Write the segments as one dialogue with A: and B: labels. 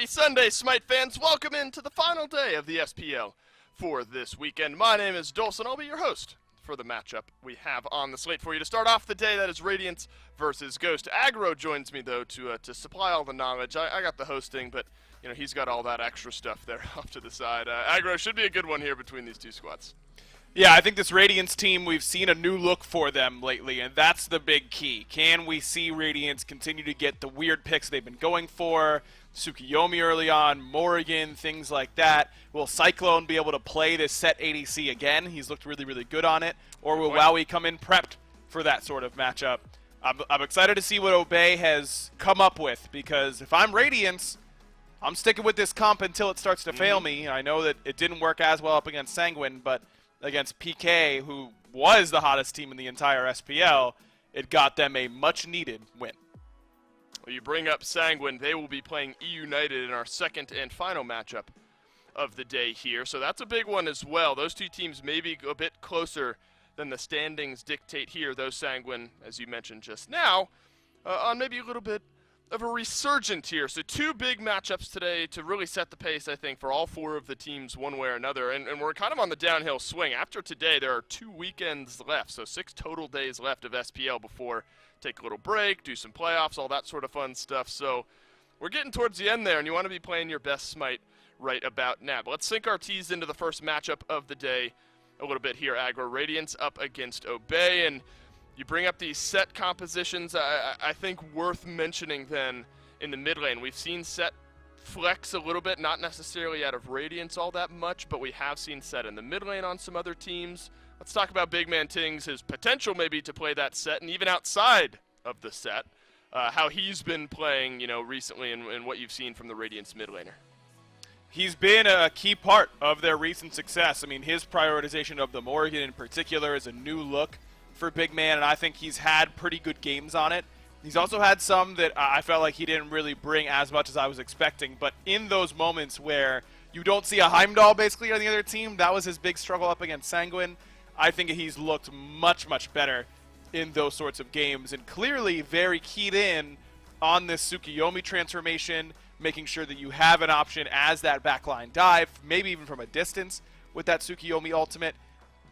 A: Happy Sunday, SMITE fans. Welcome into the final day of the SPL for this weekend. My name is Dolson. I'll be your host for the matchup we have on the slate for you. To start off the day, that is Radiance versus Ghost. Aggro joins me, though, to supply all the knowledge. I got the hosting, but you know he's got all that extra stuff there off to the side. Aggro should be a good one here between these two squads.
B: Yeah, I think this Radiance team, we've seen a new look for them lately, and that's the big key. Can we see Radiance continue to get the weird picks they've been going for? Tsukiyomi early on, Morrigan, things like that. Will Cyclone be able to play this set ADC again? He's looked really, really good on it. Or will Wowie come in prepped for that sort of matchup? I'm excited to see what Obey has come up with, because if I'm Radiance, I'm sticking with this comp until it starts to fail me. I know that it didn't work as well up against Sanguine, but against PK, who was the hottest team in the entire SPL, it got them a much-needed win.
A: Well, you bring up Sanguine. They will be playing E-United in our second and final matchup of the day here. So that's a big one as well. Those two teams may be a bit closer than the standings dictate here. Though Sanguine, as you mentioned just now, on maybe a little bit of a resurgent here. So two big matchups today to really set the pace, I think, for all four of the teams one way or another. And we're kind of on the downhill swing. After today, there are 2 weekends left, so 6 total days left of SPL before take a little break, do some playoffs, all that sort of fun stuff. So we're getting towards the end there, and you want to be playing your best Smite right about now. But let's sink our teeth into the first matchup of the day a little bit here. Aggro Radiance up against Obey, and you bring up these set compositions. I think worth mentioning then in the mid lane. We've seen set flex a little bit, not necessarily out of Radiance all that much, but we have seen set in the mid lane on some other teams. Let's talk about Big Man Tings, his potential maybe to play that set, and even outside of the set, how he's been playing, you know, recently and what you've seen from the Radiance mid laner.
B: He's been a key part of their recent success. I mean, his prioritization of the Morrigan in particular is a new look for Big Man, and I think he's had pretty good games on it. He's also had some that I felt like he didn't really bring as much as I was expecting, but in those moments where you don't see a Heimdall basically on the other team, that was his big struggle up against Sanguine. I think he's looked much, much better in those sorts of games, and clearly very keyed in on this Tsukiyomi transformation, making sure that you have an option as that backline dive, maybe even from a distance with that Tsukiyomi ultimate.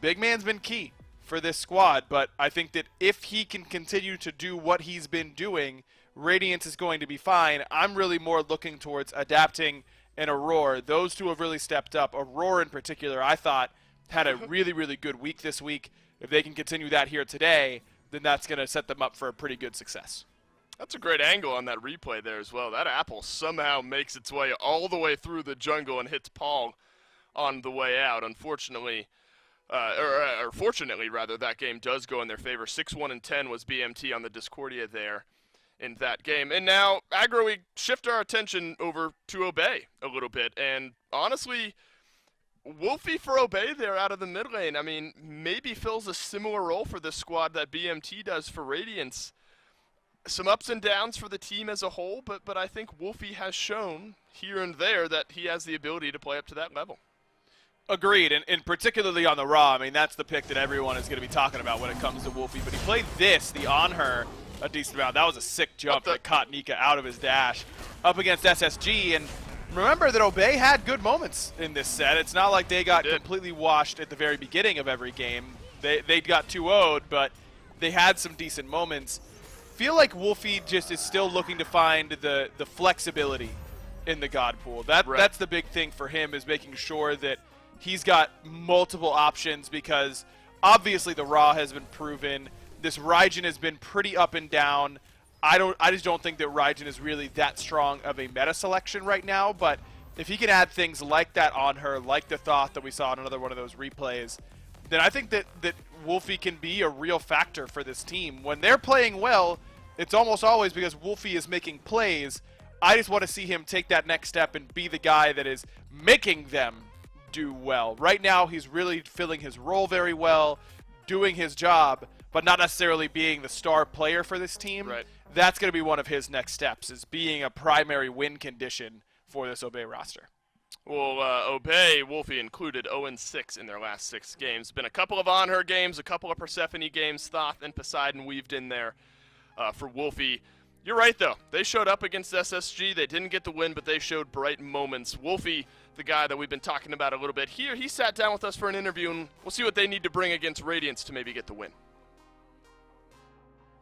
B: Big Man's been key for this squad, but I think that if he can continue to do what he's been doing, Radiance is going to be fine. I'm really more looking towards adapting and Aurora. Those two have really stepped up. Aurora in particular, I thought, had a really, really good week this week. If they can continue that here today, then that's going to set them up for a pretty good success.
A: That's a great angle on that replay there as well. That apple somehow makes its way all the way through the jungle and hits Paul on the way out. Unfortunately, or fortunately, rather, that game does go in their favor. 6-1-10 was BMT on the Discordia there in that game. And now, Aggro, we shift our attention over to Obey a little bit. And honestly, Wolfie for Obey there out of the mid lane, I mean, maybe fills a similar role for this squad that BMT does for Radiance. Some ups and downs for the team as a whole, but I think Wolfie has shown here and there that he has the ability to play up to that level.
B: Agreed, and particularly on the Raw, I mean, that's the pick that everyone is going to be talking about when it comes to Wolfie. But he played the on her, a decent amount. That was a sick jump that caught Nika out of his dash up against SSG. And remember that Obey had good moments in this set. It's not like they got completely washed at the very beginning of every game. They got 2-0'd, but they had some decent moments. Feel like Wolfie just is still looking to find the flexibility in the God pool. That's the big thing for him, is making sure that he's got multiple options, because obviously the Raw has been proven. This Raijin has been pretty up and down. I just don't think that Raijin is really that strong of a meta selection right now, but if he can add things like that on her, like the Thought that we saw in another one of those replays, then I think that Wolfie can be a real factor for this team. When they're playing well, it's almost always because Wolfie is making plays. I just want to see him take that next step and be the guy that is making them do well. Right now, he's really filling his role very well, doing his job, but not necessarily being the star player for this team.
A: Right.
B: That's going to be one of his next steps, is being a primary win condition for this Obey roster.
A: Well, Obey, Wolfie included, 0-6 in their last 6 games. Been a couple of on her games, a couple of Persephone games, Thoth and Poseidon weaved in there for Wolfie. You're right, though. They showed up against SSG. They didn't get the win, but they showed bright moments. Wolfie, the guy that we've been talking about a little bit here, he sat down with us for an interview, and we'll see what they need to bring against Radiance to maybe get the win.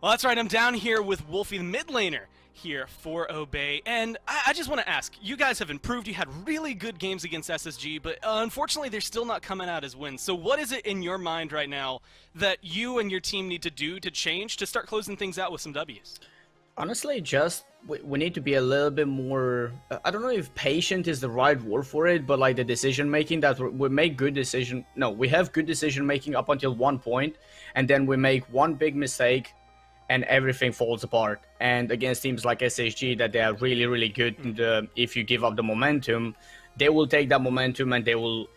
C: Well, that's right. I'm down here with Wolfie, the mid laner here for Obey. And I just want to ask, you guys have improved. You had really good games against SSG, but unfortunately they're still not coming out as wins. So what is it in your mind right now that you and your team need to do to change to start closing things out with some Ws?
D: Honestly, just we need to be a little bit more, I don't know if patient is the right word for it, but like the decision making, that we make good decision. No, we have good decision making up until one point, and then we make one big mistake and everything falls apart. And against teams like SSG, that they are really, really good, and, if you give up the momentum, they will take that momentum and they will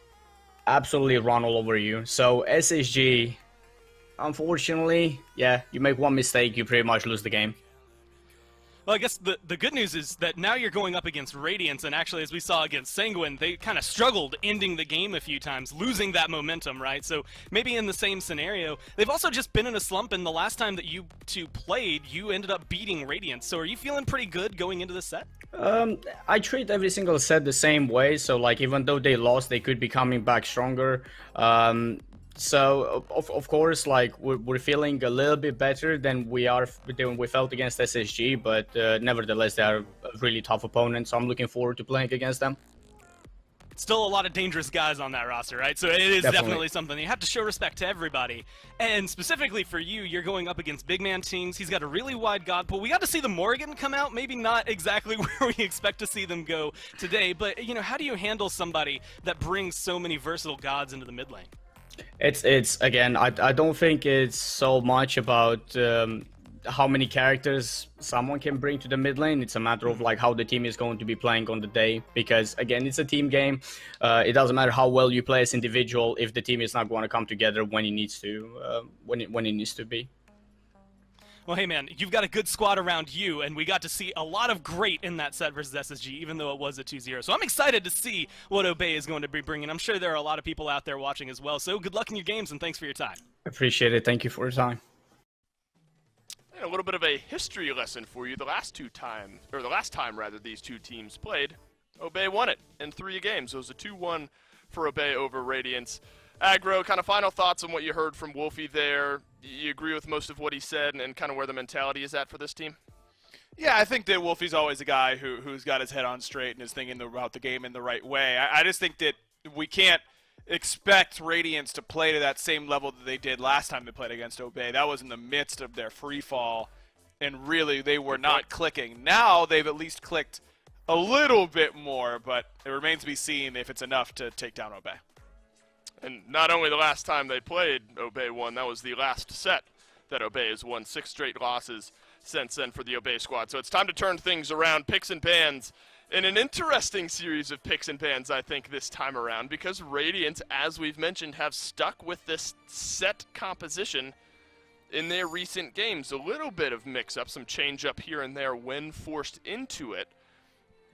D: absolutely run all over you. So SSG, unfortunately, yeah, you make one mistake, you pretty much lose the game.
C: Well, I guess the good news is that now you're going up against Radiance, and actually, as we saw against Sanguine, they kind of struggled ending the game a few times, losing that momentum, right? So maybe in the same scenario, they've also just been in a slump, and the last time that you two played, you ended up beating Radiance. So are you feeling pretty good going into the set?
D: I treat every single set the same way, so like even though they lost, they could be coming back stronger. So of course, like we're feeling a little bit better than we felt against SSG, but nevertheless, they are a really tough opponent. So I'm looking forward to playing against them.
C: Still a lot of dangerous guys on that roster, right? So it is definitely something you have to show respect to everybody. And specifically for you, you're going up against big man teams. He's got a really wide god pool. We got to see the Morgan come out, maybe not exactly where we expect to see them go today, but you know, how do you handle somebody that brings so many versatile gods into the mid lane?
D: It's again, I don't think it's so much about how many characters someone can bring to the mid lane. It's a matter of like how the team is going to be playing on the day, because again, it's a team game. It doesn't matter how well you play as individual if the team is not going to come together when it needs to, when it needs to be.
C: Well, hey, man, you've got a good squad around you, and we got to see a lot of great in that set versus SSG, even though it was a 2-0. So I'm excited to see what Obey is going to be bringing. I'm sure there are a lot of people out there watching as well. So good luck in your games, and thanks for your time.
D: Appreciate it. Thank you for your time.
A: And a little bit of a history lesson for you. The last time these two teams played, Obey won it in 3 games. It was a 2-1 for Obey over Radiance. Aggro, kind of final thoughts on what you heard from Wolfie there. You agree with most of what he said and kind of where the mentality is at for this team?
B: Yeah, I think that Wolfie's always a guy who's got his head on straight and is thinking about the game in the right way. I just think that we can't expect Radiance to play to that same level that they did last time they played against Obey. That was in the midst of their free fall, and really they were not clicking. Now they've at least clicked a little bit more, but it remains to be seen if it's enough to take down Obey.
A: And not only the last time they played, Obey won, that was the last set that Obey has won. 6 straight losses since then for the Obey squad. So it's time to turn things around. Picks and bans in an interesting series of picks and bans, I think, this time around, because Radiance, as we've mentioned, have stuck with this set composition in their recent games. A little bit of mix-up, some change-up here and there when forced into it.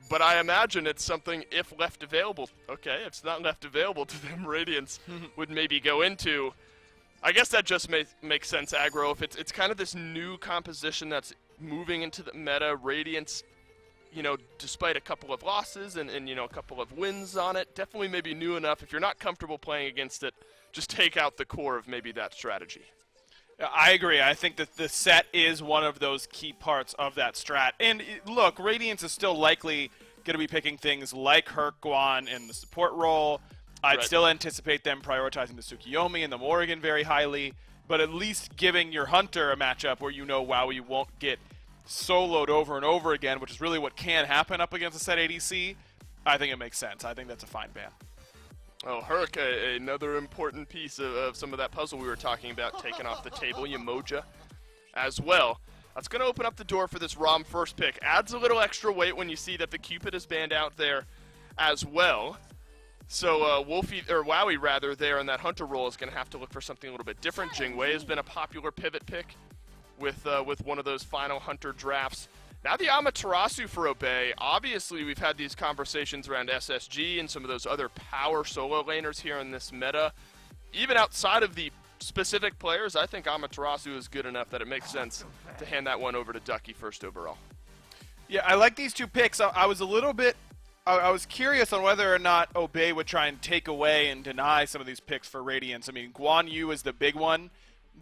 A: But I imagine it's something, if left available, okay, if it's not left available to them, Radiance would maybe go into. I guess that just makes sense, Aggro. If it's kind of this new composition that's moving into the meta, Radiance, you know, despite a couple of losses and you know, a couple of wins on it, definitely maybe new enough. If you're not comfortable playing against it, just take out the core of maybe that strategy.
B: I agree. I think that the set is one of those key parts of that strat. And look, Radiance is still likely going to be picking things like Herc Guan in the support role. I'd still anticipate them prioritizing the Tsukiyomi and the Morrigan very highly, but at least giving your Hunter a matchup where you know WoWie won't get soloed over and over again, which is really what can happen up against a set ADC, I think it makes sense. I think that's a fine ban.
A: Oh, Herc, another important piece of some of that puzzle we were talking about, taken off the table. Yamoja as well. That's going to open up the door for this ROM first pick. Adds a little extra weight when you see that the Cupid is banned out there as well. So Wolfie, or Wowie rather, there in that Hunter role is going to have to look for something a little bit different. Jingwei has been a popular pivot pick with one of those final Hunter drafts. Now the Amaterasu for Obey. Obviously, we've had these conversations around SSG and some of those other power solo laners here in this meta. Even outside of the specific players, I think Amaterasu is good enough that it makes sense to hand that one over to Ducky first overall.
B: Yeah, I like these two picks. I was a little bit, I was curious on whether or not Obey would try and take away and deny some of these picks for Radiance. I mean, Guan Yu is the big one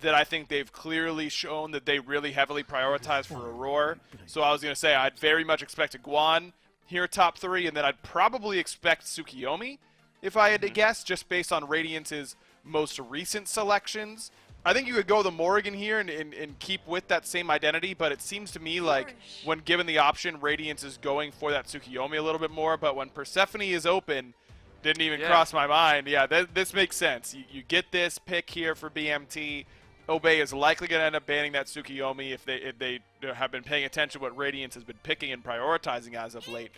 B: that I think they've clearly shown that they really heavily prioritize for Aurora. So I was going to say I'd very much expect a Guan here top 3, and then I'd probably expect Tsukiyomi if I had to guess, just based on Radiance's most recent selections. I think you could go the Morrigan here and keep with that same identity, but it seems to me like when given the option, Radiance is going for that Tsukiyomi a little bit more, but when Persephone is open, didn't even cross my mind. Yeah, this makes sense. You get this pick here for BMT. Obey is likely going to end up banning that Tsukiyomi if they have been paying attention to what Radiance has been picking and prioritizing as of late.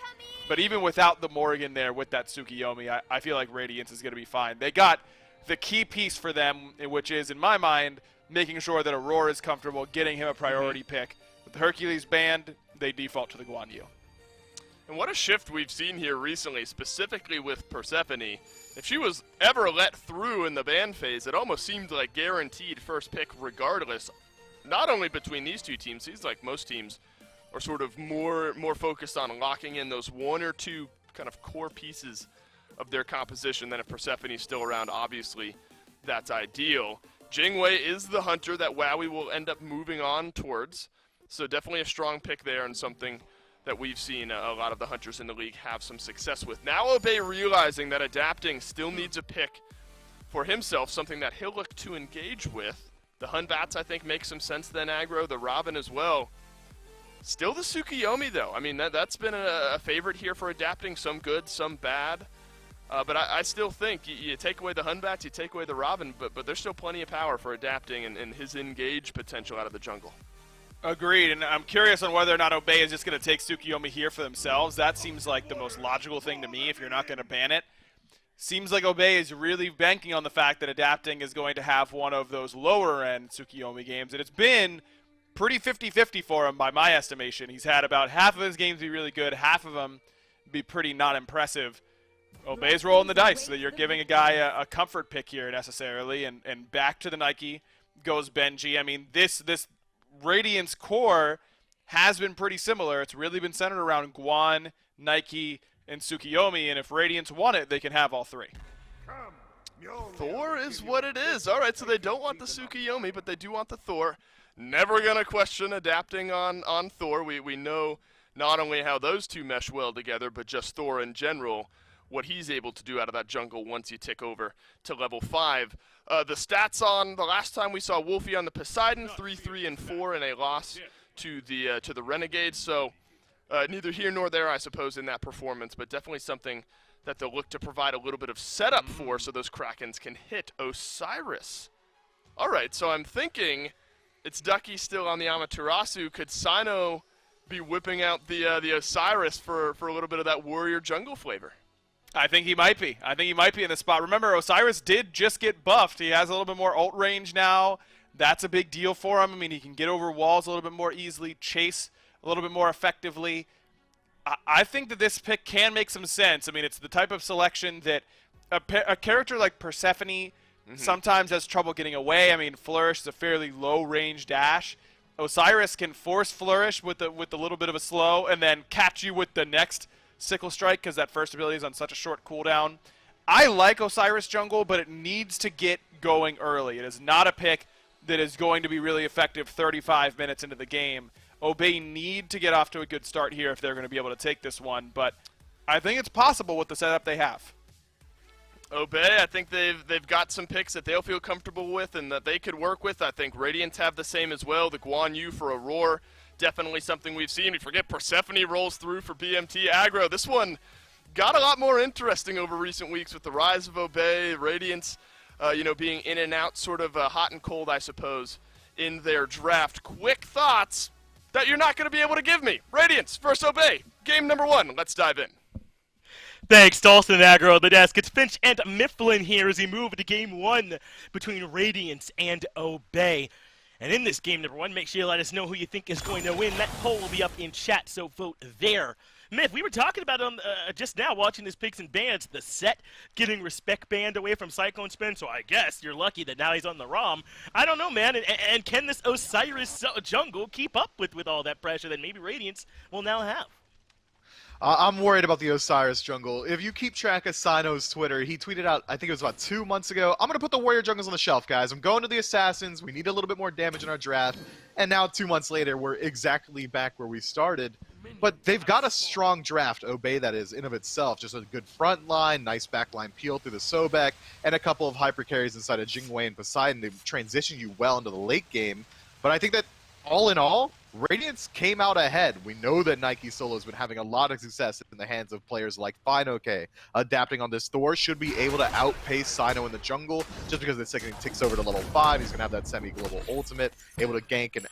B: But even without the Morrigan there with that Tsukiyomi, I feel like Radiance is going to be fine. They got the key piece for them, which is, in my mind, making sure that Aurora is comfortable, getting him a priority pick. With the Hercules banned, they default to the Guan Yu.
A: And what a shift we've seen here recently, specifically with Persephone. If she was ever let through in the ban phase, it almost seemed like guaranteed first pick regardless. Not only between these two teams, seems like most teams are sort of more focused on locking in those one or two kind of core pieces of their composition. Then if Persephone's still around, obviously that's ideal. Jingwei is the hunter that Wowie will end up moving on towards. So definitely a strong pick there and something that we've seen a lot of the hunters in the league have some success with. Now Obey realizing that adapting still needs a pick for himself, something that he'll look to engage with. The Hun Bats, I think, make some sense then aggro. The Robin as well. Still the Tsukiyomi, though. I mean, that's been a favorite here for adapting. Some good, some bad. But I still think you take away the Hun Bats, you take away the Robin, but there's still plenty of power for adapting and his engage potential out of the jungle.
B: Agreed, and I'm curious on whether or not Obey is just going to take Tsukiyomi here for themselves. That seems like the most logical thing to me if you're not going to ban it. Seems like Obey is really banking on the fact that adapting is going to have one of those lower-end Tsukiyomi games, and it's been pretty 50-50 for him by my estimation. He's had about half of his games be really good, half of them be pretty not impressive. Obey's rolling the dice, so you're giving a guy a comfort pick here necessarily, and back to the Nike goes Benji. I mean, this Radiance core has been pretty similar. It's really been centered around Guan, Nike, and Tsukiyomi, and if Radiance want it, they can have all three.
A: Thor is what it is. All right, so they don't want the Tsukiyomi, but they do want the Thor. Never going to question adapting on Thor. We know not only how those two mesh well together, but just Thor in general, what he's able to do out of that jungle once you tick over to level 5. The stats on the last time we saw Wolfie on the Poseidon, 3, and 4 in a loss to the Renegades. So neither here nor there, I suppose, in that performance, but definitely something that they'll look to provide a little bit of setup for so those Krakens can hit Osiris. All right, so I'm thinking it's Ducky still on the Amaterasu. Could Sino be whipping out the Osiris for a little bit of that warrior jungle flavor?
B: I think he might be. I think he might be in the spot. Remember, Osiris did just get buffed. He has a little bit more ult range now. That's a big deal for him. I mean, he can get over walls a little bit more easily, chase a little bit more effectively. I think that this pick can make some sense. I mean, it's the type of selection that a character like Persephone sometimes has trouble getting away. I mean, Flourish is a fairly low-range dash. Osiris can force Flourish with a little bit of a slow and then catch you with the next Sickle Strike because that first ability is on such a short cooldown. I like Osiris jungle, but it needs to get going early. It is not a pick that is going to be really effective 35 minutes into the game. Obey need to get off to a good start here if they're going to be able to take this one, but I think it's possible with the setup they have.
A: Obey, I think they've got some picks that they'll feel comfortable with and that they could work with. I think Radiance have the same as well. The Guan Yu for Aurora, definitely something we've seen. We forget Persephone rolls through for BMT aggro. This one got a lot more interesting over recent weeks with the rise of Obey, Radiance, being in and out, sort of hot and cold, I suppose, in their draft. Quick thoughts that you're not going to be able to give me. Radiance versus Obey, game number 1. Let's dive in.
E: Thanks, Dawson and Aggro at the desk. It's Finch and Mifflin here as we move to game 1 between Radiance and Obey. And in this game number 1, make sure you let us know who you think is going to win. That poll will be up in chat, so vote there. Myth, we were talking about just now watching this Picks and Bans, the set getting respect banned away from Cyclone Spin, so I guess you're lucky that now he's on the ROM. I don't know, man, and can this Osiris jungle keep up with all that pressure that maybe Radiance will now have?
F: I'm worried about the Osiris jungle. If you keep track of Sino's Twitter, he tweeted out, I think it was about 2 months ago, I'm going to put the warrior jungles on the shelf, guys. I'm going to the assassins. We need a little bit more damage in our draft. And now 2 months later, we're exactly back where we started. But they've got a strong draft, Obey that is, in of itself. Just a good front line, nice backline peel through the Sobek, and a couple of hyper carries inside of Jingwei and Poseidon. They transition you well into the late game. But I think that, all in all, Radiance came out ahead. We know that Nike Solo has been having a lot of success in the hands of players like FineOK. Adapting on this Thor should be able to outpace Sino in the jungle, just because the second he ticks over to level 5, he's going to have that semi-global ultimate, able to gank and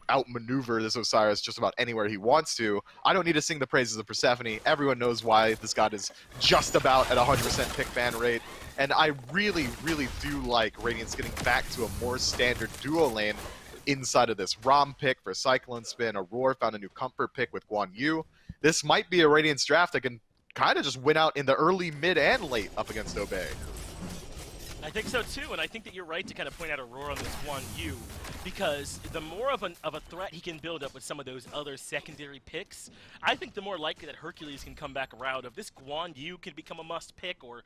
F: outmaneuver this Osiris just about anywhere he wants to. I don't need to sing the praises of Persephone. Everyone knows why this god is just about at 100% pick ban rate. And I really, really do like Radiance getting back to a more standard duo lane inside of this ROM pick for Cyclone Spin. Aurora found a new comfort pick with Guan Yu. This might be a Radiance draft that can kind of just win out in the early, mid, and late up against Obey.
E: I think so too, and I think that you're right to kind of point out Aurora on this Guan Yu, because the more of a threat he can build up with some of those other secondary picks, I think the more likely that Hercules can come back around. If this Guan Yu can become a must pick or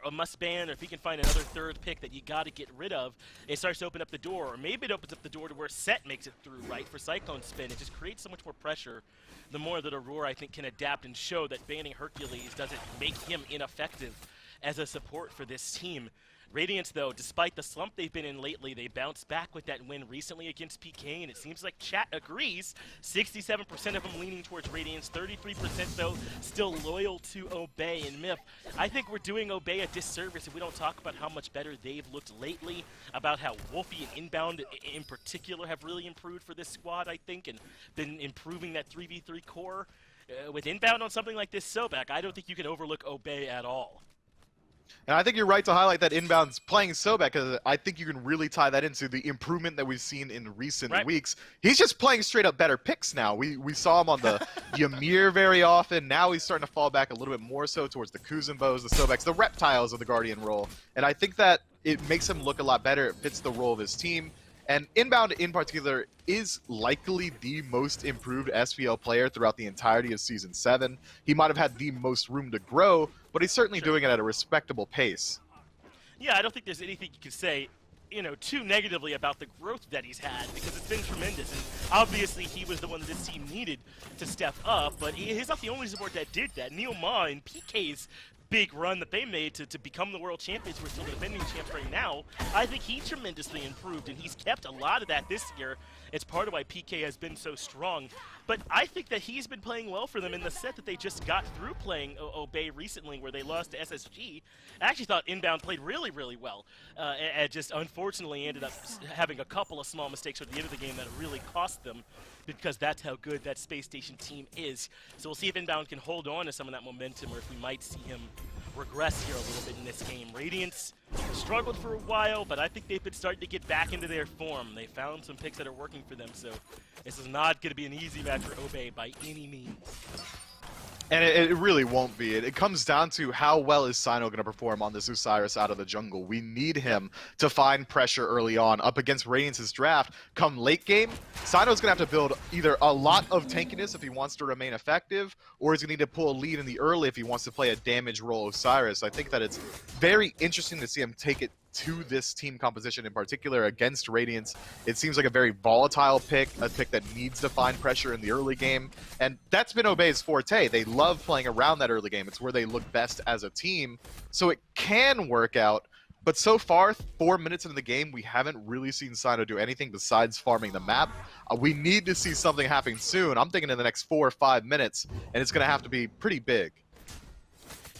E: a must ban, or if he can find another third pick that you got to get rid of, it starts to open up the door, or maybe it opens up the door to where Set makes it through, right, for Cyclone Spin. It just creates so much more pressure. The more that Aurora, I think, can adapt and show that banning Hercules doesn't make him ineffective as a support for this team. Radiance, though, despite the slump they've been in lately, they bounced back with that win recently against PK, and it seems like chat agrees. 67% of them leaning towards Radiance, 33% though still loyal to Obey and Myth. I think we're doing Obey a disservice if we don't talk about how much better they've looked lately, about how Wolfie and Inbound in particular have really improved for this squad, I think, and been improving that 3v3 core. With Inbound on something like this Sobek, I don't think you can overlook Obey at all.
F: And I think you're right to highlight that Inbound's playing Sobek, because I think you can really tie that into the improvement that we've seen in recent weeks. He's just playing straight up better picks now. We saw him on the Ymir very often. Now he's starting to fall back a little bit more so towards the Kuzenbos, the Sobeks, the Reptiles of the Guardian role. And I think that it makes him look a lot better. It fits the role of his team. And Inbound in particular is likely the most improved SPL player throughout the entirety of Season 7. He might have had the most room to grow, but he's certainly doing it at a respectable pace.
E: Yeah, I don't think there's anything you can say, you know, too negatively about the growth that he's had, because it's been tremendous. And obviously he was the one that this team needed to step up, but he's not the only support that did that. Neil Ma and PK's big run that they made to become the world champions, we're still the defending champs right now, I think he tremendously improved, and he's kept a lot of that this year. It's part of why PK has been so strong. But I think that he's been playing well for them in the set that they just got through playing Obey recently, where they lost to SSG. I actually thought Inbound played really, really well, and just unfortunately ended up having a couple of small mistakes at the end of the game that really cost them, because that's how good that Space Station team is. So we'll see if Inbound can hold on to some of that momentum, or if we might see him regress here a little bit in this game. Radiance struggled for a while, but I think they've been starting to get back into their form. They found some picks that are working for them, so this is not going to be an easy match for Obey by any means.
F: And it really won't be. It comes down to how well is Sino going to perform on this Osiris out of the jungle. We need him to find pressure early on up against Radiance's draft. Come late game, Sino's going to have to build either a lot of tankiness if he wants to remain effective, or he's going to need to pull a lead in the early if he wants to play a damage role Osiris. I think that it's very interesting to see him take it to this team composition in particular against Radiance. It seems like a very volatile pick, a pick that needs to find pressure in the early game, and that's been Obey's forte. They love playing around that early game. It's where they look best as a team, so it can work out. But so far, 4 minutes into the game, we haven't really seen Sino do anything besides farming the map. We need to see something happen soon. I'm thinking in the next 4 or 5 minutes, and it's going to have to be pretty big.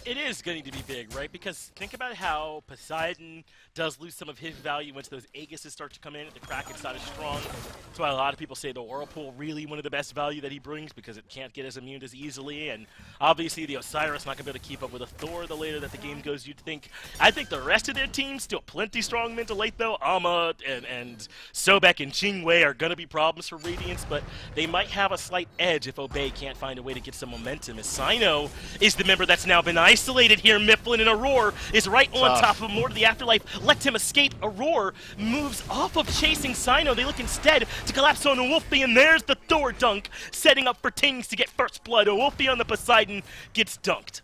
E: It is going to be big, right? Because think about how Poseidon does lose some of his value once those Aegises start to come in. The Kraken's not as strong. That's why a lot of people say the Whirlpool really one of the best value that he brings because it can't get as immune as easily. And obviously the Osiris not going to be able to keep up with a Thor the later that the game goes, you'd think. I think the rest of their team still plenty strong mid to late, though. Ama and Sobek and Jingwei are going to be problems for Radiance, but they might have a slight edge if Obey can't find a way to get some momentum. As Sino is the member that's now been isolated here. Mifflin and Aurora is right on top of him. More to the Afterlife lets him escape. Aurora moves off of chasing Sino. They look instead to collapse on Wolfie, and there's the Thor dunk, setting up for Tings to get first blood. Wolfie on the Poseidon gets dunked.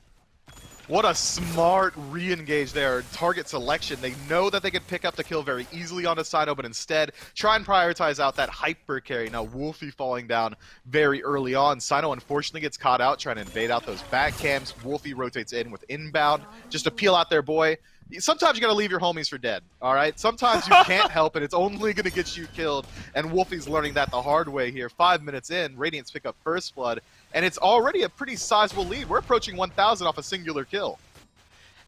F: What a smart re-engage there. Target selection. They know that they could pick up the kill very easily on a Sino, but instead try and prioritize out that hyper carry. Now Wolfie falling down very early on. Sino unfortunately gets caught out trying to invade out those back cams. Wolfie rotates in with inbound just to peel out their boy. Sometimes you gotta leave your homies for dead, all right? Sometimes you can't help it. It's only gonna get you killed, and Wolfie's learning that the hard way here. 5 minutes in, Radiance pick up first blood, and it's already a pretty sizable lead. We're approaching 1,000 off a singular kill.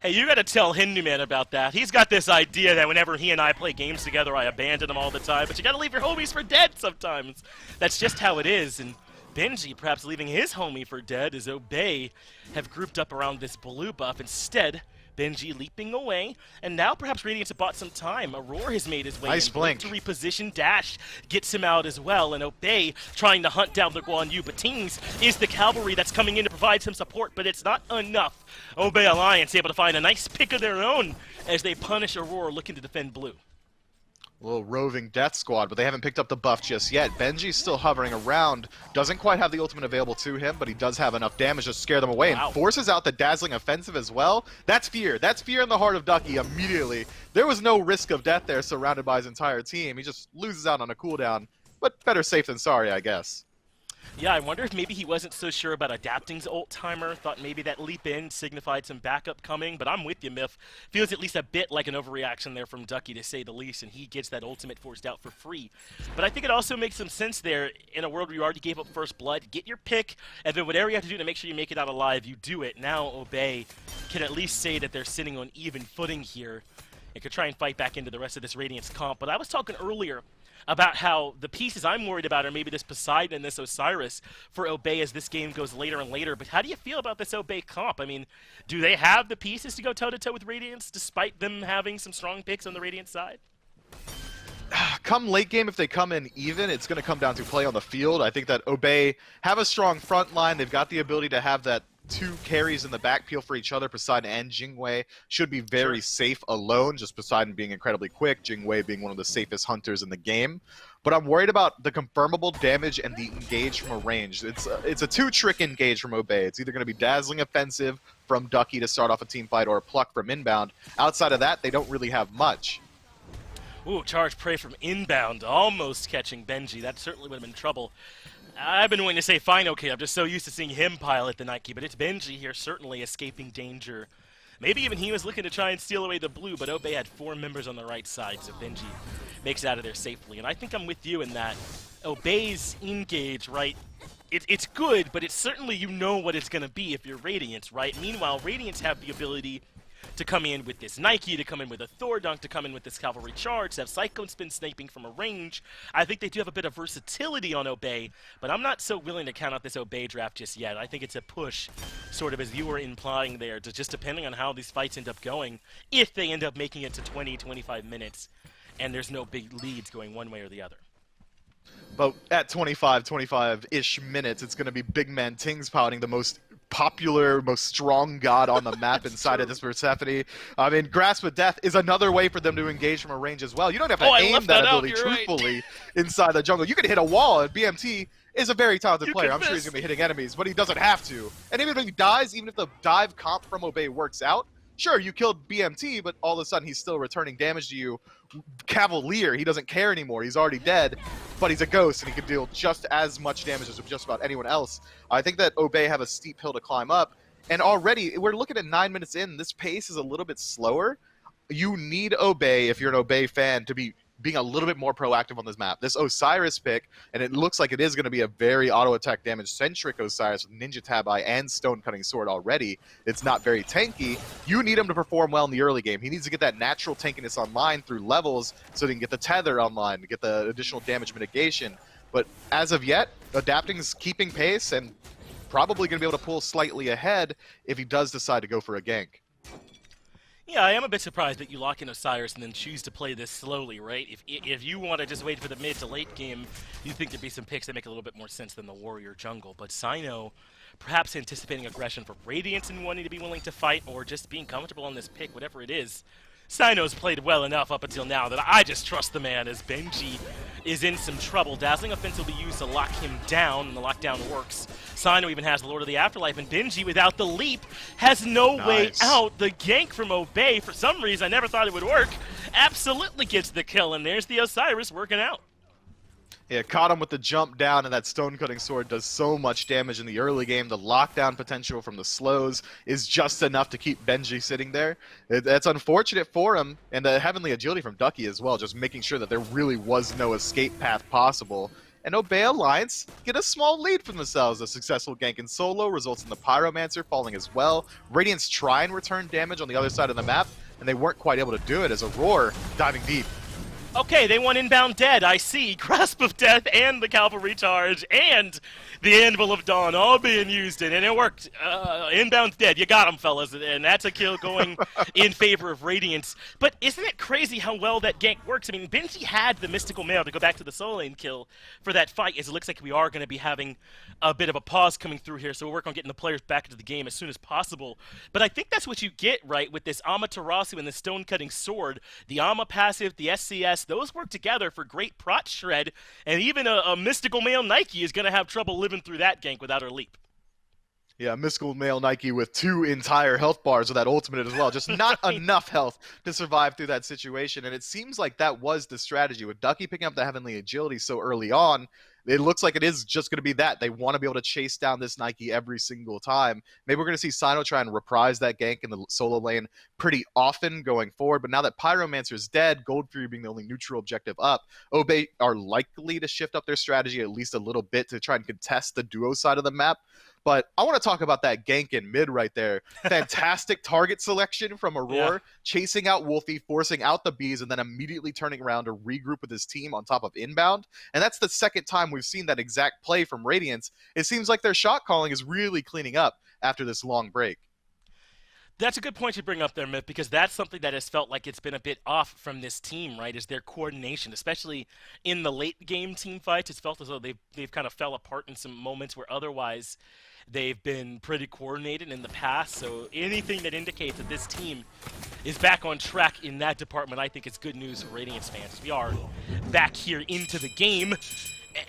E: Hey, you gotta tell Hinduman about that. He's got this idea that whenever he and I play games together, I abandon him all the time, but you gotta leave your homies for dead sometimes. That's just how it is, and Benji perhaps leaving his homie for dead as Obey have grouped up around this blue buff. Instead, Benji leaping away, and now perhaps Radiance have bought some time. Aurora has made his way
F: nice
E: in
F: blink
E: to reposition. Dash gets him out as well, and Obey trying to hunt down the Guan Yu. But Tings is the cavalry that's coming in to provide some support, but it's not enough. Obey Alliance able to find a nice pick of their own as they punish Aurora looking to defend blue.
F: A little roving death squad, but they haven't picked up the buff just yet. Benji's still hovering around, doesn't quite have the ultimate available to him, but he does have enough damage to scare them away, and forces out the dazzling offensive as well. That's fear. That's fear in the heart of Ducky immediately. There was no risk of death there surrounded by his entire team. He just loses out on a cooldown, but better safe than sorry, I guess.
E: Yeah, I wonder if maybe he wasn't so sure about adapting's ult timer, thought maybe that leap in signified some backup coming, but I'm with you, Miff. Feels at least a bit like an overreaction there from Ducky, to say the least, and he gets that ultimate forced out for free. But I think it also makes some sense there in a world where you already gave up first blood, get your pick, and then whatever you have to do to make sure you make it out alive, you do it. Now Obey can at least say that they're sitting on even footing here and could try and fight back into the rest of this Radiance comp. But I was talking earlier about how the pieces I'm worried about are maybe this Poseidon and this Osiris for Obey as this game goes later and later. But how do you feel about this Obey comp? I mean, do they have the pieces to go toe-to-toe with Radiance despite them having some strong picks on the Radiance side?
F: Come late game, if they come in even, it's going to come down to play on the field. I think that Obey have a strong front line. They've got the ability to have that two carries in the back peel for each other. Poseidon and Jingwei should be very safe alone, just Poseidon being incredibly quick, Jingwei being one of the safest hunters in the game. But I'm worried about the confirmable damage and the engage from a range. It's a two-trick engage from Obey. It's either going to be dazzling offensive from Ducky to start off a team fight or a pluck from inbound. Outside of that, they don't really have much.
E: Ooh, charge prey from inbound, almost catching Benji. That certainly would have been trouble. I've been wanting to say fine, okay, I'm just so used to seeing him pilot the Nike, but it's Benji here certainly escaping danger. Maybe even he was looking to try and steal away the blue, but Obey had 4 members on the right side, so Benji makes it out of there safely. And I think I'm with you in that Obey's engage, right, it's good, but it's certainly, you know what it's going to be if you're Radiance, right? Meanwhile, Radiance have the ability to come in with this Nike, to come in with a Thor dunk, to come in with this cavalry charge, to have Cyclone Spin sniping from a range. I think they do have a bit of versatility on Obey, but I'm not so willing to count out this Obey draft just yet. I think it's a push, sort of as you were implying there, to just depending on how these fights end up going, if they end up making it to 20, 25 minutes, and there's no big leads going one way or the other.
F: But at 25-ish minutes, it's going to be Big Man Tings pouting, the most popular, most strong god on the map inside of this Persephone. I mean, Grasp of Death is another way for them to engage from a range as well. You don't have to aim that ability truthfully inside the jungle. You can hit a wall, and BMT is a very talented player. I'm sure he's going to be hitting enemies, but he doesn't have to. And even if he dies, even if the dive comp from Obey works out, sure, you killed BMT, but all of a sudden he's still returning damage to you. Cavalier, he doesn't care anymore. He's already dead, but he's a ghost, and he can deal just as much damage as just about anyone else. I think that Obey have a steep hill to climb up, and already, we're looking at 9 minutes in. This pace is a little bit slower. You need Obey, if you're an Obey fan, to be being a little bit more proactive on this map. This Osiris pick, and it looks like it is going to be a very auto-attack damage-centric Osiris with Ninja Tabi and Stone Cutting Sword already. It's not very tanky. You need him to perform well in the early game. He needs to get that natural tankiness online through levels so he can get the tether online to get the additional damage mitigation. But as of yet, Adapting's keeping pace and probably going to be able to pull slightly ahead if he does decide to go for a gank.
E: Yeah, I am a bit surprised that you lock in Osiris and then choose to play this slowly, right? If you want to just wait for the mid to late game, you think there'd be some picks that make a little bit more sense than the Warrior jungle. But Sino, perhaps anticipating aggression for Radiance and wanting to be willing to fight, or just being comfortable on this pick, whatever it is, Sino's played well enough up until now that I just trust the man, as Benji is in some trouble. Dazzling Offense will be used to lock him down, and the lockdown works. Sino even has the Lord of the Afterlife, and Benji, without the leap, has no way out. The gank from Obey, for some reason I never thought it would work, absolutely gets the kill, and there's the Osiris working out.
F: Yeah, caught him with the jump down, and that Stone Cutting Sword does so much damage in the early game. The lockdown potential from the slows is just enough to keep Benji sitting there. That's unfortunate for him, and the Heavenly Agility from Ducky as well, just making sure that there really was no escape path possible. And Obey Alliance get a small lead for themselves. A successful gank in solo results in the Pyromancer falling as well. Radiance try and return damage on the other side of the map, and they weren't quite able to do it as Aurora diving deep.
E: Okay, they want inbound dead, I see. Grasp of Death and the Cavalry Charge and the Anvil of Dawn all being used in, and it worked. Inbound dead, you got him, fellas, and that's a kill going in favor of Radiance. But isn't it crazy how well that gank works? I mean, Benji had the Mystical Mail to go back to the solo lane kill for that fight, as it looks like we are going to be having a bit of a pause coming through here, so we'll work on getting the players back into the game as soon as possible. But I think that's what you get, right, with this Amaterasu and the Stone Cutting Sword, the Ama passive, the SCS, those work together for great prot shred, and even a Mystical Male Nike is going to have trouble living through that gank without her leap.
F: Yeah, Mystical Male Nike with 2 entire health bars with that ultimate as well. Just not enough health to survive through that situation, and it seems like that was the strategy. With Ducky picking up the Heavenly Agility so early on, it looks like it is just going to be that. They want to be able to chase down this Nike every single time. Maybe we're going to see Sino try and reprise that gank in the solo lane pretty often going forward. But now that Pyromancer is dead, Gold Fury being the only neutral objective up, Obey are likely to shift up their strategy at least a little bit to try and contest the duo side of the map. But I want to talk about that gank in mid right there. Fantastic target selection from Aurora, chasing out Wolfie, forcing out the bees, and then immediately turning around to regroup with his team on top of inbound. And that's the second time we've seen that exact play from Radiance. It seems like their shot calling is really cleaning up after this long break.
E: That's a good point to bring up there, Myth, because that's something that has felt like it's been a bit off from this team, right, is their coordination, especially in the late game team fights. It's felt as though they've kind of fell apart in some moments where otherwise they've been pretty coordinated in the past. So anything that indicates that this team is back on track in that department, I think it's good news for Radiance fans. We are back here into the game.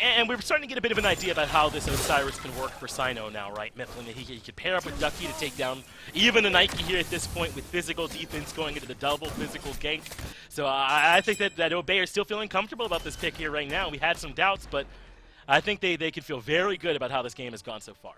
E: And we're starting to get a bit of an idea about how this Osiris can work for Sino now, right, Mifflin? He could pair up with Ducky to take down even a Nike here at this point with physical defense going into the double physical gank. So I think that Obey are still feeling comfortable about this pick here right now. We had some doubts, but I think they can feel very good about how this game has gone so far.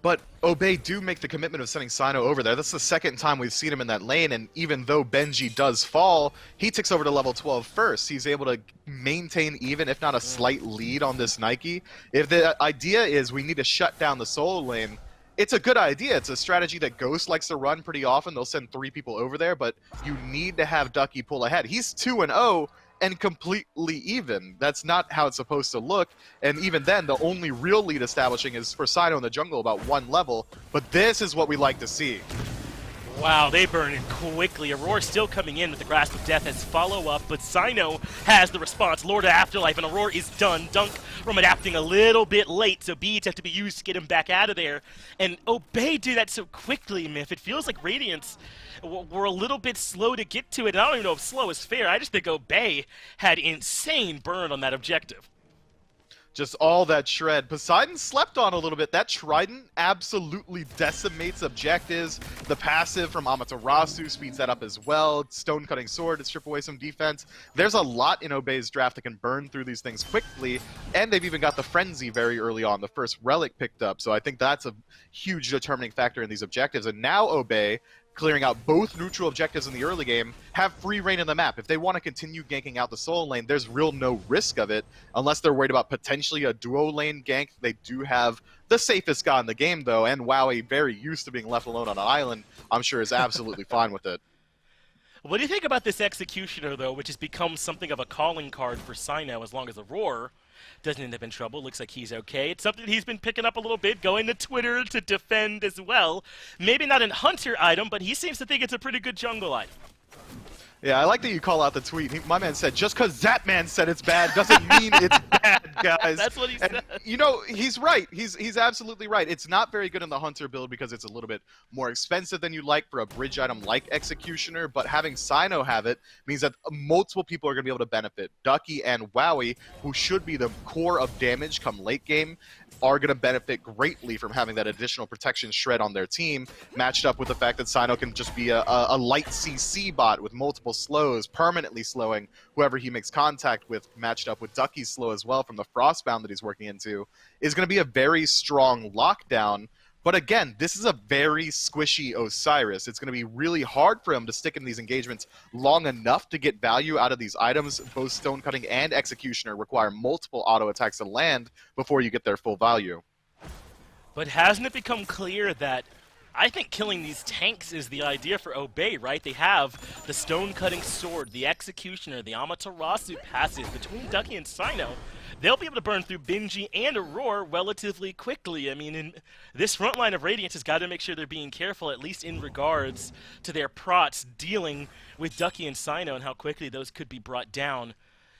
F: But Obey do make the commitment of sending Sino over there. That's the second time we've seen him in that lane, and even though Benji does fall, he ticks over to level 12 first. He's able to maintain even, if not a slight lead on this Nike. If the idea is we need to shut down the solo lane, it's a good idea. It's a strategy that Ghost likes to run pretty often. They'll send 3 people over there, but you need to have Ducky pull ahead. He's 2-0 and completely even. That's not how it's supposed to look. And even then, the only real lead establishing is for Sino in the jungle about 1 level. But this is what we like to see.
E: Wow, they burn it quickly. Aurora still coming in with the Grasp of Death as follow-up, but Sino has the response. Lord of Afterlife, and Aurora is done. Dunk from adapting a little bit late, so beads have to be used to get him back out of there. And Obey do that so quickly, Miff. It feels like Radiance were a little bit slow to get to it. And I don't even know if slow is fair. I just think Obey had insane burn on that objective.
F: Just all that shred. Poseidon slept on a little bit. That Trident absolutely decimates objectives. The passive from Amaterasu speeds that up as well. Stone Cutting Sword to strip away some defense. There's a lot in Obey's draft that can burn through these things quickly, and they've even got the Frenzy very early on, the first relic picked up. So I think that's a huge determining factor in these objectives. And now Obey clearing out both neutral objectives in the early game, have free reign in the map. If they want to continue ganking out the solo lane, there's real no risk of it, unless they're worried about potentially a duo lane gank. They do have the safest guy in the game, though, and Wowie, very used to being left alone on an island, I'm sure is absolutely fine with it.
E: What do you think about this Executioner, though, which has become something of a calling card for Sino as long as Aurora doesn't end up in trouble? Looks like he's okay. It's something he's been picking up a little bit, going to Twitter to defend as well. Maybe not a Hunter item, but he seems to think it's a pretty good jungle item.
F: Yeah, I like that you call out the tweet. My man said, just because that man said it's bad doesn't mean it's bad, guys.
E: That's what he said.
F: You know, he's right. He's absolutely right. It's not very good in the Hunter build because it's a little bit more expensive than you like for a bridge item like Executioner, but having Sino have it means that multiple people are going to be able to benefit. Ducky and Wowie, who should be the core of damage come late game, are going to benefit greatly from having that additional protection shred on their team, matched up with the fact that Sino can just be a light CC bot with multiple slows, permanently slowing whoever he makes contact with, matched up with Ducky's slow as well from the Frostbound that he's working into, is going to be a very strong lockdown. But again, this is a very squishy Osiris. It's going to be really hard for him to stick in these engagements long enough to get value out of these items. Both Stone Cutting and Executioner require multiple auto attacks to land before you get their full value.
E: But hasn't it become clear that I think killing these tanks is the idea for Obey, right? They have the Stone Cutting Sword, the Executioner, the Amaterasu passive between Ducky and Sino. They'll be able to burn through Benji and Aurora relatively quickly. I mean, in this front line of Radiance has got to make sure they're being careful, at least in regards to their prots dealing with Ducky and Sino and how quickly those could be brought down.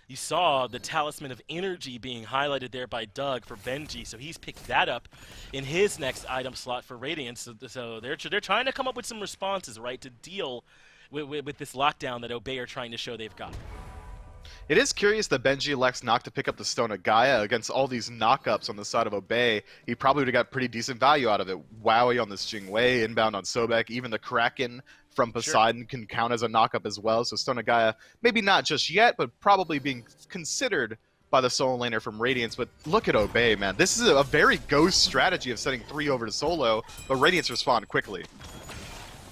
E: You saw the Talisman of Energy being highlighted there by Doug for Benji, so he's picked that up in his next item slot for Radiance. So they're trying to come up with some responses, right, to deal with this lockdown that Obey are trying to show they've got.
F: It is curious that Benji elects not to pick up the Stone of Gaia against all these knockups on the side of Obey. He probably would have got pretty decent value out of it. Wowie on this Jingwei, inbound on Sobek, even the Kraken from Poseidon can count as a knockup as well. So Stone of Gaia, maybe not just yet, but probably being considered by the solo laner from Radiance. But look at Obey, man. This is a very ghost strategy of setting 3 over to solo, but Radiance respond quickly.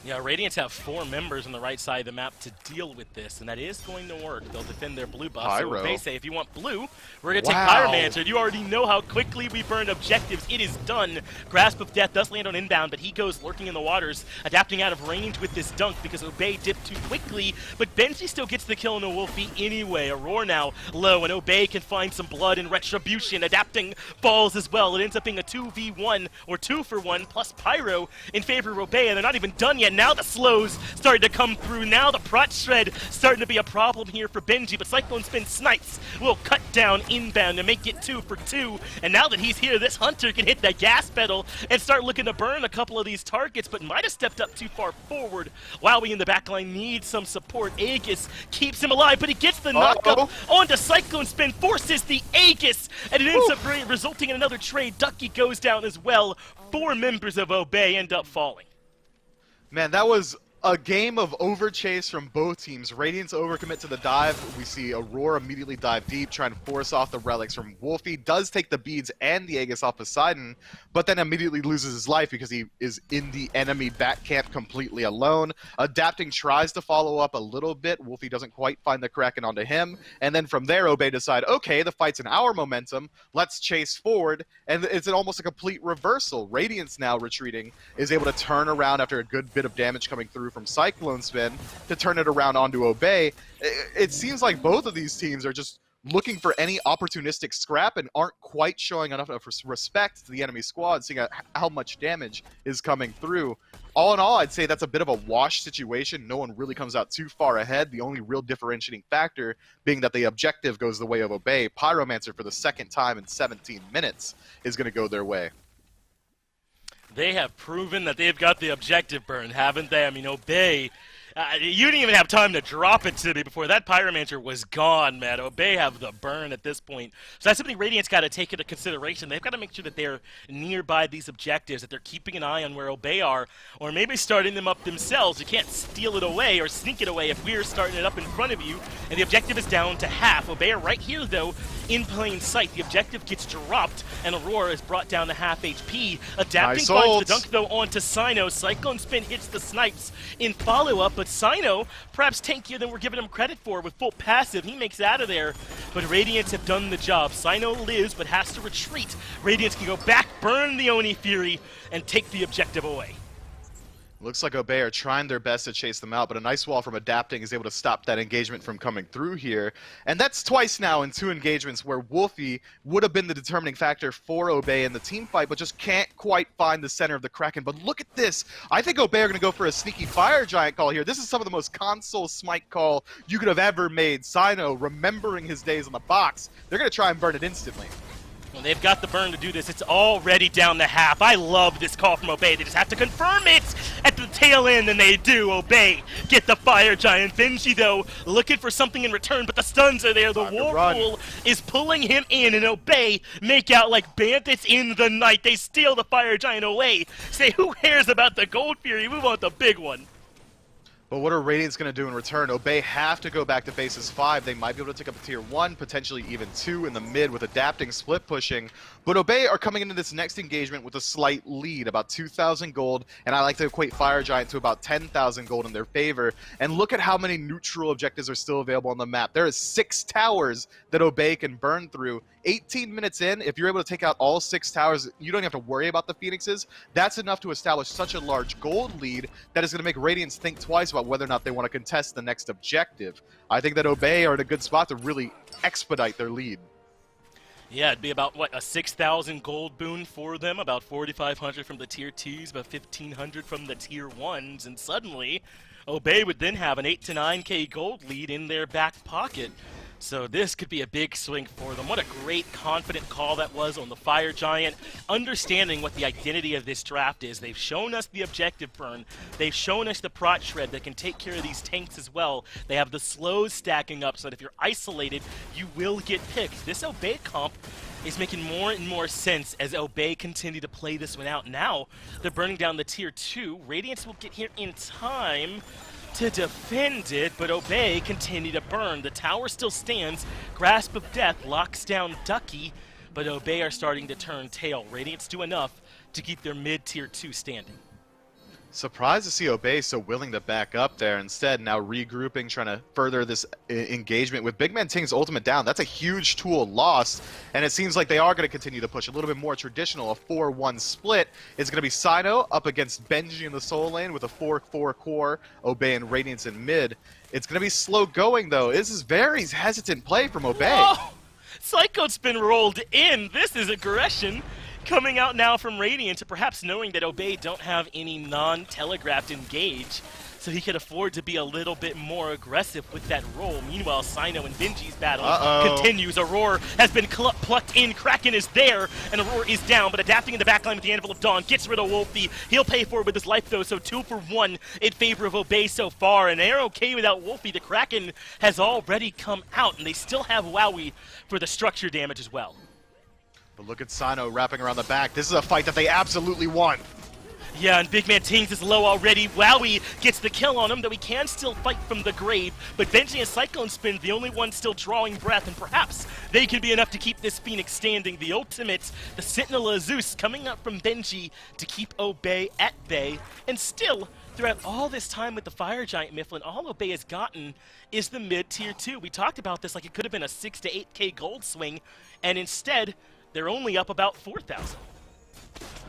E: Yeah, Radiance have 4 members on the right side of the map to deal with this, and that is going to work. They'll defend their blue buff. So they say, if you want blue, we're going to take Pyromancer. You already know how quickly we burn objectives. It is done. Grasp of Death does land on inbound, but he goes lurking in the waters, adapting out of range with this dunk because Obey dipped too quickly, but Benji still gets the kill on a Wolfie anyway. Aurora now low, and Obey can find some blood and retribution, adapting falls as well. It ends up being a 2v1 or 2-for-1 plus Pyro in favor of Obey, and they're not even done yet. Now the slows starting to come through. Now the prot shred starting to be a problem here for Benji, but Cyclone Spin Snipes will cut down inbound and make it 2 for 2. And now that he's here, this Hunter can hit that gas pedal and start looking to burn a couple of these targets, but might have stepped up too far forward. Wowie in the backline needs some support. Aegis keeps him alive, but he gets the knockup onto Cyclone Spin, forces the Aegis, and it ends up resulting in another trade. Ducky goes down as well. 4 members of Obey end up falling.
F: Man, that was a game of overchase from both teams. Radiance overcommit to the dive. We see Aurora immediately dive deep, trying to force off the relics from Wolfie. Does take the beads and the Aegis off Poseidon, but then immediately loses his life because he is in the enemy back camp completely alone. Adapting tries to follow up a little bit. Wolfie doesn't quite find the Kraken onto him. And then from there, Obey decide, okay, the fight's in our momentum. Let's chase forward. And it's almost a complete reversal. Radiance now retreating is able to turn around after a good bit of damage coming through from Cyclone Spin to turn it around onto Obey. It seems like both of these teams are just looking for any opportunistic scrap and aren't quite showing enough of respect to the enemy squad, seeing how much damage is coming through. All in all, I'd say that's a bit of a wash situation. No one really comes out too far ahead. The only real differentiating factor being that the objective goes the way of Obey. Pyromancer for the second time in 17 minutes is going to go their way.
E: They have proven that they've got the objective burn, haven't they? I mean, Obey, you didn't even have time to drop it to me before that Pyromancer was gone, man. Obey have the burn at this point. So that's something Radiant's got to take into consideration. They've got to make sure that they're nearby these objectives, that they're keeping an eye on where Obey are, or maybe starting them up themselves. You can't steal it away or sneak it away if we're starting it up in front of you, and the objective is down to half. Obey are right here, though, in plain sight. The objective gets dropped, and Aurora is brought down to half HP. Adapting
F: Nice
E: finds
F: ults.
E: the dunk, though, onto Cyno. Cyclone Spin hits the snipes in follow-up, but Cyno, perhaps tankier than we're giving him credit for with full passive. He makes it out of there, but Radiance have done the job. Cyno lives, but has to retreat. Radiance can go back, burn the Oni Fury, and take the objective away.
F: Looks like Obey are trying their best to chase them out, but a nice wall from Adapting is able to stop that engagement from coming through here. And that's twice now in 2 engagements where Wolfie would have been the determining factor for Obey in the team fight, but just can't quite find the center of the Kraken. But look at this. I think Obey are going to go for a sneaky Fire Giant call here. This is some of the most console smite call you could have ever made. Cyno, remembering his days on the box, they're going to try and burn it instantly.
E: Well, they've got the burn to do this. It's already down to half. I love this call from Obey. They just have to confirm it at the tail end, and they do. Obey get the Fire Giant. Benji, though, looking for something in return, but the stuns are there. The Whirlpool is pulling him in, and Obey make out like bandits in the night. They steal the Fire Giant away. Say, who cares about the Gold Fury? We want the big one.
F: But what are Radiance going to do in return? Obey have to go back to bases 5. They might be able to take up a tier 1, potentially even 2 in the mid with Adapting, split pushing. But Obey are coming into this next engagement with a slight lead, about 2,000 gold, and I like to equate Fire Giant to about 10,000 gold in their favor. And look at how many neutral objectives are still available on the map. There is 6 towers that Obey can burn through. 18 minutes in, if you're able to take out all 6 towers, you don't have to worry about the Phoenixes. That's enough to establish such a large gold lead that is going to make Radiance think twice about whether or not they want to contest the next objective. I think that Obey are in a good spot to really expedite their lead.
E: Yeah, it'd be about, what, a 6,000 gold boon for them, about 4,500 from the tier 2s, about 1,500 from the tier 1s, and suddenly Obey would then have an 8 to 9k gold lead in their back pocket. So this could be a big swing for them. What a great, confident call that was on the Fire Giant. Understanding what the identity of this draft is. They've shown us the objective burn. They've shown us the prot shred that can take care of these tanks as well. They have the slows stacking up so that if you're isolated, you will get picked. This Obey comp is making more and more sense as Obey continue to play this one out. Now, they're burning down the tier 2. Radiance will get here in time to defend it, but Obey continue to burn. The tower still stands. Grasp of Death locks down Ducky, but Obey are starting to turn tail. Radiance do enough to keep their mid-tier 2 standing.
F: Surprised to see Obey so willing to back up there. Instead, now regrouping, trying to further this engagement. With Big Man Ting's ultimate down, that's a huge tool lost, and it seems like they are going to continue to push a little bit more traditional. A 4-1 split is going to be Cyno up against Benji in the Soul Lane with a 4-4 core, Obey and Radiance in mid. It's going to be slow going, though. This is very hesitant play from Obey.
E: Whoa! Psycho's been rolled in. This is aggression coming out now from Radiance, perhaps knowing that Obey don't have any non-telegraphed engage, so he could afford to be a little bit more aggressive with that roll. Meanwhile, Cyno and Benji's battle continues. Aurora has been plucked in. Kraken is there, and Aurora is down, but Adapting in the backline with the Anvil of Dawn gets rid of Wolfie. He'll pay for it with his life, though, so 2 for 1 in favor of Obey so far, and they're okay without Wolfie. The Kraken has already come out, and they still have Wowie for the structure damage as well.
F: But look at Cyno wrapping around the back. This is a fight that they absolutely won.
E: Yeah, and Big Man Tings is low already. Wowie gets the kill on him, though he can still fight from the grave. But Benji and Cyclone Spin, the only one still drawing breath, and perhaps they can be enough to keep this Phoenix standing. The ultimate, the Sentinel of Zeus, coming up from Benji to keep Obey at bay. And still, throughout all this time with the Fire Giant Mifflin, all Obey has gotten is the mid-tier 2. We talked about this like it could have been a 6 to 8k gold swing, and instead, they're only up about 4,000.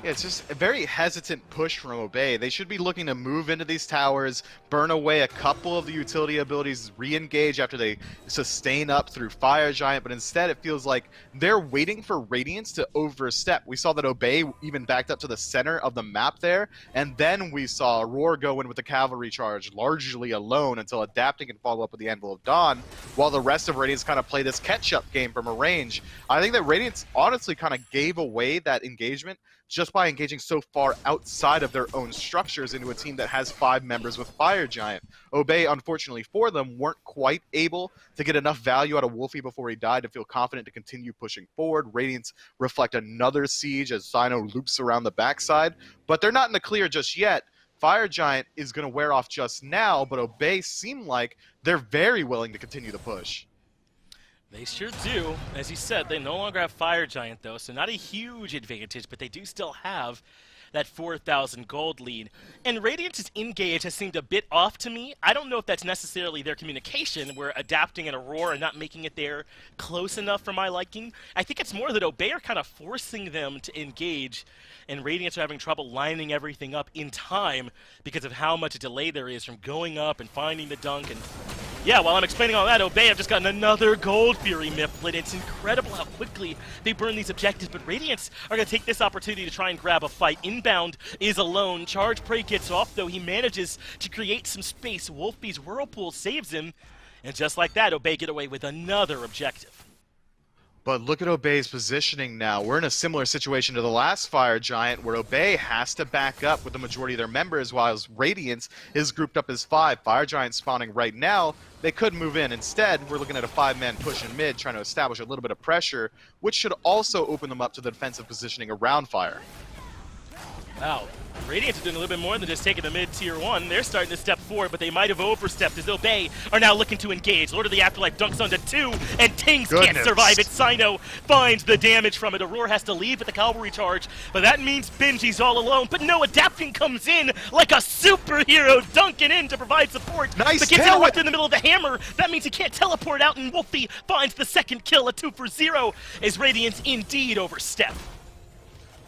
F: Yeah, it's just a very hesitant push from Obey. They should be looking to move into these towers, burn away a couple of the utility abilities, re-engage after they sustain up through Fire Giant, but instead it feels like they're waiting for Radiance to overstep. We saw that Obey even backed up to the center of the map there, and then we saw Roar go in with the cavalry charge, largely alone until Adapting and follow up with the Anvil of Dawn, while the rest of Radiance kind of play this catch-up game from a range. I think that Radiance honestly kind of gave away that engagement just by engaging so far outside of their own structures into a team that has 5 members with Fire Giant. Obey, unfortunately for them, weren't quite able to get enough value out of Wolfie before he died to feel confident to continue pushing forward. Radiance reflect another siege as Cyno loops around the backside, but they're not in the clear just yet. Fire Giant is going to wear off just now, but Obey seem like they're very willing to continue the push.
E: They sure do. As you said, they no longer have Fire Giant, though, so not a huge advantage, but they do still have that 4,000 gold lead. And Radiance's engage has seemed a bit off to me. I don't know if that's necessarily their communication. We're adapting an Aurora and not making it there close enough for my liking. I think it's more that Obey are kind of forcing them to engage, and Radiance are having trouble lining everything up in time because of how much delay there is from going up and finding the dunk. And yeah, while I'm explaining all that, Obey have just gotten another Gold Fury Mifflin. It's incredible how quickly they burn these objectives, but Radiance are going to take this opportunity to try and grab a fight. Inbound is alone. Charge Prey gets off, though. He manages to create some space. Wolfie's Whirlpool saves him, and just like that, Obey get away with another objective.
F: But look at Obey's positioning now. We're in a similar situation to the last Fire Giant, where Obey has to back up with the majority of their members, while Radiance is grouped up as 5. Fire Giant spawning right now. They could move in. Instead, we're looking at a 5-man push in mid, trying to establish a little bit of pressure, which should also open them up to the defensive positioning around Fire.
E: Wow. Radiance are doing a little bit more than just taking the mid-tier 1. They're starting to step forward, but they might have overstepped as Obey are now looking to engage. Lord of the Afterlife dunks onto 2, and Tings can't survive it. Sino finds the damage from it. Aurora has to leave with the cavalry charge, but that means Benji's all alone. But no, Adapting comes in like a superhero, dunking in to provide support.
F: Nice
E: but gets
F: kill
E: interrupted in the middle of the hammer. That means he can't teleport out, and Wolfie finds the second kill, a 2 for 0, as Radiance indeed overstep.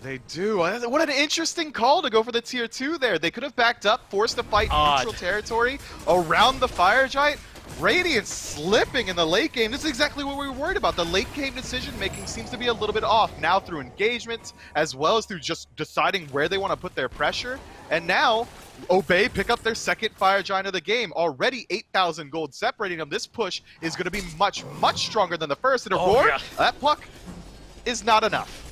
F: They do. What an interesting call to go for the tier 2 there. They could have backed up, forced a fight in neutral territory around the Fire Giant. Radiance slipping in the late game. This is exactly what we were worried about. The late game decision making seems to be a little bit off now through engagements, as well as through just deciding where they want to put their pressure. And now, Obey pick up their second Fire Giant of the game. Already 8,000 gold separating them. This push is going to be much, much stronger than the first. And Aurora, that pluck is not enough.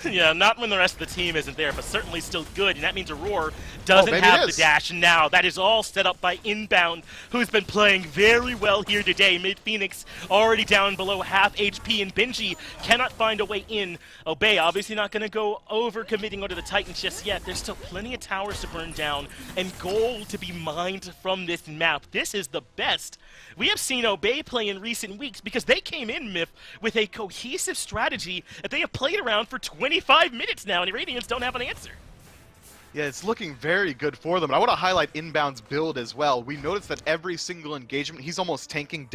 E: Yeah, not when the rest of the team isn't there, but certainly still good, and that means Aurora doesn't have the dash now. That is all set up by Inbound, who's been playing very well here today. Mid-Phoenix already down below half HP, and Benji cannot find a way in. Obey obviously not going to go over-committing onto the Titan just yet. There's still plenty of towers to burn down and gold to be mined from this map. This is the best we have seen Obey play in recent weeks, because they came in, Myth, with a cohesive strategy that they have played around for 25 minutes now, and the Radiance don't have an answer.
F: Yeah, it's looking very good for them. And I want to highlight Inbound's build as well. We noticed that every single engagement, he's almost tanking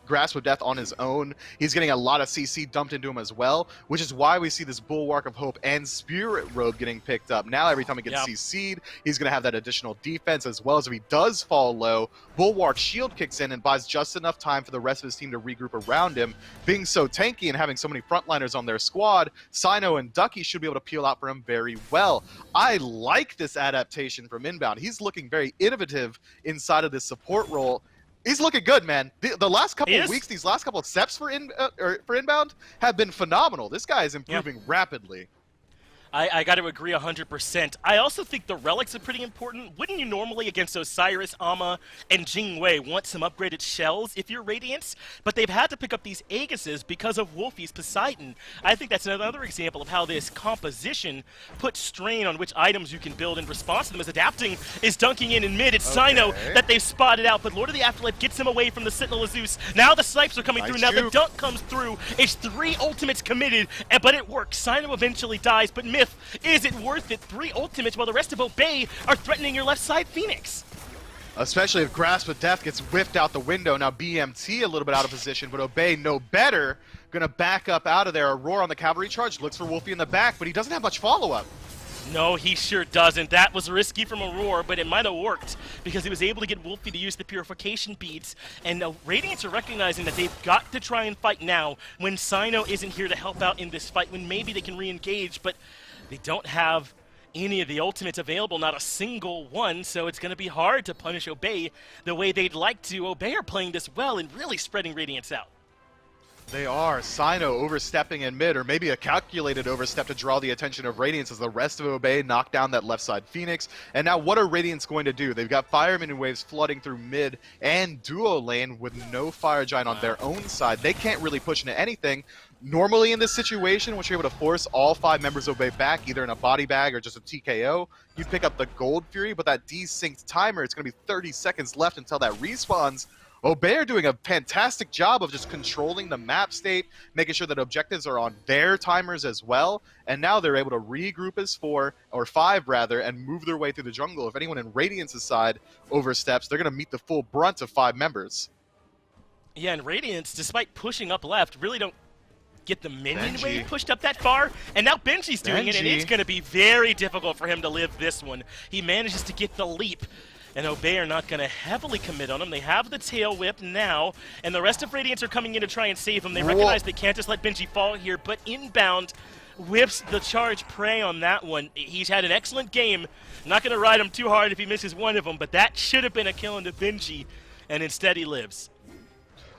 F: Grasp of Death on his own. He's getting a lot of CC dumped into him as well, which is why we see this Bulwark of Hope and Spirit Robe getting picked up. Now every time he gets CC'd, he's going to have that additional defense, as well as if he does fall low, Bulwark shield kicks in and buys just enough time for the rest of his team to regroup around him. Being so tanky and having so many frontliners on their squad, Sino and Ducky should be able to peel out for him very well. I like this adaptation from Inbound. He's looking very innovative inside of this support role. He's looking good, man. The last couple of weeks, these last couple of steps for Inbound have been phenomenal. This guy is improving rapidly.
E: I got to agree 100%. I also think the relics are pretty important. Wouldn't you normally, against Osiris, Ama, and Jingwei, want some upgraded shells if you're Radiance? But they've had to pick up these Aegises because of Wolfie's Poseidon. I think that's another example of how this composition puts strain on which items you can build in response to them. As Adapting is dunking in mid. It's Sino that they've spotted out, but Lord of the Afterlife gets him away from the Sentinel of Zeus. Now the snipes are coming through. Now the dunk comes through. It's 3 ultimates committed, but it works. Sino eventually dies, but Myth, is it worth it? 3 ultimates while the rest of Obey are threatening your left side Phoenix.
F: Especially if Grasp of Death gets whiffed out the window. Now BMT a little bit out of position, but Obey no better. Gonna back up out of there. Aurora on the cavalry charge, looks for Wolfie in the back, but he doesn't have much follow-up.
E: No, he sure doesn't. That was risky from Aurora, but it might have worked because he was able to get Wolfie to use the purification beads. And Radiance are recognizing that they've got to try and fight now when Sino isn't here to help out in this fight, when maybe they can re-engage, but they don't have any of the ultimates available, not a single one, so it's going to be hard to punish Obey the way they'd like to. Obey are playing this well and really spreading Radiance out.
F: They are. Sino overstepping in mid, or maybe a calculated overstep to draw the attention of Radiance as the rest of Obey knock down that left side Phoenix. And now what are Radiance going to do? They've got Fireman waves flooding through mid and duo lane with no Fire Giant on their own side. They can't really push into anything. Normally in this situation, once you're able to force all 5 members of Obey back, either in a body bag or just a TKO, you pick up the Gold Fury, but that desynced timer, it's going to be 30 seconds left until that respawns. Obey are doing a fantastic job of just controlling the map state, making sure that objectives are on their timers as well, and now they're able to regroup as 4, or 5 rather, and move their way through the jungle. If anyone in Radiance's side oversteps, they're going to meet the full brunt of 5 members.
E: Yeah, and Radiance, despite pushing up left, really don't get the minion wave pushed up that far, and now Benji's doing it, and it's going to be very difficult for him to live this one. He manages to get the leap, and Obey are not going to heavily commit on him. They have the tail whip now, and the rest of Radiance are coming in to try and save him. They recognize they can't just let Benji fall here, but inbound whips the charge prey on that one. He's had an excellent game. Not going to ride him too hard if he misses one of them, but that should have been a kill into Benji, and instead he lives.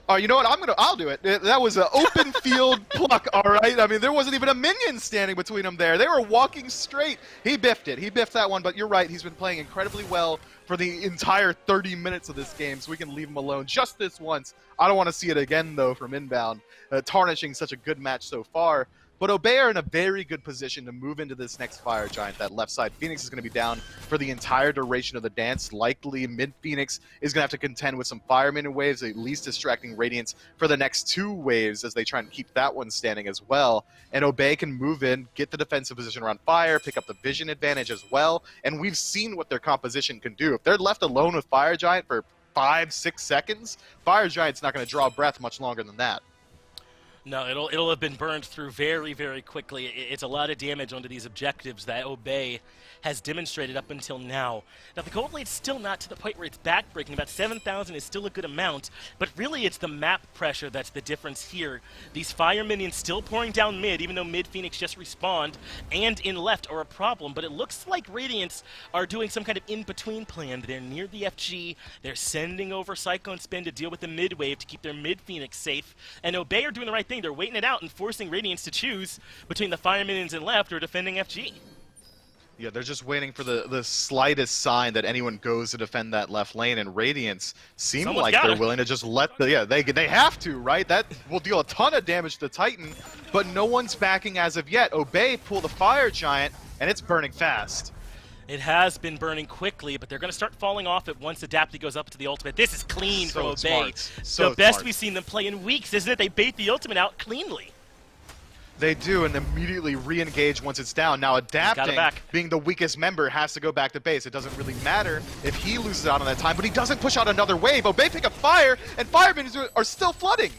F: Oh, you know what? I'll do it. That was an open field pluck, all right? I mean, there wasn't even a minion standing between them there. They were walking straight. He biffed it. He biffed that one, but you're right. He's been playing incredibly well for the entire 30 minutes of this game, so we can leave him alone just this once. I don't want to see it again, though, from inbound, tarnishing such a good match so far. But Obey are in a very good position to move into this next Fire Giant. That left side Phoenix is going to be down for the entire duration of the dance. Likely mid-Phoenix is going to have to contend with some Fire minion waves, at least distracting Radiance for the next 2 waves as they try and keep that one standing as well. And Obey can move in, get the defensive position around Fire, pick up the vision advantage as well. And we've seen what their composition can do. If they're left alone with Fire Giant for 5-6 seconds, Fire Giant's not going to draw breath much longer than that.
E: No, it'll have been burned through very, very quickly. It's a lot of damage onto these objectives that Obey has demonstrated up until now. Now, the gold late's still not to the point where it's backbreaking. About 7,000 is still a good amount, but really it's the map pressure that's the difference here. These Fire minions still pouring down mid, even though mid-Phoenix just respawned, and in left are a problem, but it looks like Radiance are doing some kind of in-between plan. They're near the FG, they're sending over Cyclone Spin to deal with the mid-wave to keep their mid-Phoenix safe, and Obey are doing the right thing. They're waiting it out and forcing Radiance to choose between the Fire minions in left or defending FG.
F: Yeah, they're just waiting for the slightest sign that anyone goes to defend that left lane, and Radiance seem like they're willing to just let the, they have to, right? That will deal a ton of damage to the Titan, but no one's backing as of yet. Obey pull the Fire Giant, and it's burning fast.
E: It has been burning quickly, but they're going to start falling off it once Adapti goes up to the ultimate. This is clean from Obey. The best we've seen them play in weeks, isn't it? They bait the ultimate out cleanly.
F: They do, and immediately re-engage once it's down. Now, Adapting, being the weakest member, has to go back to base. It doesn't really matter if he loses out on that time, but he doesn't push out another wave. Obey pick up fire, and Fire minions are still flooding.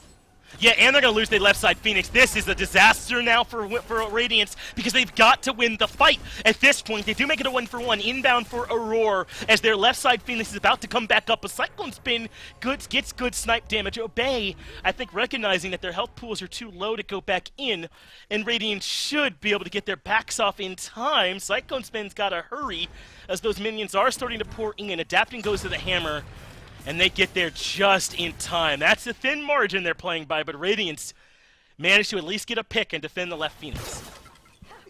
E: Yeah, and they're going to lose their left side Phoenix. This is a disaster now for Radiance because they've got to win the fight. At this point, they do make it a 1-for-1 inbound for Aurora as their left side Phoenix is about to come back up. A Cyclone Spin gets good snipe damage. Obey, I think, recognizing that their health pools are too low to go back in, and Radiance should be able to get their backs off in time. Cyclone Spin's got to hurry as those minions are starting to pour in. Adapting goes to the hammer, and they get there just in time. That's a thin margin they're playing by, but Radiance managed to at least get a pick and defend the left Phoenix.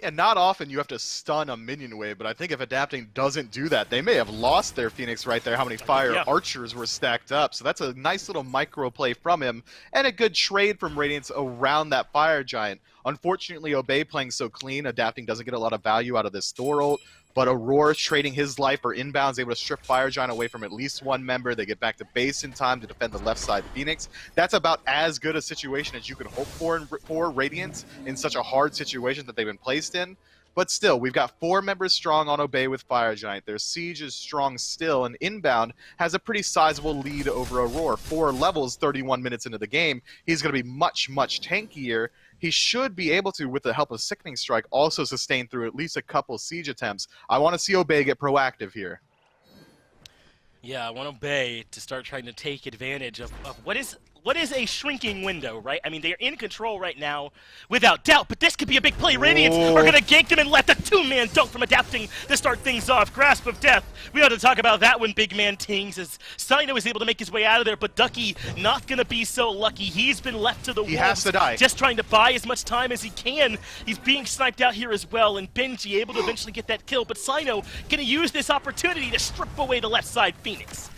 F: Yeah, not often you have to stun a minion wave, but I think if Adapting doesn't do that, they may have lost their Phoenix right there, how many Fire Archers were stacked up. So that's a nice little micro play from him, and a good trade from Radiance around that Fire Giant. Unfortunately, Obey playing so clean, Adapting doesn't get a lot of value out of this Thor ult. But Aurora trading his life for inbounds, able to strip Fire Giant away from at least one member. They get back to base in time to defend the left side Phoenix. That's about as good a situation as you could hope for Radiance in such a hard situation that they've been placed in. But still, we've got 4 members strong on Obey with Fire Giant. Their siege is strong still, and inbound has a pretty sizable lead over Aurora. 4 levels, 31 minutes into the game. He's going to be much, much tankier. He should be able to, with the help of Sickening Strike, also sustain through at least a couple siege attempts. I want to see Obey get proactive here.
E: Yeah, I want Obey to start trying to take advantage of what is a shrinking window, right? I mean, they're in control right now, without doubt, but this could be a big play. Radiance are going to gank them and let the 2-man dunk from Adapting to start things off. Grasp of Death. We ought to talk about that when big man tings, as Sino is able to make his way out of there, but Ducky not going to be so lucky. He's been left to the wolves.
F: He has to die.
E: Just trying to buy as much time as he can. He's being sniped out here as well, and Benji able to eventually get that kill, but Sino going to use this opportunity to strip away the left side Phoenix.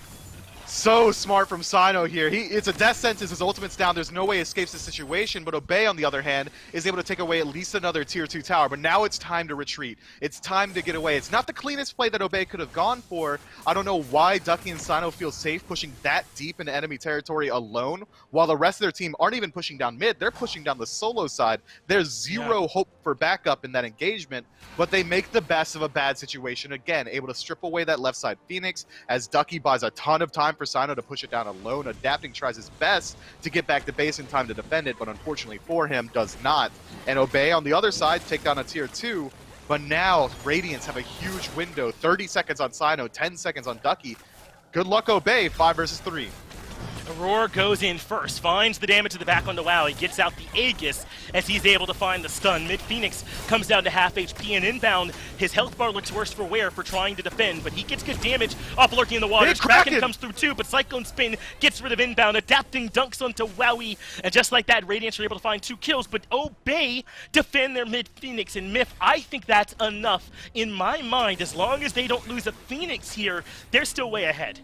F: So smart from Sino here. It's a death sentence, his ultimate's down, there's no way he escapes the situation, but Obey, on the other hand, is able to take away at least another tier 2 tower, but now it's time to retreat. It's time to get away. It's not the cleanest play that Obey could have gone for. I don't know why Ducky and Sino feel safe pushing that deep into enemy territory alone, while the rest of their team aren't even pushing down mid, they're pushing down the solo side. There's zero hope for backup in that engagement, but they make the best of a bad situation. Again, able to strip away that left side Phoenix, as Ducky buys a ton of time for Sino to push it down alone. Adapting tries his best to get back to base in time to defend it, but unfortunately for him, does not. And Obey on the other side take down a tier 2, but now Radiance have a huge window. 30 seconds on Sino, 10 seconds on Ducky. Good luck, Obey, 5 versus 3.
E: Aurora goes in first, finds the damage to the back onto WoW. He gets out the Aegis as he's able to find the stun. Mid-Phoenix comes down to half HP and inbound. His health bar looks worse for wear for trying to defend, but he gets good damage off lurking in the water. Kraken comes through too, but Cyclone Spin gets rid of inbound. Adapting dunks onto Wowie, and just like that, Radiance are able to find 2 kills, but Obey defend their mid-Phoenix. And Myth, I think that's enough in my mind. As long as they don't lose a Phoenix here, they're still way ahead.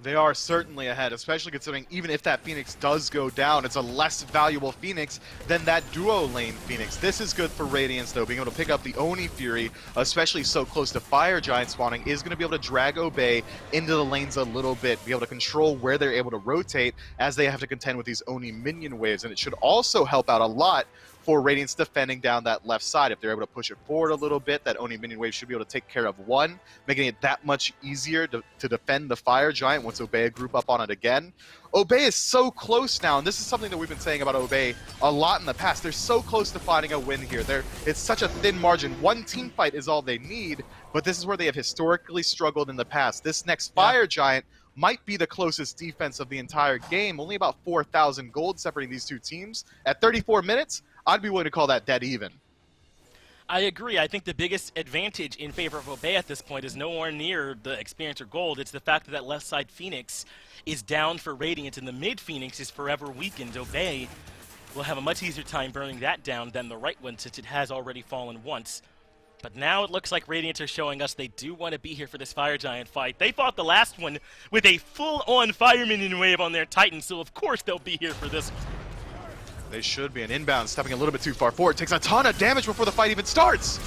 F: They are certainly ahead, especially considering even if that Phoenix does go down, it's a less valuable Phoenix than that duo lane Phoenix. This is good for Radiance, though. Being able to pick up the Oni Fury, especially so close to Fire Giant spawning, is going to be able to drag Obey into the lanes a little bit, be able to control where they're able to rotate as they have to contend with these Oni minion waves. And it should also help out a lot for Radiance defending down that left side. If they're able to push it forward a little bit, that Oni minion wave should be able to take care of one, making it that much easier to defend the Fire Giant once Obey group up on it again. Obey is so close now, and this is something that we've been saying about Obey a lot in the past. They're so close to finding a win here. It's such a thin margin. One team fight is all they need, but this is where they have historically struggled in the past. This next Fire Giant might be the closest defense of the entire game. Only about 4,000 gold separating these two teams. At 34 minutes, I'd be willing to call that dead even.
E: I agree. I think the biggest advantage in favor of Obey at this point is nowhere near the experience or gold. It's the fact that that left side Phoenix is down for Radiance and the mid Phoenix is forever weakened. Obey will have a much easier time burning that down than the right one, since it has already fallen once. But now it looks like Radiance are showing us they do want to be here for this Fire Giant fight. They fought the last one with a full-on Fire Minion wave on their Titan, so of course they'll be here for this one.
F: They should be. An inbound, stepping a little bit too far forward. Takes a ton of damage before the fight even starts.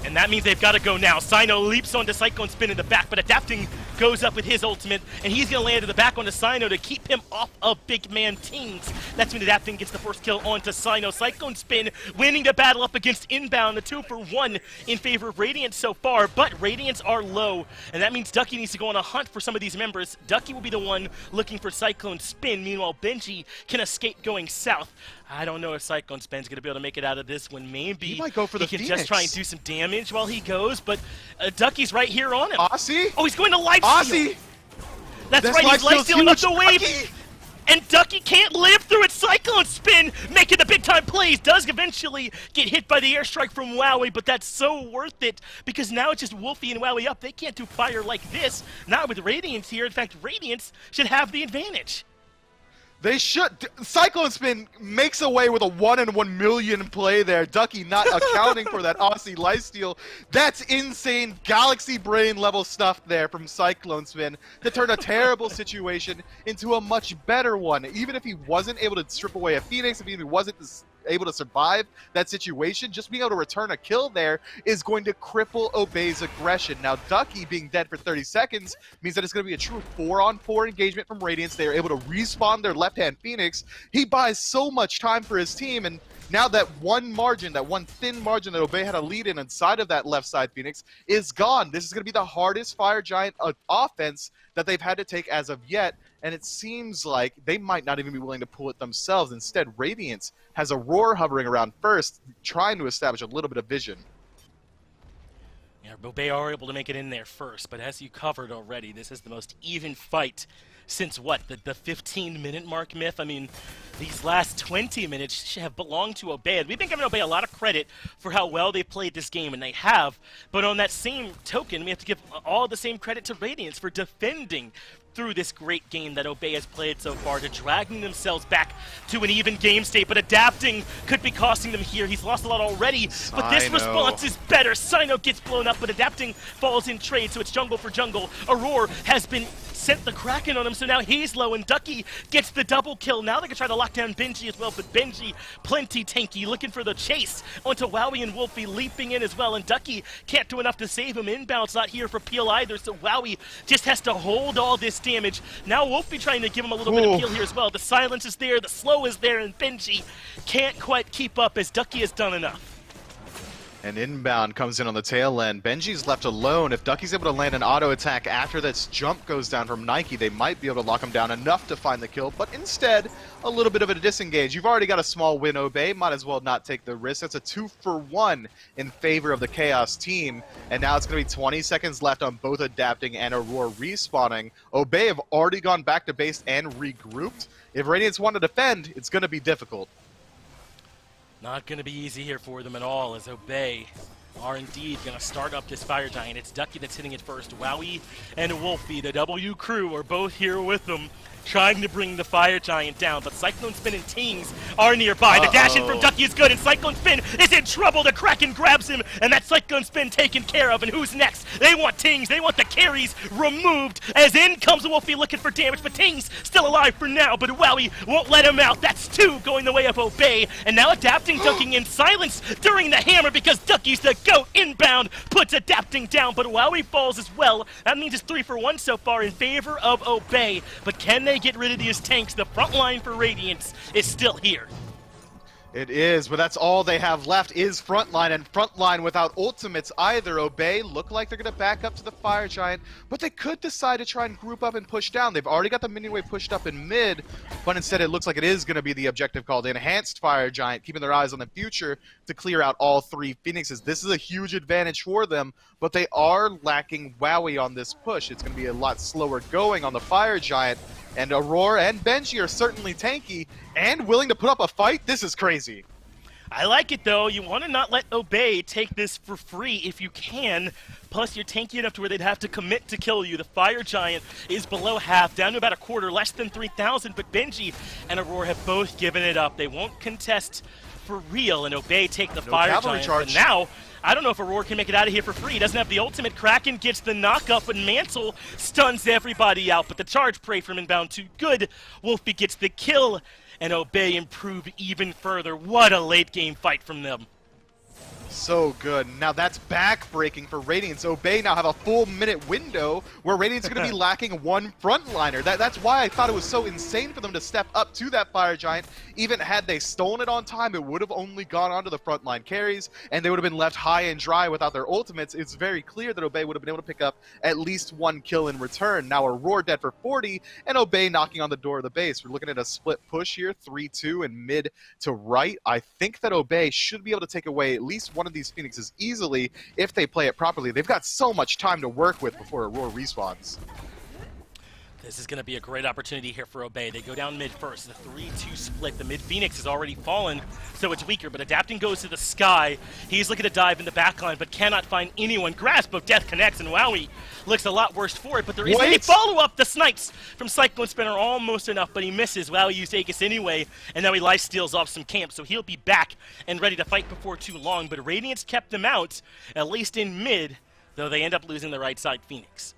E: And that means they've got to go now. Sino leaps onto Cyclone Spin in the back, but Adapting goes up with his ultimate, and he's going to land in the back onto Sino to keep him off of big man teams. That's when Adapting gets the first kill onto Sino. Cyclone Spin winning the battle up against Inbound, the 2-for-1 in favor of Radiance so far, but Radiance are low, and that means Ducky needs to go on a hunt for some of these members. Ducky will be the one looking for Cyclone Spin. Meanwhile, Benji can escape going south. I don't know if Cyclone Spin's going to be able to make it out of this one. Maybe
F: he might go for the
E: he can
F: Phoenix.
E: Just try and do some damage while he goes, but Ducky's right here on him.
F: Aussie?
E: Oh, he's going to lifesteal.
F: Aussie!
E: That's right, he's lifestealing up the wave.
F: Ducky!
E: And Ducky can't live through it. Cyclone Spin making the big time plays. Does eventually get hit by the airstrike from Wowie, but that's so worth it because now it's just Wolfie and Wowie up. They can't do fire like this. Not with Radiance here. In fact, Radiance should have the advantage.
F: They should. Cyclone Spin makes away with a 1 in 1 million play there. Ducky not accounting for that Aussie lifesteal. That's insane Galaxy Brain level stuff there from Cyclone Spin to turn a terrible situation into a much better one. Even if he wasn't able to strip away a Phoenix, if he wasn't able to survive that situation, just being able to return a kill there is going to cripple Obey's aggression. Now, Ducky being dead for 30 seconds means that it's going to be a true 4-on-4 engagement from Radiance. They are able to respawn their left-hand Phoenix. He buys so much time for his team, and now that one margin, that one thin margin that Obey had a lead in inside of that left side Phoenix is gone. This is going to be the hardest Fire Giant offense that they've had to take as of yet, and it seems like they might not even be willing to pull it themselves. Instead, Radiance has a Roar hovering around first, trying to establish a little bit of vision.
E: Yeah, Obey are able to make it in there first, but as you covered already, this is the most even fight since what, the 15-minute mark, Myth? I mean, these last 20 minutes should have belonged to Obey. And we've been giving Obey a lot of credit for how well they played this game, and they have. But on that same token, we have to give all the same credit to Radiance for defending through this great game that Obey has played so far, to dragging themselves back to an even game state, but Adapting could be costing them here. He's lost a lot already, but this response is better. Sino gets blown up, but Adapting falls in trade, so it's jungle for jungle. Aurora has been sent the Kraken on him, so now he's low, and Ducky gets the double kill. Now they can try to lock down Benji as well, but Benji, plenty tanky, looking for the chase onto Wowie and Wolfie, leaping in as well, and Ducky can't do enough to save him. Inbound's not here for Peel either, so Wowie just has to hold all this damage. Now Wolfie trying to give him a little bit of Peel here as well. The silence is there, the slow is there, and Benji can't quite keep up as Ducky has done enough.
F: And inbound comes in on the tail end. Benji's left alone. If Ducky's able to land an auto attack after this jump goes down from Nike, they might be able to lock him down enough to find the kill, but instead, a little bit of a disengage. You've already got a small win, Obey. Might as well not take the risk. That's a 2-for-1 in favor of the Chaos team. And now it's going to be 20 seconds left on both Adapting and Aurora respawning. Obey have already gone back to base and regrouped. If Radiance want to defend, it's going to be difficult.
E: Not going to be easy here for them at all, as Obey are indeed going to start up this Fire Giant. It's Ducky that's hitting it first. Wowie and Wolfie, the W crew, are both here with them, trying to bring the Fire Giant down, but Cyclone Spin and Tings are nearby. The dash in from Ducky is good, and Cyclone Spin is in trouble. The Kraken grabs him, and that Cyclone Spin taken care of, and who's next? They want Tings, they want the carries removed, as in comes Wolfie looking for damage, but Tings still alive for now, but Wowie won't let him out. That's 2 going the way of Obey, and now Adapting dunking in silence during the hammer because Ducky's the GOAT. Inbound puts Adapting down, but Wowie falls as well. That means it's 3-for-1 so far in favor of Obey, but can they get rid of these tanks? The front line for Radiance is still here.
F: It is, but that's all they have left is frontline, and frontline without ultimates either. Obey look like they're going to back up to the Fire Giant, but they could decide to try and group up and push down. They've already got the minion wave pushed up in mid, but instead it looks like it is going to be the objective called Enhanced Fire Giant, keeping their eyes on the future to clear out all 3 Phoenixes. This is a huge advantage for them, but they are lacking Wowie on this push. It's going to be a lot slower going on the Fire Giant. And Aurora and Benji are certainly tanky and willing to put up a fight. This is crazy.
E: I like it, though. You want to not let Obey take this for free if you can. Plus, you're tanky enough to where they'd have to commit to kill you. The Fire Giant is below half, down to about a quarter, less than 3,000. But Benji and Aurora have both given it up. They won't contest for real, and Obey take the Fire Giant. But now, I don't know if Aurora can make it out of here for free. He doesn't have the ultimate. Kraken gets the knock-up, and Mantle stuns everybody out. But the charge prey from inbound too good. Wolfie gets the kill, and Obey improve even further. What a late-game fight from them.
F: So good. Now that's back-breaking for Radiance. Obey now have a full minute window where Radiance is going to be lacking 1 frontliner. That's why I thought it was so insane for them to step up to that Fire Giant. Even had they stolen it on time, it would have only gone onto the frontline carries, and they would have been left high and dry without their ultimates. It's very clear that Obey would have been able to pick up at least 1 kill in return. Now Aurora dead for 40, and Obey knocking on the door of the base. We're looking at a split push here, 3-2 and mid to right. I think that Obey should be able to take away at least one of these Phoenixes easily if they play it properly. They've got so much time to work with before Aurora respawns.
E: This is going to be a great opportunity here for Obey. They go down mid first. The 3-2 split. The mid Phoenix has already fallen, so it's weaker. But Adapting goes to the sky. He's looking to dive in the backline, but cannot find anyone. Grasp of Death connects, and Wowie looks a lot worse for it. But there is a follow-up. The snipes from Cyclone Spin are almost enough, but he misses. Wowie used Aegis anyway, and now he lifesteals off some camp, so he'll be back and ready to fight before too long. But Radiance kept them out, at least in mid, though they end up losing the right side Phoenix.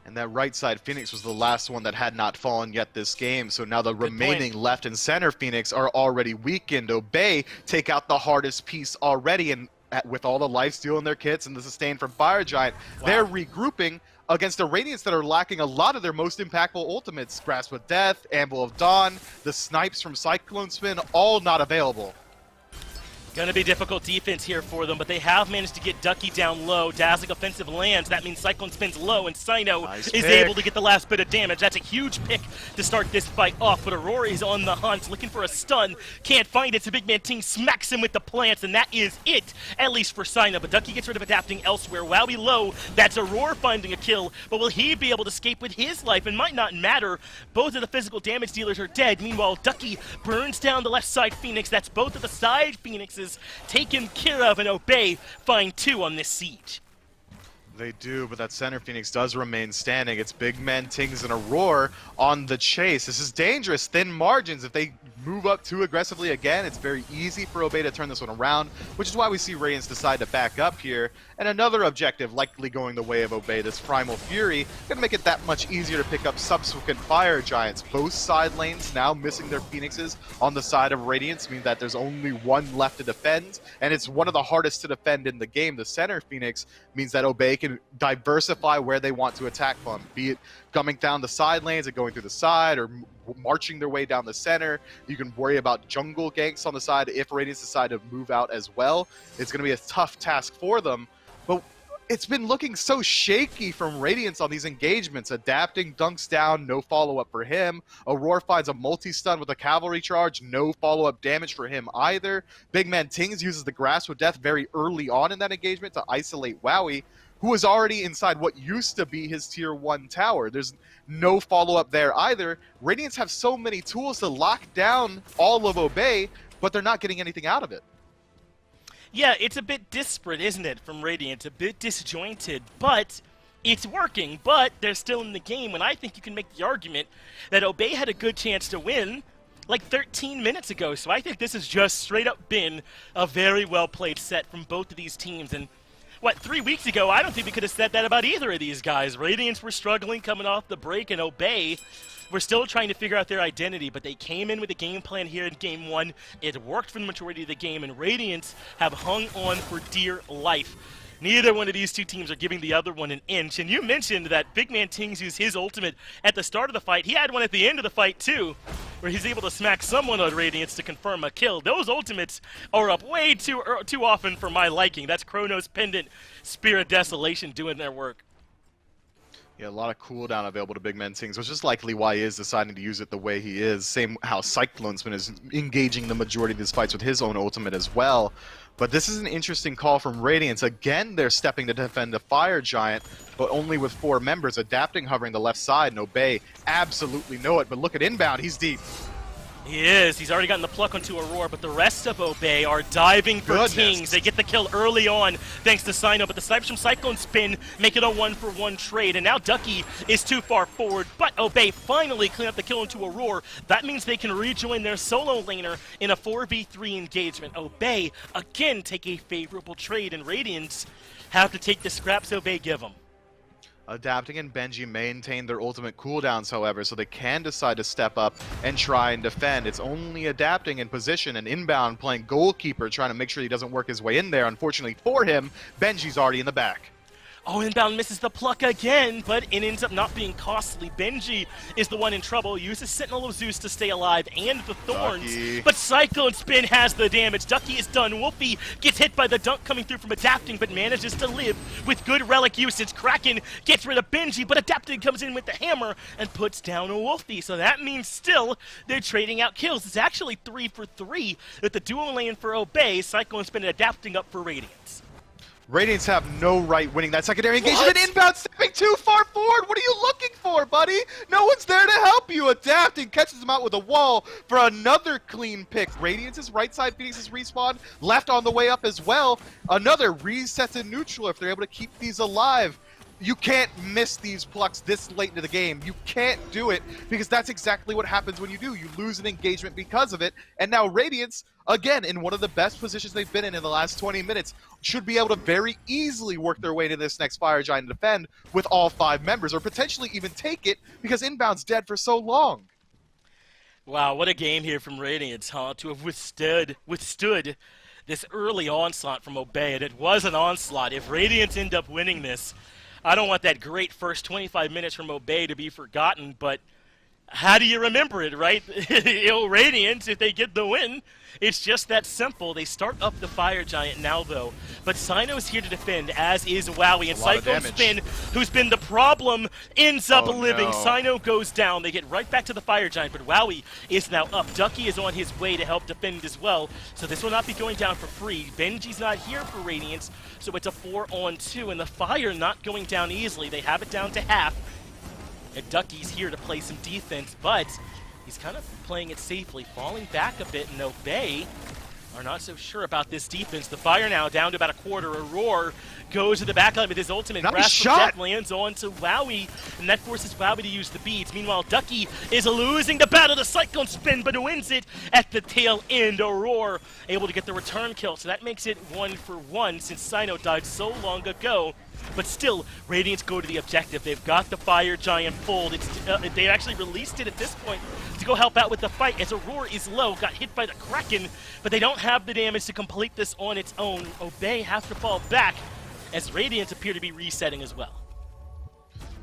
F: And that right side Phoenix was the last one that had not fallen yet this game. So now the remaining left and center Phoenix are already weakened. Obey take out the hardest piece already. And with all the lifesteal in their kits and the sustain from Fire Giant, they're regrouping against the Radiance that are lacking a lot of their most impactful ultimates. Grasp of Death, Anvil of Dawn, the snipes from Cyclone Spin, all not available.
E: Gonna be difficult defense here for them, but they have managed to get Ducky down low. Dazzling offensive lands. That means Cyclone Spins low, and Sino is able to get the last bit of damage. That's a huge pick to start this fight off, but Aurora is on the hunt, looking for a stun. Can't find it, so Big Man Ting smacks him with the plants, and that is it, at least for Sino. But Ducky gets rid of Adapting elsewhere. Wowie low, that's Aurora finding a kill, but will he be able to escape with his life? It might not matter. Both of the physical damage dealers are dead. Meanwhile, Ducky burns down the left side Phoenix. That's both of the side Phoenixes taken care of, and Obey find 2 on this siege.
F: They do, but that center Phoenix does remain standing. It's Big Man, Tings, and Aurora on the chase. This is dangerous. Thin margins. If they move up too aggressively again, it's very easy for Obey to turn this one around, which is why we see Radiance decide to back up here. And another objective likely going the way of Obey, this Primal Fury, gonna make it that much easier to pick up subsequent Fire Giants. Both side lanes now missing their Phoenixes on the side of Radiance, means that there's only one left to defend, and it's one of the hardest to defend in the game. The center Phoenix means that Obey can diversify where they want to attack from, be it coming down the side lanes and going through the side, or marching their way down the center. You can worry about jungle ganks on the side if Radiance decide to move out as well. It's going to be a tough task for them, but it's been looking so shaky from Radiance on these engagements. Adapting dunks down, no follow-up for him. Aurora finds a multi-stun with a cavalry charge, no follow-up damage for him either. Big Man Tings uses the Grasp of Death very early on in that engagement to isolate Wowie, who was already inside what used to be his tier 1 tower. There's no follow-up there either. Radiance have so many tools to lock down all of Obey, but they're not getting anything out of it.
E: Yeah, it's a bit disparate, isn't it, from Radiance? A bit disjointed, but it's working. But they're still in the game, and I think you can make the argument that Obey had a good chance to win like 13 minutes ago. So I think this has just straight up been a very well-played set from both of these teams. And what, 3 weeks ago, I don't think we could have said that about either of these guys. Radiance were struggling coming off the break, and Obey were still trying to figure out their identity, but they came in with a game plan here in Game 1. It worked for the majority of the game, and Radiance have hung on for dear life. Neither one of these two teams are giving the other one an inch, and you mentioned that Big Man Tings used his ultimate at the start of the fight. He had one at the end of the fight, too, where he's able to smack someone on Radiance to confirm a kill. Those ultimates are up way too often for my liking. That's Chronos Pendant, Spear of Desolation doing their work.
F: Yeah, a lot of cooldown available to Big Man Tings, which is likely why he is deciding to use it the way he is. Same how Cyclone's been is engaging the majority of his fights with his own ultimate as well. But this is an interesting call from Radiance. Again, they're stepping to defend the Fire Giant, but only with 4 members. Adapting, hovering the left side, and Obey absolutely know it. But look at inbound, he's deep.
E: He is. He's already gotten the pluck onto Aurora, but the rest of Obey are diving for Tings. They get the kill early on thanks to Sino, but the snipes from Cyclone Spin make it a 1-for-1 trade, and now Ducky is too far forward, but Obey finally clean up the kill into Aurora. That means they can rejoin their solo laner in a 4v3 engagement. Obey, again, take a favorable trade, and Radiance have to take the scraps Obey give them.
F: Adapting and Benji maintain their ultimate cooldowns, however, so they can decide to step up and try and defend. It's only Adapting in position and inbound playing goalkeeper, trying to make sure he doesn't work his way in there. Unfortunately for him, Benji's already in the back.
E: Oh, inbound misses the pluck again, but it ends up not being costly. Benji is the one in trouble, uses Sentinel of Zeus to stay alive and the Thorns,
F: Ducky.
E: But Cyclone Spin has the damage. Ducky is done. Wolfie gets hit by the dunk coming through from Adapting, but manages to live with good relic usage. Kraken gets rid of Benji, but Adapting comes in with the hammer and puts down a Wolfie. So that means still they're trading out kills. It's actually 3 for 3 with the dual lane for Obey, Cyclone Spin and Adapting up for Radiance.
F: Radiance have no right winning that secondary engagement. Inbound stepping too far forward. What are you looking for, buddy? No one's there to help you. Adapting catches him out with a wall for another clean pick. Radiance's right side Phoenix's respawn left on the way up as well. Another reset to neutral if they're able to keep these alive. You can't miss these plucks this late into the game. You can't do it because that's exactly what happens when you do. You lose an engagement because of it. And now Radiance, again, in one of the best positions they've been in the last 20 minutes, should be able to very easily work their way to this next Fire Giant and defend with all 5 members, or potentially even take it because inbound's dead for so long.
E: Wow, what a game here from Radiance, huh? To have withstood this early onslaught from Obey, and it was an onslaught. If Radiance end up winning this, I don't want that great first 25 minutes from Obey to be forgotten, but how do you remember it, right? Radiance, if they get the win, it's just that simple. They start up the Fire Giant now, though. But Sino's here to defend, as is Wowie. And Cyclone Spin, who's been the problem, ends up living. No. Sino goes down. They get right back to the Fire Giant, but Wowie is now up. Ducky is on his way to help defend as well. So this will not be going down for free. Benji's not here for Radiance, so it's a 4-on-2. And the Fire not going down easily. They have it down to half. And Ducky's here to play some defense, but he's kind of playing it safely, falling back a bit, and Obey are not so sure about this defense. The Fire now down to about a quarter. Aurora goes to the backline with his ultimate.
F: Nice
E: Grasp
F: shot!
E: of Death lands on to Wowie, and that forces Wowie to use the beads. Meanwhile, Ducky is losing the battle to Cyclone Spin, but wins it at the tail end. Aurora able to get the return kill, so that makes it 1-for-1 since Sino died so long ago. But still, Radiance go to the objective. They've got the Fire Giant pulled. They actually released it at this point to go help out with the fight as Aurora is low, got hit by the Kraken, but they don't have the damage to complete this on its own. Obey have to fall back as Radiance appear to be resetting as well.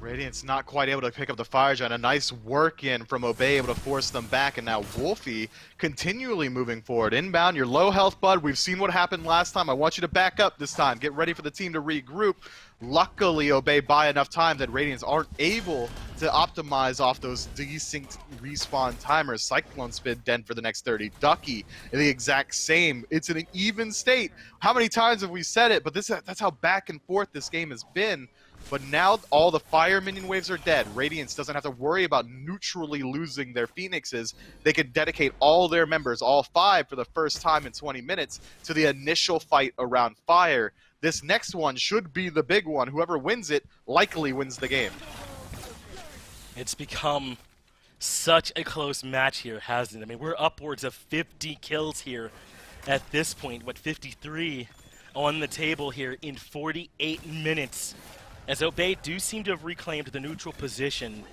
F: Radiance not quite able to pick up the Fire Giant. A nice work in from Obey, able to force them back, and now Wolfie continually moving forward. Inbound, you're low health, bud. We've seen what happened last time. I want you to back up this time. Get ready for the team to regroup. Luckily, Obey buy enough time that Radiance aren't able to optimize off those desynced respawn timers. Cyclone Spin den for the next 30. Ducky, the exact same. It's in an even state. How many times have we said it? But that's how back and forth this game has been. But now all the fire minion waves are dead. Radiance doesn't have to worry about neutrally losing their Phoenixes. They can dedicate all their members, all 5 for the first time in 20 minutes, to the initial fight around fire. This next one should be the big one. Whoever wins it likely wins the game.
E: It's become such a close match here, hasn't it? I mean, we're upwards of 50 kills here at this point. What, 53 on the table here in 48 minutes. As Obey do seem to have reclaimed the neutral position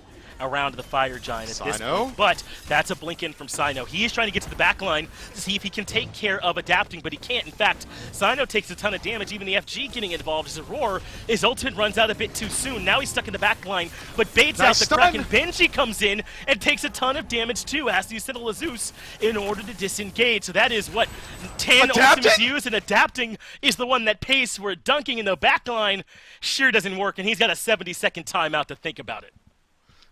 E: around the Fire Giant at this point. But that's a blink in from Sino. He is trying to get to the back line to see if he can take care of adapting, but he can't. In fact, Sino takes a ton of damage, even the FG getting involved as Aurora. His ultimate runs out a bit too soon. Now he's stuck in the back line, but baits out the Kraken. Benji comes in and takes a ton of damage too, has to use Sentinel Zeus in order to disengage. So that is what 10 ultimates used, and adapting is the one that pays for it. Dunking in the back line sure doesn't work, and he's got a 70-second timeout to think about it.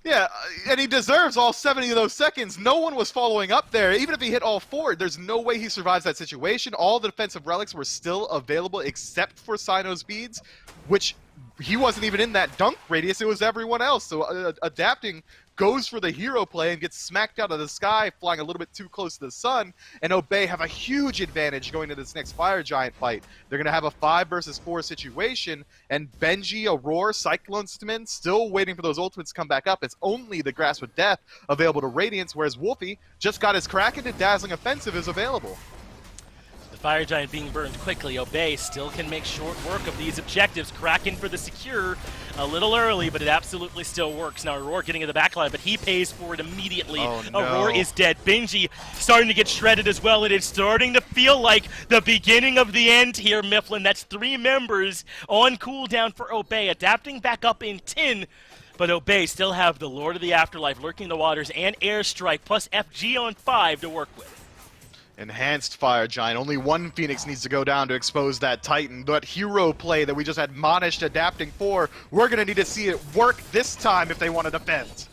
F: Yeah, and he deserves all 70 of those seconds. No one was following up there. Even if he hit all 4, there's no way he survives that situation. All the defensive relics were still available except for Sino's beads, which he wasn't even in that dunk radius. It was everyone else. So adapting goes for the hero play and gets smacked out of the sky, flying a little bit too close to the sun, and Obey have a huge advantage going into this next Fire Giant fight. They're going to have a 5 versus 4 situation, and Benji, Aurora, Cyclone Spin still waiting for those ultimates to come back up. It's only the Grasp of Death available to Radiance, whereas Wolfie just got his Kraken and Dazzling Offensive is available.
E: Fire Giant being burned quickly. Obey still can make short work of these objectives. Kraken for the secure a little early, but it absolutely still works. Now Aurora getting to the backline, but he pays for it immediately.
F: Oh, no.
E: Aurora is dead. Benji starting to get shredded as well. It is starting to feel like the beginning of the end here, Mifflin. That's 3 members on cooldown for Obey, adapting back up in 10. But Obey still have the Lord of the Afterlife lurking the waters and Airstrike plus FG on 5 to work with.
F: Enhanced Fire Giant. Only one Phoenix needs to go down to expose that Titan. That hero play that we just admonished adapting for, we're going to need to see it work this time if they want to defend.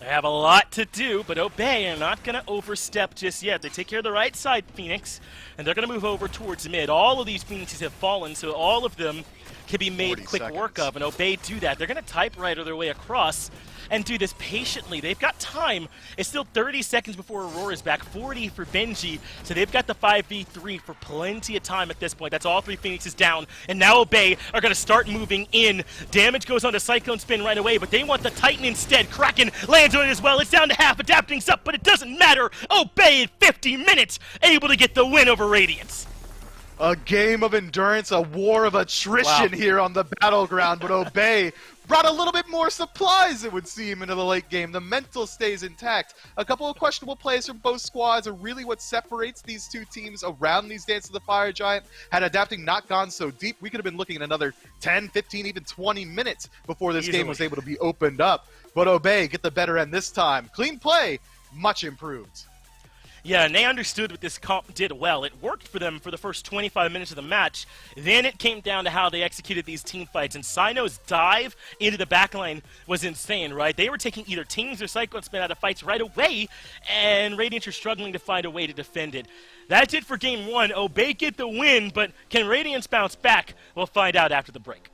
E: They have a lot to do, but Obey are not going to overstep just yet. They take care of the right side, Phoenix, and they're going to move over towards mid. All of these Phoenixes have fallen, so all of them can be made quick work of, and Obey do that. They're going to typewriter their way across and do this patiently. They've got time. It's still 30 seconds before Aurora's back, 40 for Benji, so they've got the 5v3 for plenty of time at this point. That's all 3 Phoenixes down, and now Obey are going to start moving in. Damage goes on to Cyclone Spin right away, but they want the Titan instead. Kraken lands on it as well. It's down to half. Adapting's up, but it doesn't matter. Obey in 50 minutes, able to get the win over Radiance.
F: A game of endurance, a war of attrition here on the battleground, but Obey brought a little bit more supplies, it would seem, into the late game. The mental stays intact. A couple of questionable plays from both squads are really what separates these two teams around these Dance of the Fire Giant. Had adapting not gone so deep, we could have been looking at another 10, 15, even 20 minutes before this game was able to be opened up. But Obey get the better end this time. Clean play, much improved.
E: Yeah, and they understood what this comp did well. It worked for them for the first 25 minutes of the match. Then it came down to how they executed these team fights. And Sino's dive into the backline was insane, right? They were taking either teams or Cyclone Spin out of fights right away, and Radiance are struggling to find a way to defend it. That's it for Game 1. Obey get the win, but can Radiance bounce back? We'll find out after the break.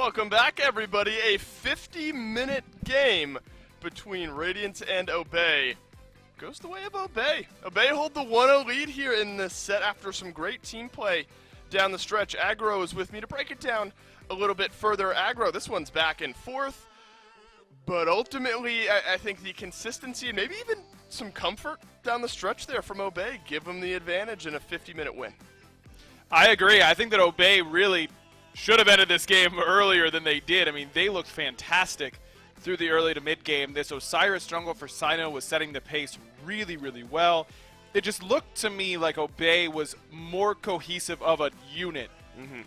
A: Welcome back, everybody. A 50-minute game between Radiance and Obey goes the way of Obey. Obey hold the 1-0 lead here in this set after some great team play down the stretch. Aggro is with me to break it down a little bit further. Aggro, this one's back and forth, but ultimately I think the consistency and maybe even some comfort down the stretch there from Obey give them the advantage in a 50-minute win.
B: I agree. I think that Obey really should have ended this game earlier than they did. I mean, they looked fantastic through the early to mid game. This Osiris jungle for Sino was setting the pace really, really well. It just looked to me like Obey was more cohesive of a unit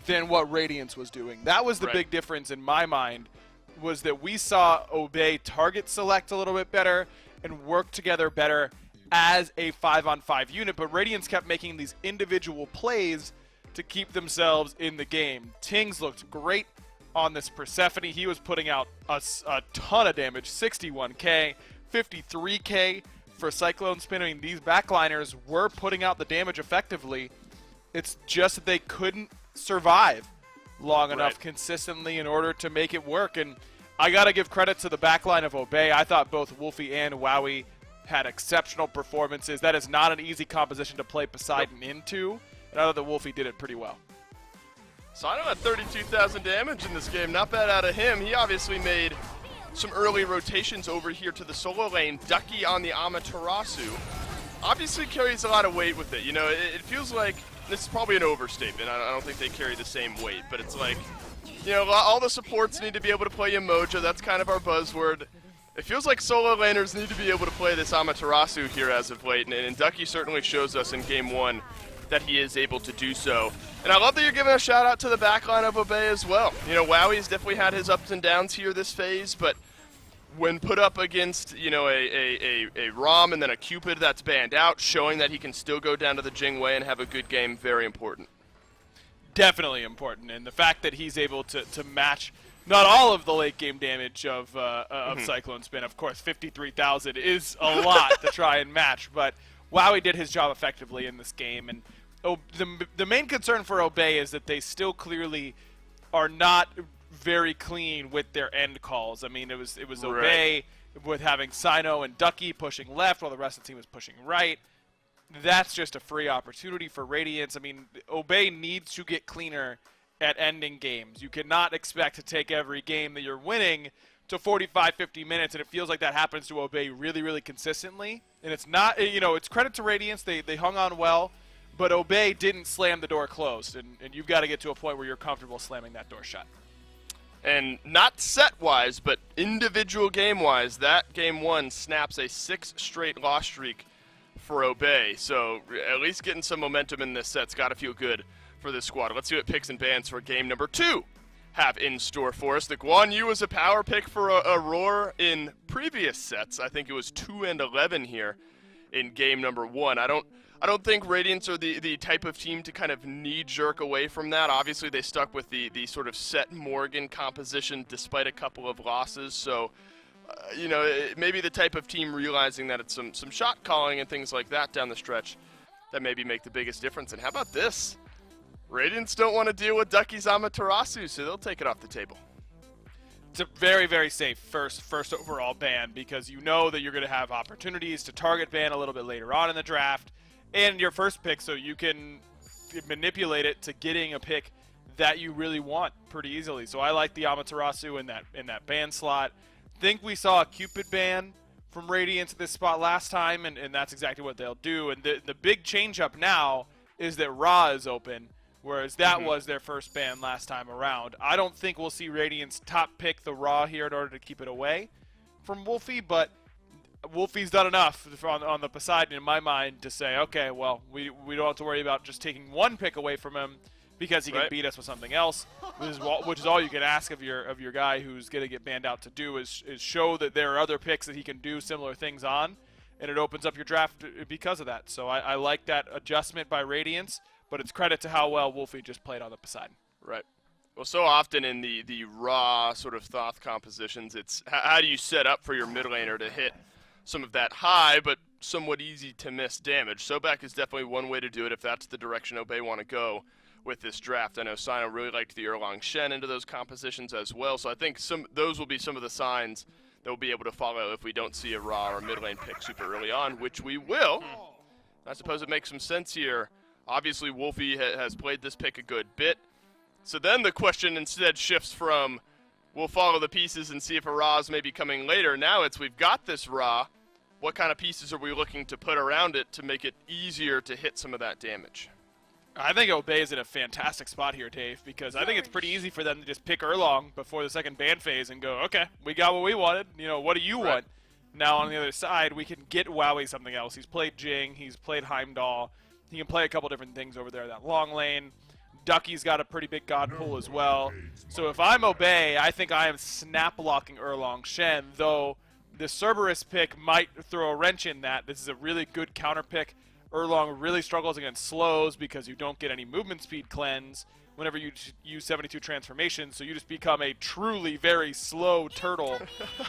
B: than what Radiance was doing. That was the big difference in my mind, was that we saw Obey target select a little bit better and work together better as a 5-on-5 unit, but Radiance kept making these individual plays to keep themselves in the game. Tings looked great on this Persephone. He was putting out a ton of damage, 61k, 53k for Cyclone Spin. I mean, these backliners were putting out the damage effectively. It's just that they couldn't survive long enough consistently in order to make it work. And I got to give credit to the backline of Obey. I thought both Wolfie and Wowie had exceptional performances. That is not an easy composition to play Poseidon into. And I thought that Wolfie did it pretty well.
A: Sino had 32,000 damage in this game. Not bad out of him. He obviously made some early rotations over here to the solo lane. Ducky on the Amaterasu obviously carries a lot of weight with it. You know, it feels like, this is probably an overstatement. I don't think they carry the same weight, but it's like, you know, all the supports need to be able to play Emoja. That's kind of our buzzword. It feels like solo laners need to be able to play this Amaterasu here as of late, and Ducky certainly shows us in Game 1 that he is able to do so. And I love that you're giving a shout out to the backline of Obey as well. You know, Wowie's definitely had his ups and downs here this phase, but when put up against, you know, a Rom and then a Cupid that's banned out, showing that he can still go down to the Jingwei and have a good game, very important.
B: Definitely important, and the fact that he's able to match not all of the late game damage of Cyclone Spin. Of course, 53,000 is a lot to try and match, but Wowie did his job effectively in this game. And the main concern for Obey is that they still clearly are not very clean with their end calls. I mean, it was Obey with having Sino and Ducky pushing left while the rest of the team was pushing right. That's just a free opportunity for Radiance. I mean, Obey needs to get cleaner at ending games. You cannot expect to take every game that you're winning to 45, 50 minutes, and it feels like that happens to Obey really, really consistently. And it's not, you know, it's credit to Radiance. They hung on well, but Obey didn't slam the door closed, and you've got to get to a point where you're comfortable slamming that door shut.
A: And not set-wise, but individual game-wise, that Game 1 snaps a 6-straight loss streak for Obey. So at least getting some momentum in this set's got to feel good for this squad. Let's see what picks and bans for game number 2 have in store for us. The Guan Yu was a power pick for Aurora in previous sets. I think it was 2 and 11 here in game number 1. I don't think Radiance are the type of team to kind of knee-jerk away from that. Obviously, they stuck with the sort of set Morgan composition despite a couple of losses. So, you know, maybe the type of team realizing that it's some shot calling and things like that down the stretch that maybe make the biggest difference. And how about this? Radiance don't want to deal with Ducky's Amaterasu, so they'll take it off the table.
B: It's a very, very safe first overall ban, because you know that you're going to have opportunities to target ban a little bit later on in the draft and your first pick, so you can manipulate it to getting a pick that you really want pretty easily. So I like the Amaterasu in that ban slot. Think we saw a Cupid ban from Radiance at this spot last time, and that's exactly what they'll do. And the big change up now is that Ra is open, whereas that was their first ban last time around. I don't think we'll see Radiance top pick the Ra here in order to keep it away from Wolfie, but Wolfie's done enough on the Poseidon in my mind to say, okay, well, we don't have to worry about just taking one pick away from him because he can beat us with something else, which is all you can ask of your guy who's going to get banned out to do is show that there are other picks that he can do similar things on, and it opens up your draft because of that. So I like that adjustment by Radiance, but it's credit to how well Wolfie just played on the Poseidon.
A: Right. Well, so often in the raw sort of Thoth compositions, it's how do you set up for your mid laner to hit some of that high but somewhat easy to miss damage. Sobek is definitely one way to do it if that's the direction Obey want to go with this draft. I know Sino really liked the Erlang Shen into those compositions as well, so I think those will be some of the signs that we'll be able to follow if we don't see a Ra or mid lane pick super early on, which we will. I suppose it makes some sense here. Obviously, Wolfie has played this pick a good bit. So then the question instead shifts from, we'll follow the pieces and see if a Ra is maybe coming later. Now it's, we've got this Ra. What kind of pieces are we looking to put around it to make it easier to hit some of that damage?
B: I think Obey is in a fantastic spot here, Dave, because I think it's pretty easy for them to just pick Erlang before the second ban phase and go, okay, we got what we wanted. You know, what do you want? Now on the other side, we can get Wowie something else. He's played Jing, he's played Heimdall. He can play a couple different things over there. That long lane. Ducky's got a pretty big god pool as well. So if I'm Obey, I think I am snap blocking Erlang Shen, though the Cerberus pick might throw a wrench in that. This is a really good counter pick. Erlang really struggles against slows because you don't get any movement speed cleanse whenever you use 72 transformations, so you just become a truly very slow turtle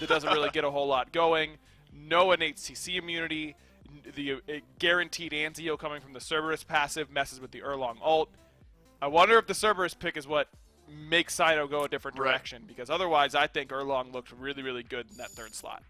B: that doesn't really get a whole lot going. No innate CC immunity. The guaranteed Anzio coming from the Cerberus passive messes with the Erlang ult. I wonder if the Cerberus pick is what makes Sino go a different direction, because otherwise I think Erlang looked really, really good in that third slot.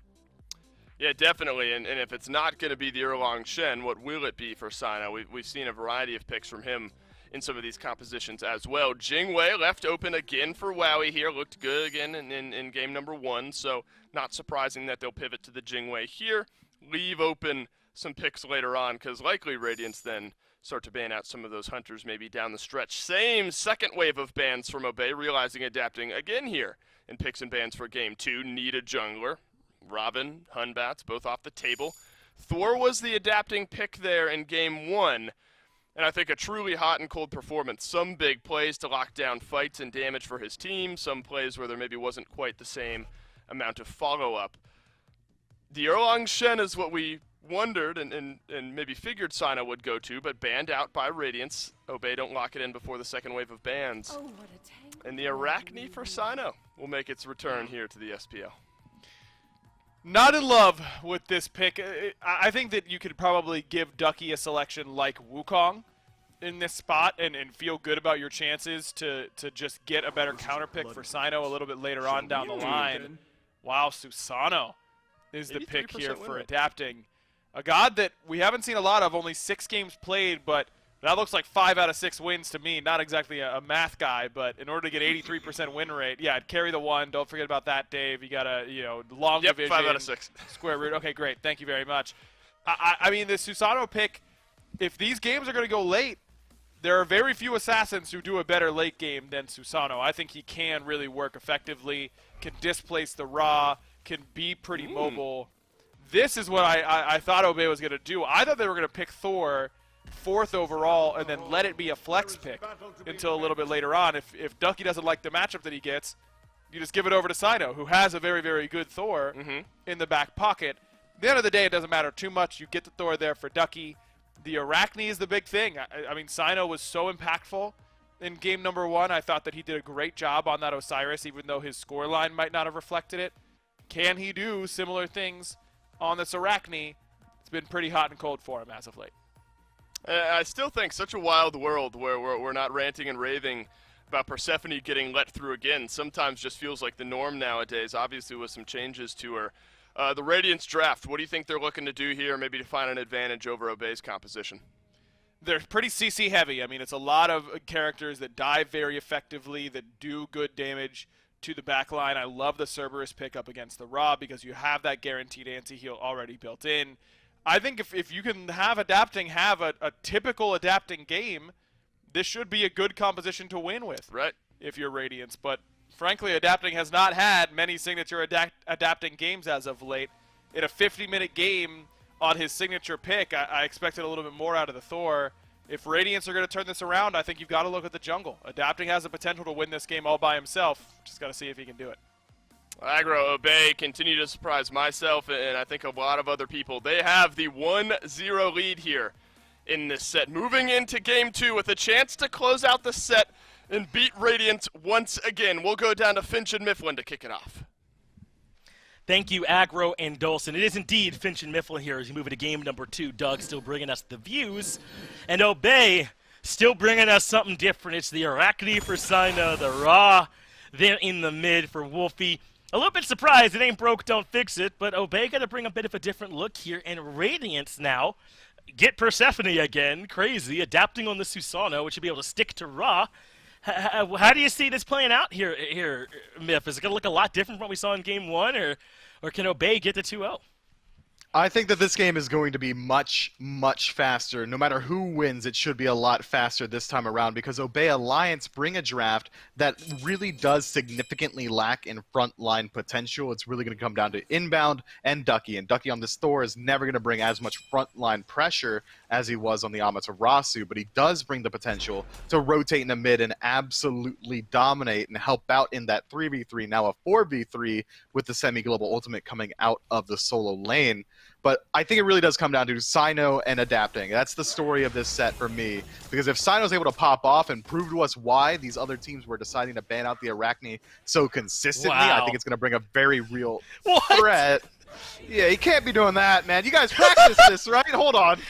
A: Yeah, definitely, and if it's not going to be the Erlang Shen, what will it be for Sino? We've seen a variety of picks from him in some of these compositions as well. Jingwei left open again for Wowie here, looked good again in game number 1, so not surprising that they'll pivot to the Jingwei here, leave open some picks later on, because likely Radiance then start to ban out some of those hunters maybe down the stretch. Same second wave of bans from Obey, realizing adapting again here in picks and bans for game 2, need a jungler. Robin, Hunbats, both off the table. Thor was the adapting pick there in game 1, and I think a truly hot and cold performance. Some big plays to lock down fights and damage for his team, some plays where there maybe wasn't quite the same amount of follow-up. The Erlang Shen is what we wondered and maybe figured Sino would go to, but banned out by Radiance. Obey don't lock it in before the second wave of bans. And the Arachne for Sino will make its return here to the SPL.
B: Not in love with this pick. I think that you could probably give Ducky a selection like Wukong in this spot and feel good about your chances to just get a better counter pick for Sino a little bit later on down the line. Wow, Susano is the pick here for adapting. A god that we haven't seen a lot of, only 6 games played, but that looks like 5 out of 6 wins to me. Not exactly a math guy, but in order to get 83% win rate, yeah, I'd carry the 1. Don't forget about that, Dave. You got a, long division.
A: 5 out of 6.
B: Square root. Okay, great. Thank you very much. I mean, the Susano pick, if these games are going to go late, there are very few assassins who do a better late game than Susano. I think he can really work effectively, can displace the Ra, can be pretty mobile. This is what I thought Obey was going to do. I thought they were going to pick Thor 4th overall and then let it be a flex pick until a little bit later on. If Ducky doesn't like the matchup that he gets, you just give it over to Sino, who has a very, very good Thor in the back pocket. At the end of the day, it doesn't matter too much. You get the Thor there for Ducky. The Arachne is the big thing. I mean, Sino was so impactful in game number 1. I thought that he did a great job on that Osiris, even though his scoreline might not have reflected it. Can he do similar things on this Arachne? It's been pretty hot and cold for him as of late.
A: I still think such a wild world where we're not ranting and raving about Persephone getting let through again. Sometimes just feels like the norm nowadays, obviously with some changes to her. The Radiance draft, what do you think they're looking to do here, maybe to find an advantage over Obey's composition?
B: They're pretty CC heavy. I mean, it's a lot of characters that dive very effectively, that do good damage to the backline. I love the Cerberus pickup against the Ra because you have that guaranteed anti-heal already built in. I think if you can have adapting have a typical adapting game, this should be a good composition to win with.
A: Right. If
B: you're Radiance. But frankly, adapting has not had many signature adapting games as of late. In a 50-minute game on his signature pick, I expected a little bit more out of the Thor. If Radiance are going to turn this around, I think you've got to look at the jungle. Adapting has the potential to win this game all by himself. Just got to see if he can do it.
A: Aggro, Obey continue to surprise myself and I think a lot of other people. They have the 1-0 lead here in this set. Moving into game 2 with a chance to close out the set and beat Radiance once again. We'll go down to Finch and Mifflin to kick it off.
E: Thank you, Aggro and Dolson. It is indeed Finch and Mifflin here as you move into game number 2. Doug still bringing us the views. And Obey still bringing us something different. It's the Arachne for Sino, the Ra there in the mid for Wolfie. A little bit surprised, it ain't broke, don't fix it, but Obey got to bring a bit of a different look here, and Radiance now get Persephone again, crazy, adapting on the Susanoo, which should be able to stick to Ra. How do you see this playing out here, Myth? Is it going to look a lot different from what we saw in Game 1, or can Obey get the 2-0?
F: I think that this game is going to be much, much faster. No matter who wins, it should be a lot faster this time around because Obey Alliance bring a draft that really does significantly lack in frontline potential. It's really going to come down to inbound and Ducky. And Ducky on this Thor is never going to bring as much frontline pressure as he was on the Amaterasu, but he does bring the potential to rotate in the mid and absolutely dominate and help out in that 3v3, now a 4v3 with the semi-global ultimate coming out of the solo lane. But I think it really does come down to Sino and adapting. That's the story of this set for me. Because if Sino's able to pop off and prove to us why these other teams were deciding to ban out the Arachne so consistently, I think it's going to bring a very real threat. Yeah, he can't be doing that, man. You guys practice this, right? Hold on.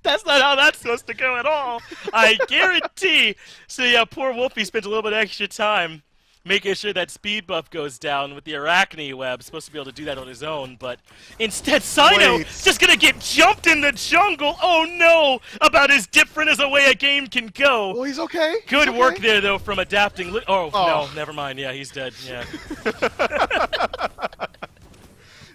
E: That's not how that's supposed to go at all. I guarantee. So yeah, poor Wolfie spent a little bit of extra time making sure that speed buff goes down with the Arachne web. Supposed to be able to do that on his own, but instead Sino just gonna get jumped in the jungle. Oh no! About as different as a way a game can go.
F: Well, he's okay.
E: Good work there though from adapting. Oh no, never mind. Yeah, he's dead. Yeah.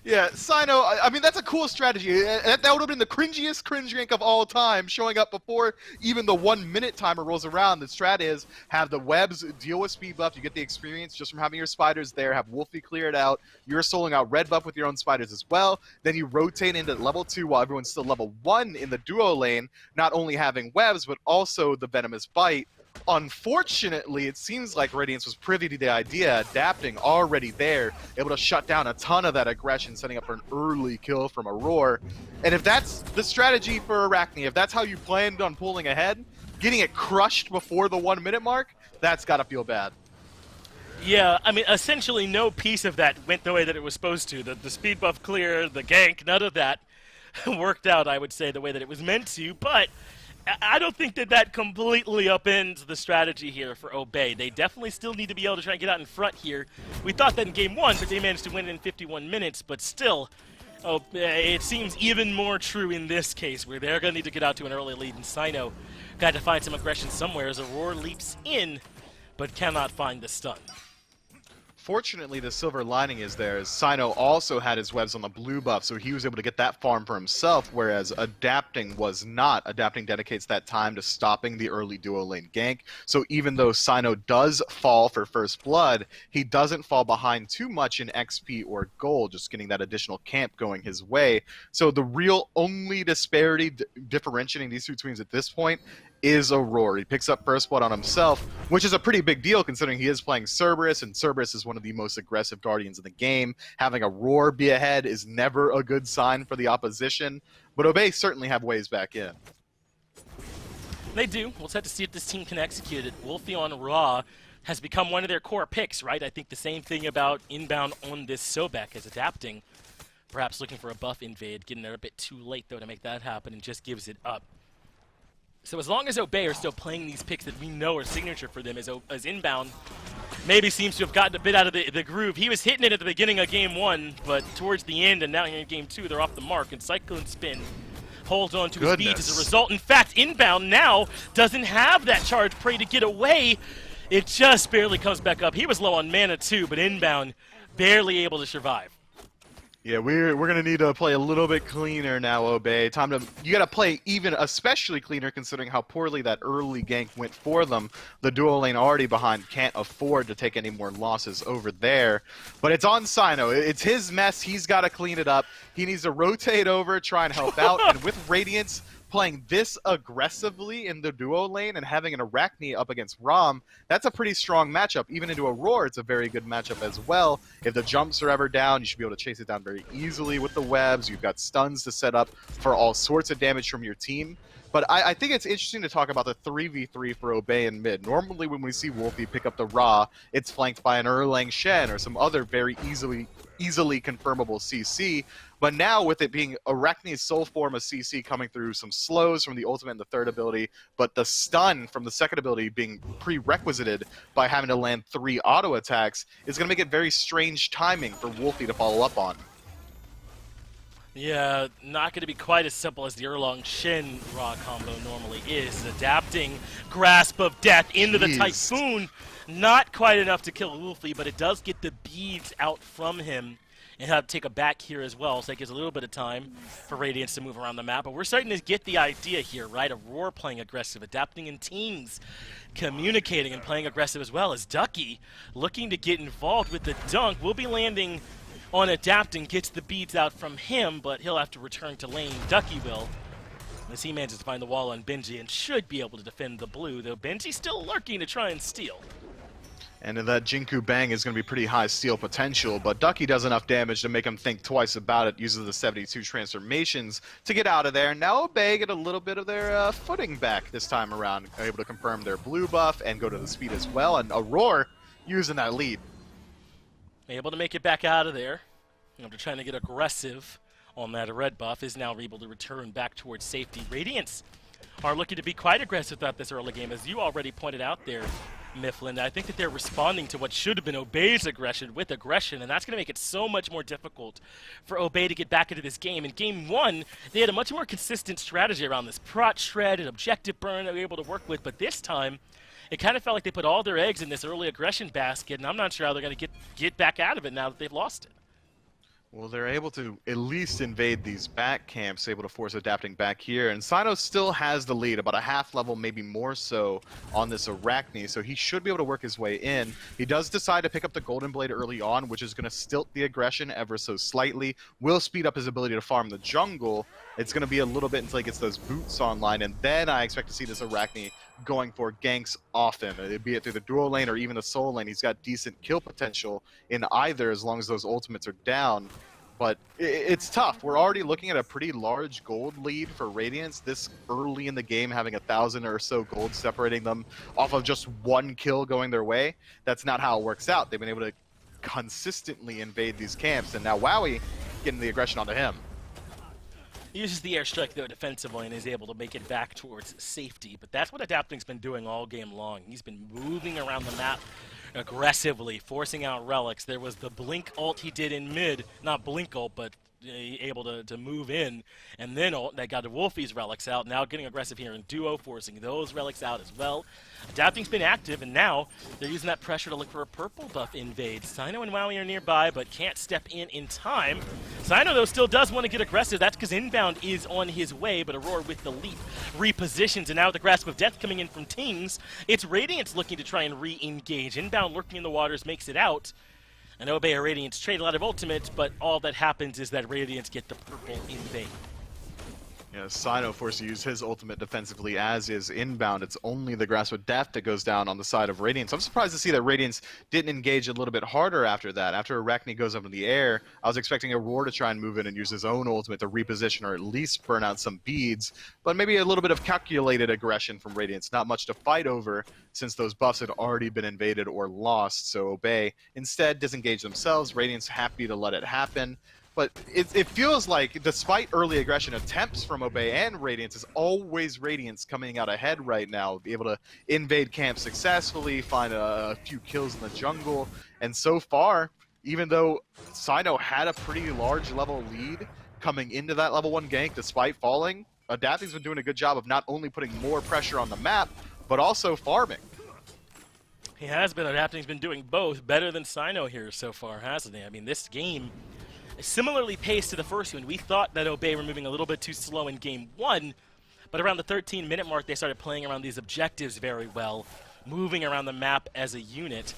F: Yeah, Sino, I mean, that's a cool strategy. That would have been the cringiest cringe gank of all time, showing up before even the 1 minute timer rolls around. The strat is have the webs deal with speed buff. You get the experience just from having your spiders there. Have Wolfie clear it out. You're soloing out red buff with your own spiders as well. Then you rotate into level 2 while everyone's still level 1 in the duo lane, not only having webs, but also the venomous bite. Unfortunately, it seems like Radiance was privy to the idea, adapting already there, able to shut down a ton of that aggression, setting up for an early kill from Aurora. And if that's the strategy for Arachne, if that's how you planned on pulling ahead, getting it crushed before the 1 minute mark, that's gotta feel bad.
E: Yeah, I mean, essentially no piece of that went the way that it was supposed to. The speed buff clear, the gank, none of that worked out, I would say, the way that it was meant to, but I don't think that completely upends the strategy here for Obey. They definitely still need to be able to try and get out in front here. We thought that in Game 1, but they managed to win it in 51 minutes, but still, it seems even more true in this case, where they're going to need to get out to an early lead, and Sino got to find some aggression somewhere as Aurora leaps in, but cannot find the stun.
F: Fortunately, the silver lining is there is Sino also had his webs on the blue buff, so he was able to get that farm for himself, whereas adapting was not. Adapting dedicates that time to stopping the early duo lane gank, so even though Sino does fall for first blood, he doesn't fall behind too much in XP or gold, just getting that additional camp going his way. So the real only disparity differentiating these two teams at this point is Aurora. He picks up first blood on himself, which is a pretty big deal considering he is playing Cerberus, and Cerberus is one of the most aggressive guardians in the game. Having Aurora be ahead is never a good sign for the opposition, but Obey certainly have ways back in.
E: They do. We'll just have to see if this team can execute it. Wolfie on Raw has become one of their core picks, right? I think the same thing about inbound on this Sobek as adapting. Perhaps looking for a buff invade, getting there a bit too late, though, to make that happen, and just gives it up. So as long as Obey are still playing these picks that we know are signature for them, as inbound maybe seems to have gotten a bit out of the groove. He was hitting it at the beginning of Game 1, but towards the end, and now here in Game 2, they're off the mark, and Cyclone Spin holds on to his beats as a result. In fact, inbound now doesn't have that charge prey to get away. It just barely comes back up. He was low on mana too, but inbound barely able to survive.
F: Yeah, we're gonna need to play a little bit cleaner now, Obey. You gotta play even especially cleaner considering how poorly that early gank went for them. The duo lane already behind can't afford to take any more losses over there. But it's on Sino. It's his mess. He's gotta clean it up. He needs to rotate over, try and help out, and with Radiance playing this aggressively in the duo lane and having an Arachne up against Rom, that's a pretty strong matchup. Even into Aurora, it's a very good matchup as well. If the jumps are ever down, you should be able to chase it down very easily with the webs. You've got stuns to set up for all sorts of damage from your team. But I think it's interesting to talk about the 3v3 for Obey in mid. Normally when we see Wolfie pick up the Ra, it's flanked by an Erlang Shen or some other very easily confirmable CC. But now with it being Arachne's sole form of CC coming through some slows from the ultimate and the third ability, but the stun from the second ability being prerequisited by having to land 3 auto attacks, is going to make it very strange timing for Wolfie to follow up on.
E: Yeah, not going to be quite as simple as the Erlang Shin Ra combo normally is. Adapting Grasp of Death into the Typhoon, not quite enough to kill Wolfie, but it does get the beads out from him and have to take a back here as well, so that gives a little bit of time for Radiance to move around the map. But we're starting to get the idea here, right? Aurora playing aggressive, adapting in teams, communicating and playing aggressive as well as Ducky looking to get involved with the dunk. Will be landing on adapting, gets the beads out from him, but he'll have to return to lane. Ducky will, as he manages to find the wall on Benji and should be able to defend the blue, though Benji's still lurking to try and steal.
F: And that Jinku Bang is going to be pretty high steal potential, but Ducky does enough damage to make him think twice about it, uses the 72 transformations to get out of there. Now Obey get a little bit of their footing back this time around, able to confirm their blue buff and go to the speed as well, and Aurora using that lead.
E: Able to make it back out of there. After trying to get aggressive on that red buff, is now able to return back towards safety. Radiance are looking to be quite aggressive throughout this early game, as you already pointed out there, Mifflin. I think that they're responding to what should have been Obey's aggression with aggression, and that's going to make it so much more difficult for Obey to get back into this game. In Game 1, they had a much more consistent strategy around this prot shred and objective burn that they were able to work with, but this time, it kind of felt like they put all their eggs in this early aggression basket, and I'm not sure how they're going to get back out of it now that they've lost it.
F: Well, they're able to at least invade these back camps, able to force adapting back here. And Sino still has the lead, about a half level, maybe more so, on this Arachne, so he should be able to work his way in. He does decide to pick up the Golden Blade early on, which is going to stilt the aggression ever so slightly, will speed up his ability to farm the jungle. It's going to be a little bit until he gets those boots online, and then I expect to see this Arachne going for ganks often, be it through the dual lane or even the soul lane. He's got decent kill potential in either as long as those ultimates are down. But it's tough. We're already looking at a pretty large gold lead for Radiance this early in the game, having 1,000 or so gold separating them off of just one kill going their way. That's not how it works out. They've been able to consistently invade these camps, and now Wowie getting the aggression onto him.
E: He uses the airstrike, though, defensively and is able to make it back towards safety. But that's what Adapting's been doing all game long. He's been moving around the map aggressively, forcing out relics. There was the blink ult he did in mid, not blink ult, but able to move in, and then that got Wolfie's relics out. Now getting aggressive here in duo, forcing those relics out as well. Adapting's been active, and now they're using that pressure to look for a purple buff invade. Sino and Wowie are nearby, but can't step in time. Sino, though, still does want to get aggressive. That's because Inbound is on his way, but Aurora with the leap repositions, and now with the Grasp of Death coming in from Tings, it's Radiance looking to try and re-engage. Inbound lurking in the waters makes it out. And Obey or Radiance trade a lot of ultimates, but all that happens is that Radiance get the purple invade.
F: Yeah, Sino forced to use his ultimate defensively, as is Inbound. It's only the Grasp of Death that goes down on the side of Radiance. I'm surprised to see that Radiance didn't engage a little bit harder after that. After Arachne goes up in the air, I was expecting Aurora to try and move in and use his own ultimate to reposition or at least burn out some beads, but maybe a little bit of calculated aggression from Radiance. Not much to fight over since those buffs had already been invaded or lost, so Obey instead disengage themselves. Radiance happy to let it happen. But it feels like, despite early aggression attempts from Obey and Radiance, it's always Radiance coming out ahead right now, be able to invade camp successfully, find a few kills in the jungle, and so far, even though Sino had a pretty large level lead coming into that level 1 gank despite falling, Adapting's been doing a good job of not only putting more pressure on the map, but also farming.
E: He has been. Adapting's been doing both better than Sino here so far, hasn't he? I mean, this game similarly paced to the first one. We thought that Obey were moving a little bit too slow in Game 1, but around the 13-minute mark, they started playing around these objectives very well, moving around the map as a unit,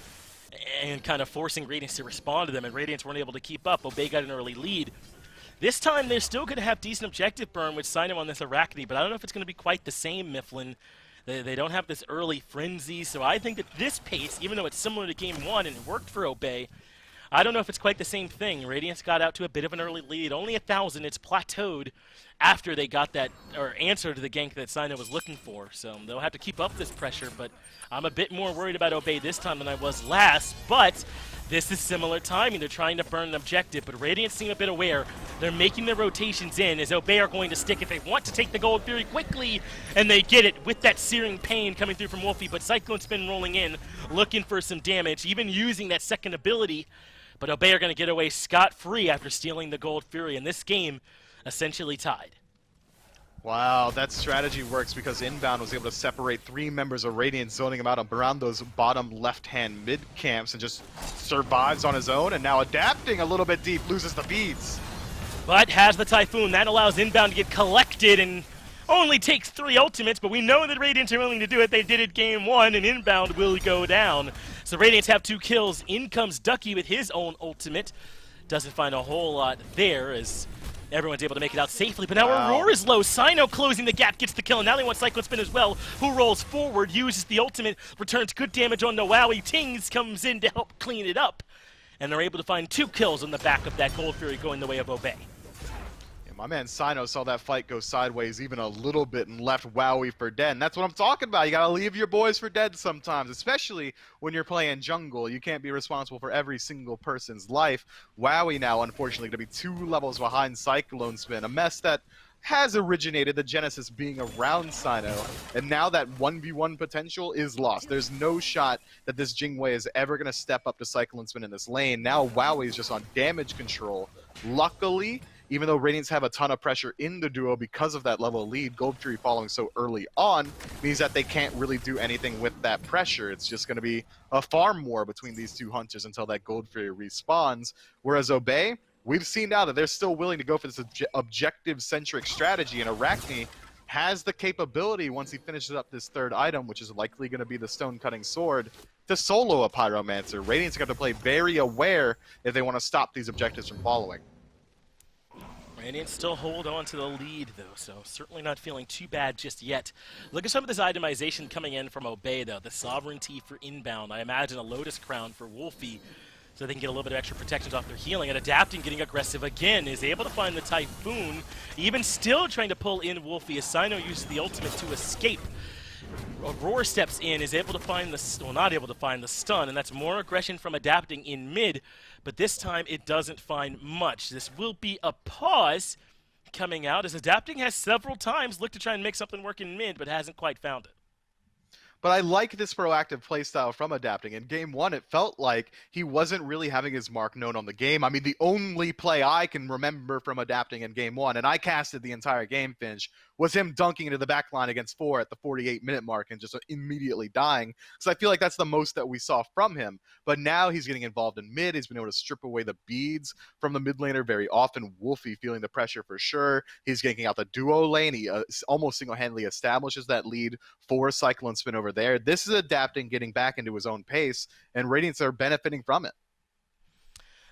E: and kind of forcing Radiance to respond to them, and Radiance weren't able to keep up. Obey got an early lead. This time, they're still going to have decent objective burn with Sino on this Arachne, but I don't know if it's going to be quite the same, Mifflin. They don't have this early frenzy, so I think that this pace, even though it's similar to Game 1 and it worked for Obey, I don't know if it's quite the same thing. Radiance got out to a bit of an early lead, only 1,000. It's plateaued after they got that, or answered the gank that SMITE was looking for. So they'll have to keep up this pressure, but I'm a bit more worried about Obey this time than I was last. But this is similar timing. They're trying to burn an objective, but Radiance seem a bit aware. They're making their rotations in as Obey are going to stick if they want to take the Gold Fury quickly, and they get it with that searing pain coming through from Wolfie, but Cyclone Spin rolling in, looking for some damage, even using that second ability. But Obey are going to get away scot-free after stealing the Gold Fury, and this game essentially tied.
F: Wow, that strategy works because Inbound was able to separate 3 members of Radiance, zoning him out around those bottom left-hand mid camps, and just survives on his own, and now adapting a little bit deep, loses the beads.
E: But has the Typhoon. That allows Inbound to get collected and only takes 3 ultimates, but we know that Radiance are willing to do it. They did it game 1, and Inbound will go down. So Radiance have 2 kills. In comes Ducky with his own ultimate. Doesn't find a whole lot there as everyone's able to make it out safely, but now Aurora is low. Cyno closing the gap, gets the kill, and now they want Cyclone Spin as well, who rolls forward, uses the ultimate, returns good damage on Nowawi. Tings comes in to help clean it up, and they're able to find 2 kills on the back of that Gold Fury going the way of Obey.
F: My man Cyno saw that fight go sideways even a little bit and left Wowie for dead. And that's what I'm talking about. You gotta leave your boys for dead sometimes, especially when you're playing jungle. You can't be responsible for every single person's life. Wowie now, unfortunately, gonna be 2 levels behind Cyclone Spin, a mess that has originated the genesis being around Cyno, and now that 1v1 potential is lost. There's no shot that this Jingwei is ever gonna step up to Cyclone Spin in this lane. Now Wowie is just on damage control. Luckily, even though Radiance have a ton of pressure in the duo because of that level lead, Gold Fury following so early on means that they can't really do anything with that pressure. It's just going to be a farm war between these 2 hunters until that Gold Fury respawns. Whereas Obey, we've seen now that they're still willing to go for this objective-centric strategy, and Arachne has the capability, once he finishes up this 3rd item, which is likely going to be the stone-cutting sword, to solo a Pyromancer. Radiance are going to play very aware if they want to stop these objectives from following.
E: Radiance still hold on to the lead, though, so certainly not feeling too bad just yet. Look at some of this itemization coming in from Obey, though. The Sovereignty for Inbound. I imagine a Lotus Crown for Wolfie, so they can get a little bit of extra protections off their healing. And Adapting, getting aggressive again, is able to find the Typhoon, even still trying to pull in Wolfie as Cyno uses the ultimate to escape. Aurora steps in, is able to find the, well, not able to find the stun, and that's more aggression from Adapting in mid, but this time it doesn't find much. This will be a pause coming out as Adapting has several times looked to try and make something work in mid, but hasn't quite found it.
F: But I like this proactive playstyle from Adapting. In game 1, it felt like he wasn't really having his mark known on the game. I mean, the only play I can remember from Adapting in game 1, and I casted the entire game, Finch, was him dunking into the back line against 4 at the 48-minute mark and just immediately dying. So I feel like that's the most that we saw from him. But now he's getting involved in mid. He's been able to strip away the beads from the mid laner very often. Wolfie feeling the pressure for sure. He's getting out the duo lane. He almost single-handedly establishes that lead for Cyclone Spin over there. This is Adapting, getting back into his own pace, and Radiance are benefiting from it.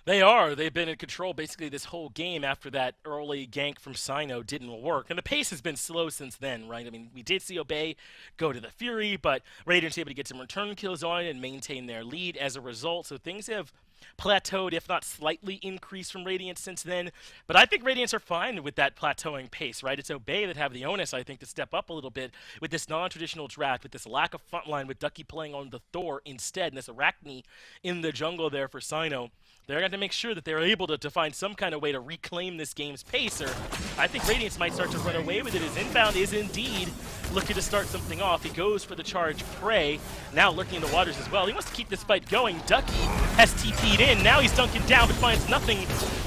E: They are. They've been in control basically this whole game after that early gank from Cyno didn't work. And the pace has been slow since then, right? I mean, we did see Obey go to the Fury, but Radiance able to get some return kills on and maintain their lead as a result. So things have plateaued, if not slightly increased from Radiance since then. But I think Radiance are fine with that plateauing pace, right? It's Obey that have the onus, I think, to step up a little bit with this non-traditional draft, with this lack of frontline, with Ducky playing on the Thor instead, and this Arachne in the jungle there for Cyno. They're going to make sure that they're able to find some kind of way to reclaim this game's pace, or I think Radiance might start to run away with it as Inbound is indeed looking to start something off. He goes for the charge prey, now lurking in the waters as well. He wants to keep this fight going. Ducky has TP'd in. Now he's dunking down, but finds nothing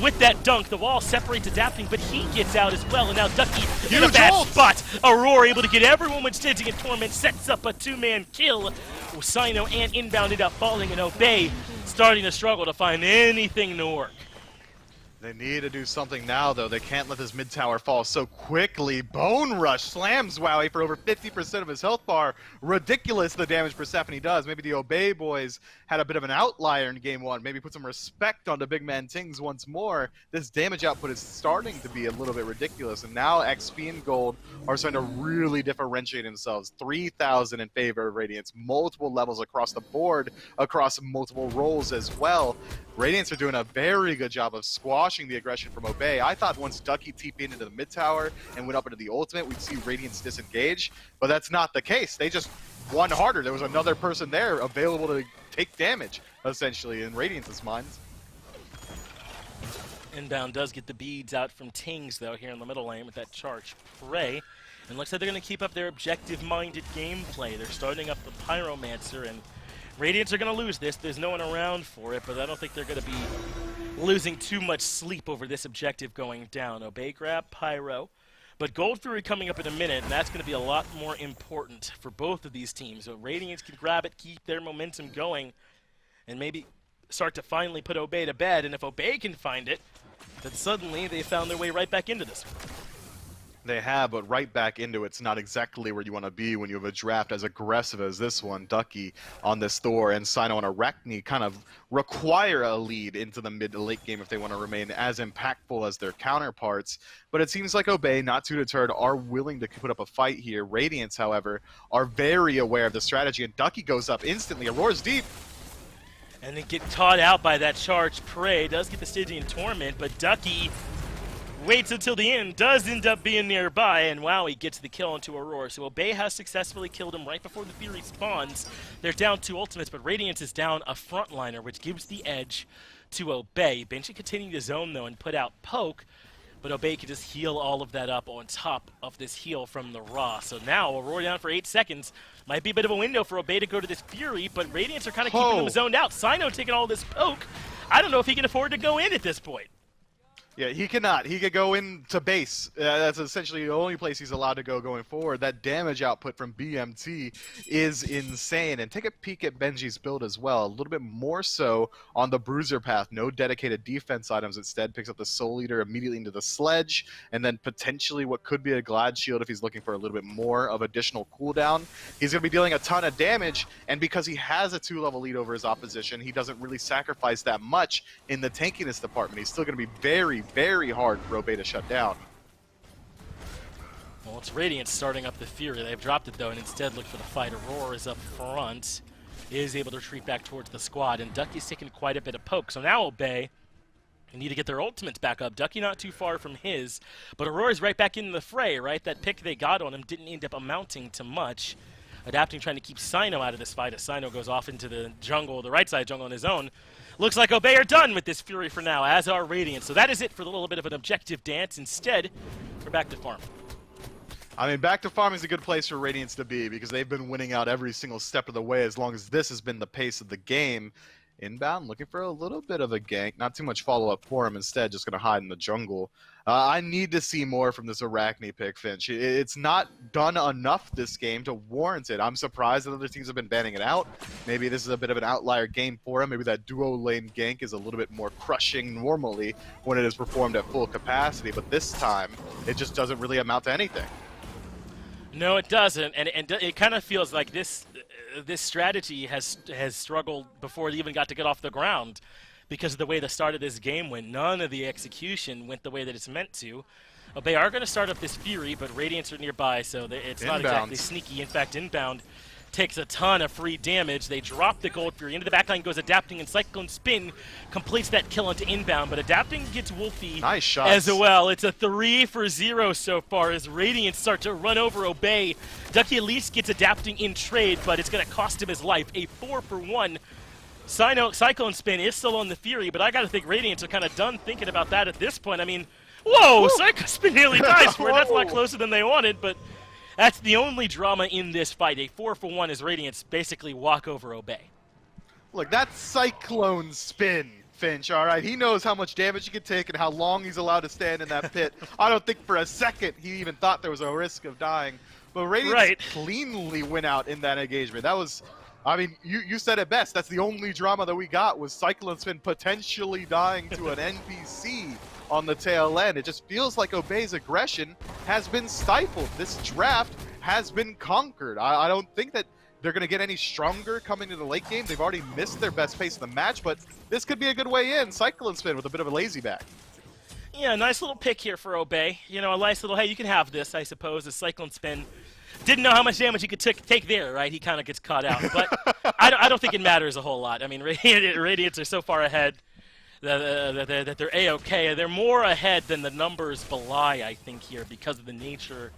E: with that dunk. The wall separates Adapting, but he gets out as well, and now Ducky in a bad spot. Aurora able to get everyone with Staging and Torment, sets up a 2-man kill. Cyno and Inbound end up falling, and Obey starting to struggle to find anything to work.
F: They need to do something now, though. They can't let this mid tower fall so quickly. Bone Rush slams Wowie for over 50% of his health bar. Ridiculous the damage Persephone does. Maybe the Obey boys had a bit of an outlier in game one. Maybe put some respect onto Big Man Tings once more. This damage output is starting to be a little bit ridiculous. And now XP and Gold are starting to really differentiate themselves. 3,000 in favor of Radiance. Multiple levels across the board, across multiple roles as well. Radiance are doing a very good job of squashing the aggression from Obey. I thought once Ducky TP'd into the mid tower and went up into the ultimate, we'd see Radiance disengage, but that's not the case. They just won harder. There was another person there available to take damage, essentially, in Radiance's minds.
E: Inbound does get the beads out from Tings, though, here in the middle lane with that charge Prey. And looks like they're going to keep up their objective-minded gameplay. They're starting up the Pyromancer, and Radiance are going to lose this. There's no one around for it, but I don't think they're going to be losing too much sleep over this objective going down. Obey grab, Pyro. But Gold Fury coming up in a minute, and that's going to be a lot more important for both of these teams. So Radiance can grab it, keep their momentum going, and maybe start to finally put Obey to bed. And if Obey can find it, then suddenly they found their way right back into this.
F: They have, but right back into it's not exactly where you want to be when you have a draft as aggressive as this one. Ducky on this Thor and Sino and Arachne kind of require a lead into the mid to late game if they want to remain as impactful as their counterparts. But it seems like Obey, not too deterred, are willing to put up a fight here. Radiance, however, are very aware of the strategy, and Ducky goes up instantly. Aurora's deep.
E: And they get caught out by that charged Prey. Does get the Stygian Torment, but Ducky waits until the end, does end up being nearby, and Wowie gets the kill onto Aurora. So Obey has successfully killed him right before the Fury spawns. They're down 2 ultimates, but Radiance is down a frontliner, which gives the edge to Obey. Benji continuing to zone, though, and put out Poke, but Obey can just heal all of that up on top of this heal from the Raw. So now Aurora down for 8 seconds. Might be a bit of a window for Obey to go to this Fury, but Radiance are kind of keeping them zoned out. Sino taking all this Poke. I don't know if he can afford to go in at this point.
F: Yeah, he cannot. He could go into base. That's essentially the only place he's allowed to go going forward. That damage output from BMT is insane. And take a peek at Benji's build as well. A little bit more so on the Bruiser path. No dedicated defense items. Instead, picks up the Soul Eater immediately into the Sledge. And then potentially what could be a Glad Shield if he's looking for a little bit more of additional cooldown. He's going to be dealing a ton of damage. And because he has a 2-level lead over his opposition, he doesn't really sacrifice that much in the tankiness department. He's still going to be very hard for Obey to shut down.
E: Well, it's Radiance starting up the Fury. They've dropped it, though, and instead look for the fight. Aurora is up front, is able to retreat back towards the squad, and Ducky's taking quite a bit of poke. So now Obey need to get their ultimates back up. Ducky not too far from his, but Aurora's right back in the fray, right? That pick they got on him didn't end up amounting to much. Adapting, trying to keep Sino out of this fight as Sino goes off into the jungle, the right side jungle on his own. Looks like Obey are done with this Fury for now, as are Radiant. So that is it for the little bit of an objective dance. Instead, we're back to farm.
F: I mean, back to farming is a good place for Radiance to be because they've been winning out every single step of the way as long as this has been the pace of the game. Inbound, looking for a little bit of a gank. Not too much follow-up for him. Instead, just going to hide in the jungle. I need to see more from this Arachne pick, Finch. It's not done enough this game to warrant it. I'm surprised that other teams have been banning it out. Maybe this is a bit of an outlier game for him. Maybe that duo lane gank is a little bit more crushing normally when it is performed at full capacity. But this time, it just doesn't really amount to anything.
E: No, it doesn't, and it kind of feels like this strategy has struggled before it even got to get off the ground because of the way the start of this game went. None of the execution went the way that it's meant to. They are going to start up this Fury, but Radiance are nearby, so it's not exactly sneaky. In fact, Inbound takes a ton of free damage. They drop the Gold Fury. Into the backline goes Adapting, and Cyclone Spin completes that kill onto Inbound, but Adapting gets Wolfie
F: nice shots
E: as well. It's a 3 for 0 so far as Radiant start to run over Obey. Ducky at least gets Adapting in trade, but it's going to cost him his life. A 4 for 1. Cyclone Spin is still on the Fury, but I got to think Radiants are kind of done thinking about that at this point. I mean, whoa, Cyclone Spin nearly dies for it. That's a lot closer than they wanted, but that's the only drama in this fight. A 4 for 1 as Radiance basically walk over Obey.
F: Look, that's Cyclone Spin, Finch, all right? He knows how much damage he can take and how long he's allowed to stand in that pit. I don't think for a second he even thought there was a risk of dying. But Radiance cleanly went out in that engagement. That was, I mean, you said it best. That's the only drama that we got was Cyclone Spin potentially dying to an NPC on the tail end. It just feels like Obey's aggression has been stifled. This draft has been conquered. I don't think that they're going to get any stronger coming to the late game. They've already missed their best pace of the match, but this could be a good way in. Cyclone Spin with a bit of a lazy back.
E: Yeah, nice little pick here for Obey. You know, a nice little, hey, you can have this, I suppose, a Cyclone Spin. Didn't know how much damage he could take there, right? He kind of gets caught out. But I don't think it matters a whole lot. I mean, Radiance are so far ahead that they're A-okay. They're more ahead than the numbers belie, I think, here because of the nature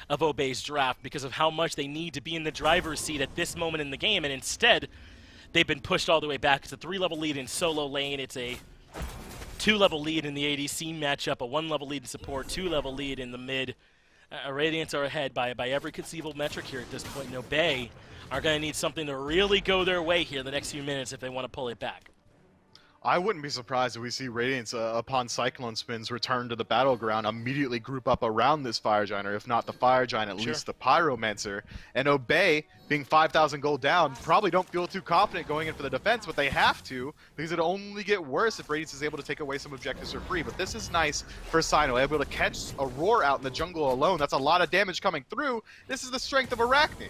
E: of Obey's draft, because of how much they need to be in the driver's seat at this moment in the game. And instead, they've been pushed all the way back. It's a 3-level lead in solo lane. It's a 2-level lead in the ADC matchup, a 1-level lead in support, 2-level lead in the mid. Radiance are ahead by every conceivable metric here at this point. And Obey are going to need something to really go their way here the next few minutes if they want to pull it back.
F: I wouldn't be surprised if we see Radiance, upon Cyclone Spin's return to the battleground, immediately group up around this Fire Giant, or if not the Fire Giant, at least the Pyromancer. And Obey, being 5,000 gold down, probably don't feel too confident going in for the defense, but they have to, because it'll only get worse if Radiance is able to take away some objectives for free. But this is nice for Sino, able to catch a Roar out in the jungle alone. That's a lot of damage coming through. This is the strength of Arachne.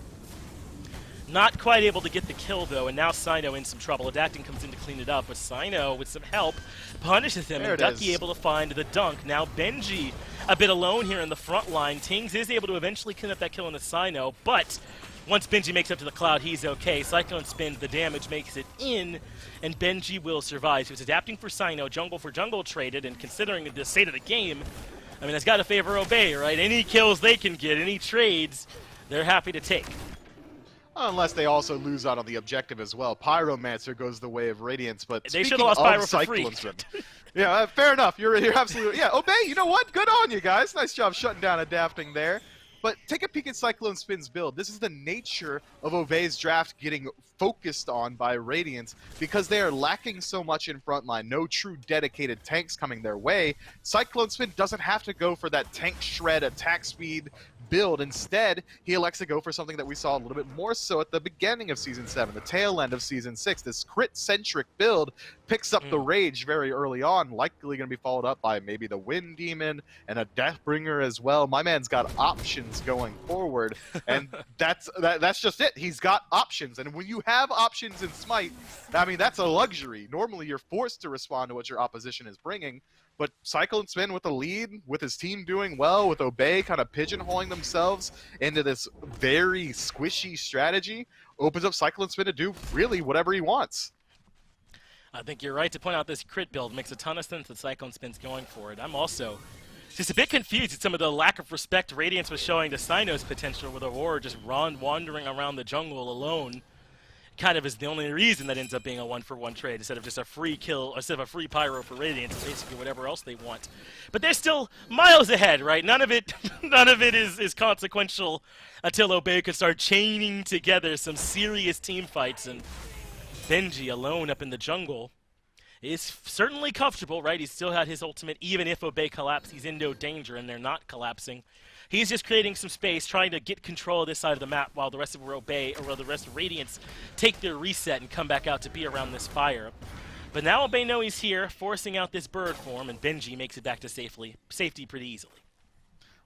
E: Not quite able to get the kill, though, and now Sino in some trouble. Adapting comes in to clean it up, but Sino, with some help, punishes him, and Ducky able to find the dunk. Now Benji a bit alone here in the front line. Tings is able to eventually clean up that kill on the Sino, but once Benji makes up to the cloud, he's okay. Cyclone spins, the damage makes it in, and Benji will survive. So he's adapting for Sino, jungle for jungle traded, and considering the state of the game, I mean, it's got to favor Obey, right? Any kills they can get, any trades, they're happy to take.
F: Unless they also lose out on the objective as well. Pyromancer goes the way of Radiance, but
E: they should have lost Pyro for free.
F: Yeah, fair enough. You're absolutely... Yeah, Obey, you know what? Good on you guys. Nice job shutting down adapting there. But take a peek at Cyclone Spin's build. This is the nature of Obey's draft getting focused on by Radiance because they are lacking so much in frontline. No true dedicated tanks coming their way. Cyclone Spin doesn't have to go for that tank shred attack speed build. Instead, he elects to go for something that we saw a little bit more so at the beginning of Season 7, the tail end of Season 6. This crit-centric build picks up the Rage very early on, likely going to be followed up by maybe the Wind Demon and a Deathbringer as well. My man's got options going forward, and that's just it. He's got options, and when you have options in Smite, I mean, that's a luxury. Normally, you're forced to respond to what your opposition is bringing. But Cyclone Spin with the lead, with his team doing well, with Obey kind of pigeonholing themselves into this very squishy strategy, opens up Cyclone Spin to do really whatever he wants.
E: I think you're right to point out this crit build. Makes a ton of sense that Cyclone Spin's going for it. I'm also just a bit confused at some of the lack of respect Radiance was showing to Sino's potential with Aurora just wandering around the jungle alone. Kind of is the only reason that ends up being a 1-for-1 trade instead of just a free kill, instead of a free pyro for Radiance, basically whatever else they want. But they're still miles ahead, right? None of it is consequential until Obey could start chaining together some serious team fights, and Benji alone up in the jungle is certainly comfortable, right? He's still had his ultimate, even if Obey collapse, he's in no danger, and they're not collapsing. He's just creating some space, trying to get control of this side of the map while the rest of Obey, or the rest of Radiance, take their reset and come back out to be around this fire. But now Obey know he's here, forcing out this bird form, and Benji makes it back to safety pretty easily.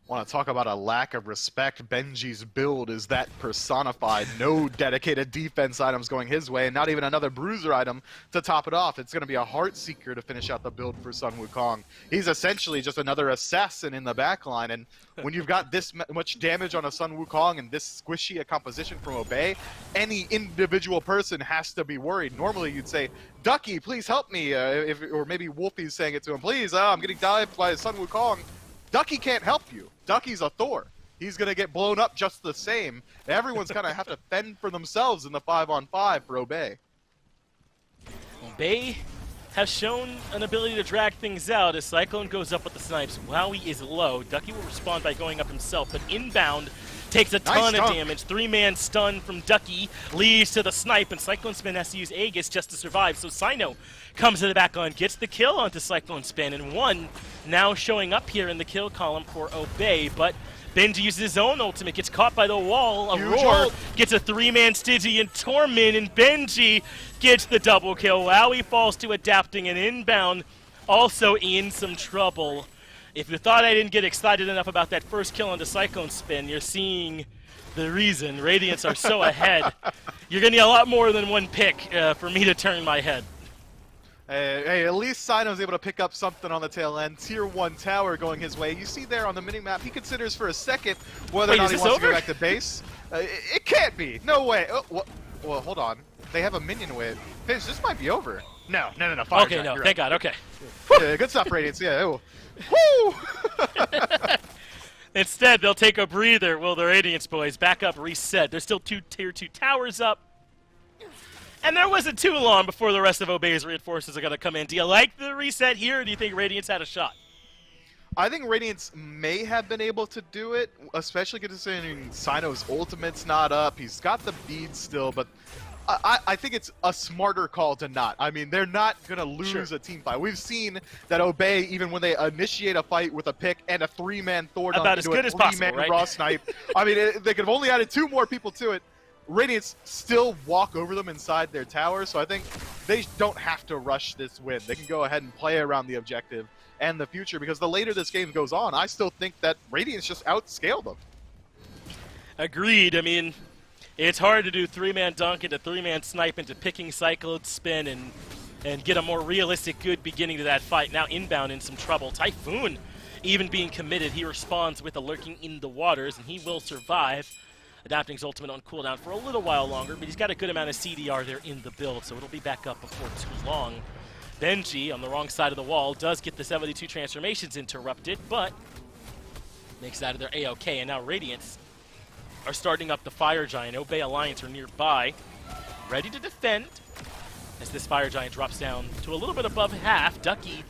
F: Want to talk about a lack of respect? Benji's build is that personified. No dedicated defense items going his way, and not even another bruiser item to top it off. It's going to be a Heartseeker to finish out the build for Sun Wukong. He's essentially just another assassin in the backline, and when you've got this much damage on a Sun Wukong and this squishy a composition from Obey, any individual person has to be worried. Normally you'd say, Ducky, please help me, or maybe Wolfie's saying it to him, please, I'm getting dived by Sun Wukong. Ducky can't help you. Ducky's a Thor. He's going to get blown up just the same. Everyone's going to have to fend for themselves in the 5-on-5 for Obey.
E: Obey have shown an ability to drag things out as Cyclone goes up with the snipes. Wowie is low. Ducky will respond by going up himself, but inbound takes a ton of damage. 3-man stun from Ducky leads to the snipe, and Cyclone Spin has to use Aegis just to survive. So Sino comes to the back line, gets the kill onto Cyclone Spin, and one now showing up here in the kill column for Obey, but Benji uses his own ultimate, gets caught by the wall. Aurora gets a 3-man Stygian Torment, and Benji gets the double kill. Wowie falls to adapting, and inbound also in some trouble. If you thought I didn't get excited enough about that first kill on the Cyclone Spin, you're seeing the reason. Radiance are so ahead. You're going to need a lot more than one pick for me to turn my head.
F: Hey, at least Sino's able to pick up something on the tail end. Tier 1 tower going his way. You see there on the minimap, he considers for a second whether or not he wants to go back to base. It can't be. No way. Oh, well, hold on. They have a minion with. Finch, this might be over. No. Fire
E: okay,
F: giant,
E: no,
F: thank
E: right. God, okay.
F: Yeah, good stuff, Radiance. Yeah. Woo!
E: Instead, they'll take a breather. Will the Radiance boys back up, reset? There's still 2 tier 2 towers up. And there wasn't too long before the rest of Obey's reinforcements are going to come in. Do you like the reset here, or do you think Radiance had a shot?
F: I think Radiance may have been able to do it, especially considering Sino's ultimate's not up. He's got the beads still, but I think it's a smarter call to not. I mean, they're not going to lose a team fight. We've seen that Obey, even when they initiate a fight with a pick and a 3-man Thorn
E: about as good as possible, right?
F: Raw snipe. I mean, they could have only added 2 more people to it. Radiance still walk over them inside their tower, so I think they don't have to rush this win. They can go ahead and play around the objective and the future, because the later this game goes on, I still think that Radiance just outscaled them.
E: Agreed. I mean, it's hard to do 3-man dunk into 3-man snipe into picking Cyclone Spin and get a more realistic good beginning to that fight. Now inbound in some trouble. Typhoon even being committed. He responds with a lurking in the waters, and he will survive. Adapting his ultimate on cooldown for a little while longer, but he's got a good amount of CDR there in the build, so it'll be back up before too long. Benji, on the wrong side of the wall, does get the 72 transformations interrupted, but makes it out of their A-OK, and now Radiance are starting up the Fire Giant. Obey Alliance are nearby, ready to defend, as this Fire Giant drops down to a little bit above half. Ducky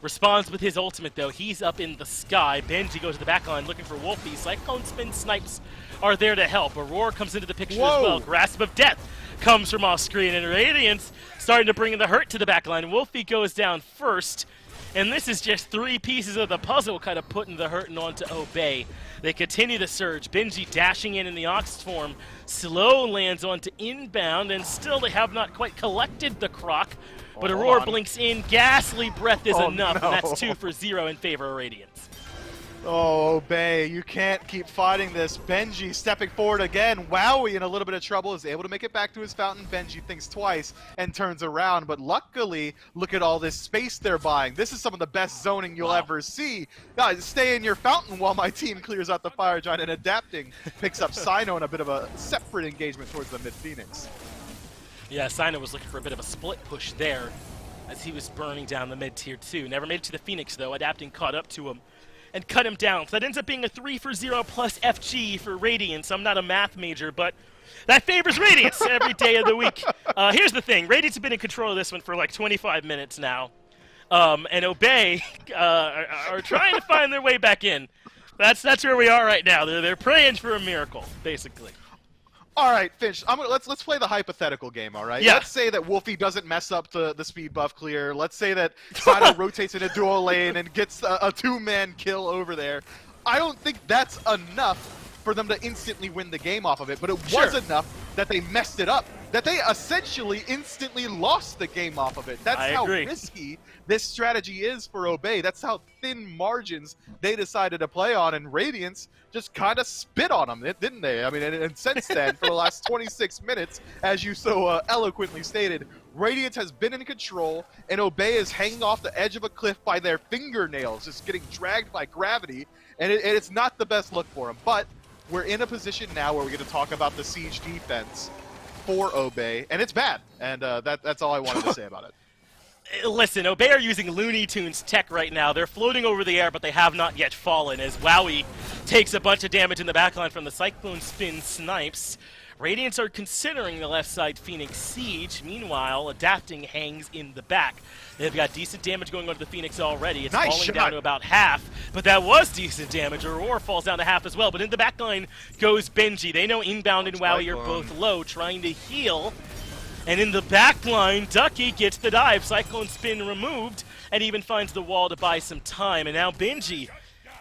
E: responds with his ultimate, though. He's up in the sky. Benji goes to the back line looking for Wolfie. Cyclone Spin snipes are there to help. Aurora comes into the picture as well. Grasp of Death comes from off screen, and Radiance starting to bring the hurt to the back line. Wolfie goes down first, and this is just 3 pieces of the puzzle kind of putting the hurt onto Obey. They continue the surge. Benji dashing in the Ox form. Slow lands onto inbound, and still they have not quite collected the Croc. But Aurora blinks in. Ghastly Breath is enough, and that's 2 for 0 in favor of Radiance.
F: Oh, Obey, you can't keep fighting this. Benji stepping forward again. Wowie in a little bit of trouble, is able to make it back to his fountain. Benji thinks twice and turns around, but luckily, look at all this space they're buying. This is some of the best zoning you'll ever see. Guys, stay in your fountain while my team clears out the Fire Giant, and Adapting picks up Sino in a bit of a separate engagement towards the mid-Phoenix.
E: Yeah, Sino was looking for a bit of a split push there as he was burning down the mid-tier 2. Never made it to the Phoenix, though. Adapting caught up to him and cut him down. So that ends up being a 3 for 0 plus FG for Radiance. I'm not a math major, but that favors Radiance every day of the week. Here's the thing. Radiance have been in control of this one for like 25 minutes now. And Obey are trying to find their way back in. That's where we are right now. They're praying for a miracle, basically.
F: All right, Finch, let's play the hypothetical game, all right?
E: Yeah.
F: Let's say that Wolfie doesn't mess up the speed buff clear. Let's say that Sino rotates in a dual lane and gets a 2-man kill over there. I don't think that's enough for them to instantly win the game off of it, but it was enough that they messed it up, that they essentially instantly lost the game off of it. That's how risky this strategy is for Obey. That's how thin margins they decided to play on, and Radiance just kind of spit on them, didn't they? I mean, and since then, for the last 26 minutes, as you so eloquently stated, Radiance has been in control, and Obey is hanging off the edge of a cliff by their fingernails, just getting dragged by gravity, and it's not the best look for them. But we're in a position now where we're going to talk about the siege defense for Obey, and it's bad, and that's all I wanted to say about it.
E: Listen, Obey are using Looney Tunes tech right now. They're floating over the air, but they have not yet fallen, as Wowie takes a bunch of damage in the backline from the Cyclone Spin snipes. Radiance are considering the left side Phoenix siege. Meanwhile, Adapting hangs in the back. They've got decent damage going on to the Phoenix already. It's falling down to about half, but that was decent damage. Aurora falls down to half as well, but in the back line goes Benji. They know Inbound and Wowie are both low, trying to heal. And in the back line, Ducky gets the dive. Cyclone Spin removed, and even finds the wall to buy some time. And now Benji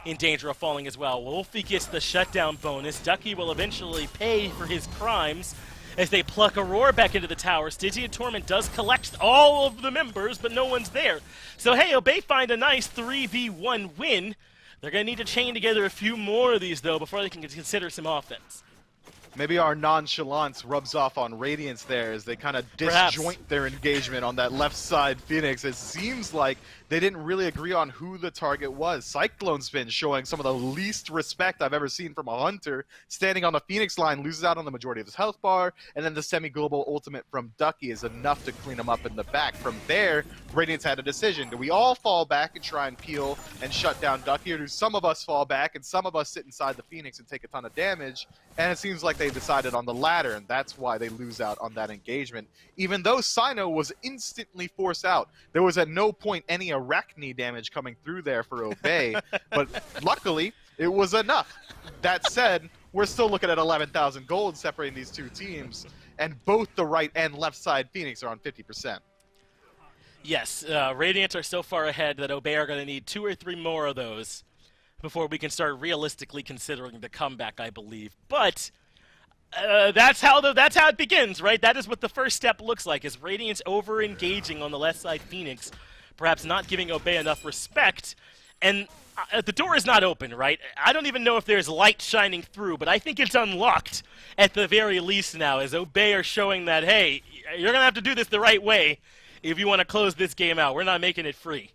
E: in danger of falling as well. Wolfie gets the shutdown bonus. Ducky will eventually pay for his crimes as they pluck Aurora back into the tower. Stygian Torment does collect all of the members, but no one's there. So hey, Obey find a nice 3v1 win. They're going to need to chain together a few more of these, though, before they can consider some offense.
F: Maybe our nonchalance rubs off on Radiance there as they kind of disjoint their engagement on that left side Phoenix. It seems like they didn't really agree on who the target was. Cyclone Spin showing some of the least respect I've ever seen from a Hunter. Standing on the Phoenix line, loses out on the majority of his health bar, and then the semi-global ultimate from Ducky is enough to clean him up in the back. From there, Radiance had a decision. Do we all fall back and try and peel and shut down Ducky, or do some of us fall back and some of us sit inside the Phoenix and take a ton of damage? And it seems like they decided on the latter, and that's why they lose out on that engagement. Even though Sino was instantly forced out, there was at no point any Arachne damage coming through there for Obey, but luckily, it was enough. That said, we're still looking at 11,000 gold separating these two teams, and both the right and left side Phoenix are on 50%.
E: Yes, Radiant are so far ahead that Obey are going to need 2 or 3 more of those before we can start realistically considering the comeback, I believe. But that's how it begins, right? That is what the first step looks like, is Radiance over-engaging on the left side Phoenix, perhaps not giving Obey enough respect, and the door is not open, right? I don't even know if there's light shining through, but I think it's unlocked at the very least now, as Obey are showing that, hey, you're going to have to do this the right way if you want to close this game out. We're not making it free.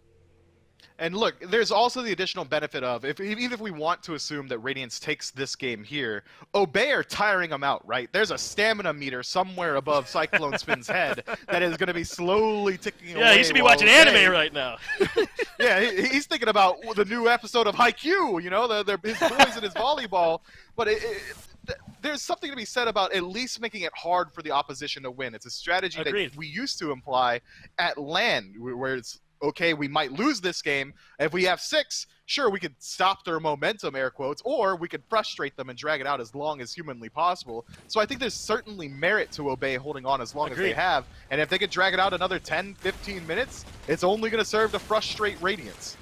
F: And look, there's also the additional benefit of, even if we want to assume that Radiance takes this game here, Obey are tiring them out, right? There's a stamina meter somewhere above Cyclone Spin's head that is going to be slowly ticking away.
E: Yeah, he should be watching anime right now.
F: Yeah, he's thinking about the new episode of Haikyuu, you know, his boys and his volleyball. But there's something to be said about at least making it hard for the opposition to win. It's a strategy that we used to imply at LAN, where it's, okay, we might lose this game. If we have 6, sure, we could stop their momentum, air quotes, or we could frustrate them and drag it out as long as humanly possible. So I think there's certainly merit to Obey holding on as long as they have. And if they could drag it out another 10, 15 minutes, it's only going to serve to frustrate Radiance.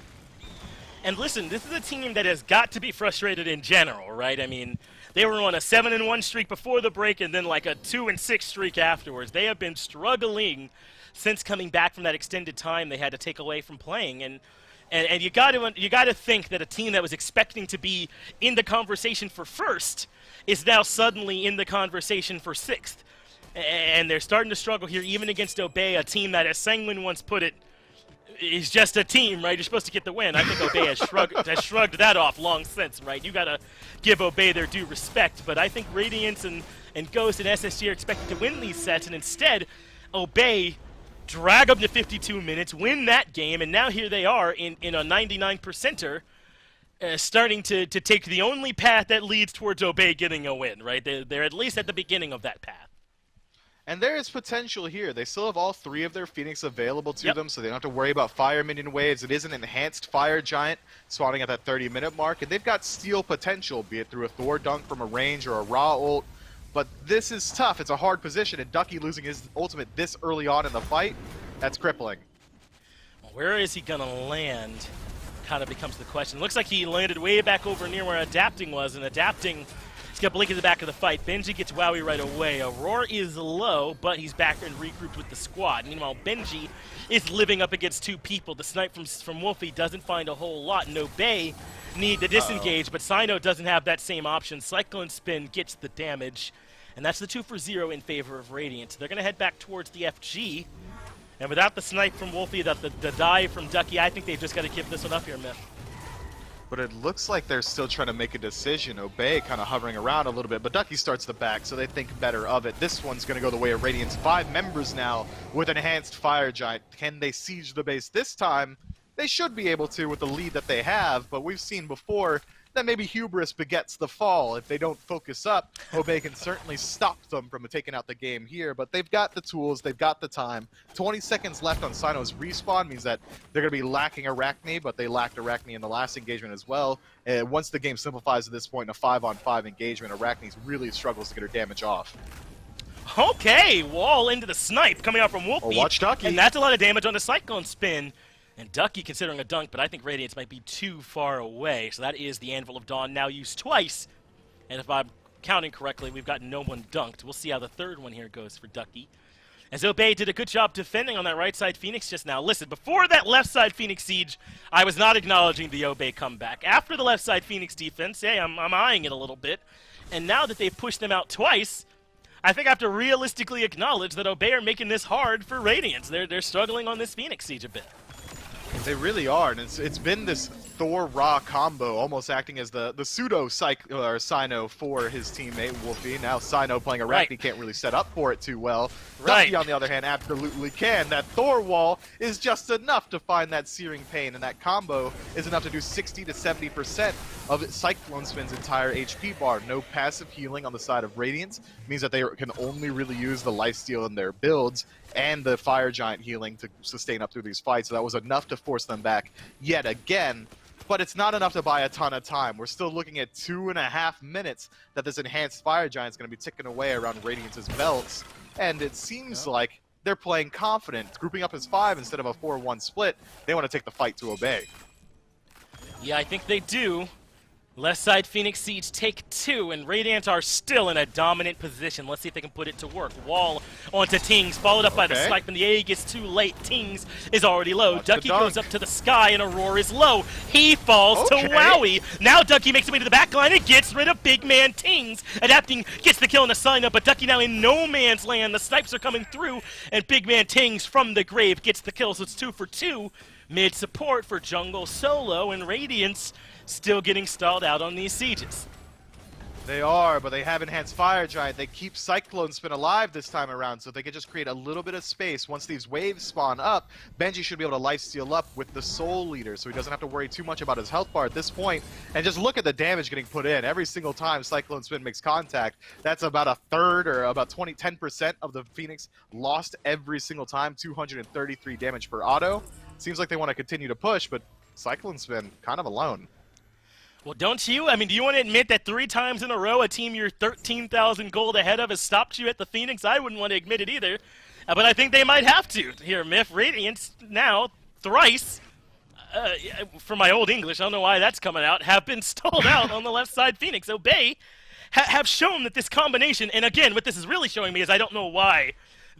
E: And listen, this is a team that has got to be frustrated in general, right? I mean, they were on a 7-1 streak before the break and then like a 2-6 streak afterwards. They have been struggling since coming back from that extended time they had to take away from playing, and you got to think that a team that was expecting to be in the conversation for first is now suddenly in the conversation for 6th, and they're starting to struggle here even against Obey, a team that, as Sanguine once put it, is just a team, right? You're supposed to get the win. I think Obey has shrugged that off long since, right? You got to give Obey their due respect, but I think Radiance and Ghost and SSG are expected to win these sets, and instead Obey drag them to 52 minutes, win that game, and now here they are in a 99%er, starting to take the only path that leads towards Obey getting a win, right? They're at least at the beginning of that path.
F: And there is potential here. They still have all 3 of their Phoenix available to them, so they don't have to worry about fire minion waves. It is an enhanced fire giant spawning at that 30-minute mark, and they've got steal potential, be it through a Thor dunk from a range or a raw ult. But this is tough. It's a hard position, and Ducky losing his ultimate this early on in the fight, that's crippling.
E: Where is he going to land kind of becomes the question. Looks like he landed way back over near where Adapting was, and Adapting has got Blink in the back of the fight. Benji gets Wowie right away. Aurora is low, but he's back and regrouped with the squad. Meanwhile, Benji is living up against 2 people. The snipe from Wolfie doesn't find a whole lot. No Bay need to disengage, but Sino doesn't have that same option. Cyclone Spin gets the damage. And that's the 2 for 0 in favor of Radiant. They're going to head back towards the FG. And without the snipe from Wolfie, the dive from Ducky, I think they've just got to give this one up here, Myth.
F: But it looks like they're still trying to make a decision. Obey kind of hovering around a little bit, but Ducky starts the back, so they think better of it. This one's going to go the way of Radiant's 5 members now with enhanced Fire Giant. Can they siege the base this time? They should be able to with the lead that they have, but we've seen before that maybe hubris begets the fall. If they don't focus up, Obey can certainly stop them from taking out the game here, but they've got the tools, they've got the time. 20 seconds left on Sino's respawn means that they're going to be lacking Arachne, but they lacked Arachne in the last engagement as well. Once the game simplifies at this point in a 5-on-5 engagement, Arachne really struggles to get her damage off.
E: Okay, wall into the snipe coming out from Wolfie.
F: Oh, watch Ducky.
E: And that's a lot of damage on the Cyclone Spin. And Ducky considering a dunk, but I think Radiance might be too far away. So that is the Anvil of Dawn now used twice. And if I'm counting correctly, we've got no one dunked. We'll see how the third one here goes for Ducky. As Obey did a good job defending on that right side Phoenix just now. Listen, before that left side Phoenix siege, I was not acknowledging the Obey comeback. After the left side Phoenix defense, hey, I'm eyeing it a little bit. And now that they've pushed them out twice, I think I have to realistically acknowledge that Obey are making this hard for Radiance. They're struggling on this Phoenix siege a bit.
F: They really are, and it's been this Thor-Ra combo, almost acting as the pseudo Sino for his teammate Wolfie. Now Sino playing a ramp, he can't really set up for it too well. Ducky, on the other hand, absolutely can. That Thor wall is just enough to find that searing pain, and that combo is enough to do 60 to 70% of Cyclone Spin's entire HP bar. No passive healing on the side of Radiance means that they can only really use the lifesteal in their builds and the Fire Giant healing to sustain up through these fights. So that was enough to force them back yet again. But it's not enough to buy a ton of time. We're still looking at 2.5 minutes that this enhanced Fire Giant is going to be ticking away around Radiance's belts. And it seems like they're playing confident, grouping up as 5 instead of a 4-1 split. They want to take the fight to Obey.
E: Yeah, I think they do. Left side Phoenix Siege take 2, and Radiant are still in a dominant position. Let's see if they can put it to work. Wall onto Tings, followed up by the snipe, and the A gets too late. Tings is already low. Ducky goes up to the sky, and Aurora is low. He falls to Wowie. Now Ducky makes his way to the back line and gets rid of big man Tings. Adapting gets the kill in the sign up, but Ducky now in no man's land. The snipes are coming through, and big man Tings from the grave gets the kill, so it's 2 for 2. Mid support for Jungle Solo, and Radiance still getting stalled out on these sieges.
F: They are, but they have enhanced Fire Giant. They keep Cyclone Spin alive this time around, so they can just create a little bit of space. Once these waves spawn up, Benji should be able to lifesteal up with the Soul Leader, so he doesn't have to worry too much about his health bar at this point. And just look at the damage getting put in. Every single time Cyclone Spin makes contact, that's about a third or about 10% of the Phoenix lost every single time. 233 damage per auto. Seems like they want to continue to push, but Cyclone Spin kind of alone.
E: Well, don't you? I mean, do you want to admit that 3 times in a row a team you're 13,000 gold ahead of has stopped you at the Phoenix? I wouldn't want to admit it either. But I think they might have to. Here, Myth, Radiance now, thrice, for my old English, I don't know why that's coming out, have been stalled out on the left side Phoenix. Obey have shown that this combination, and again, what this is really showing me is I don't know why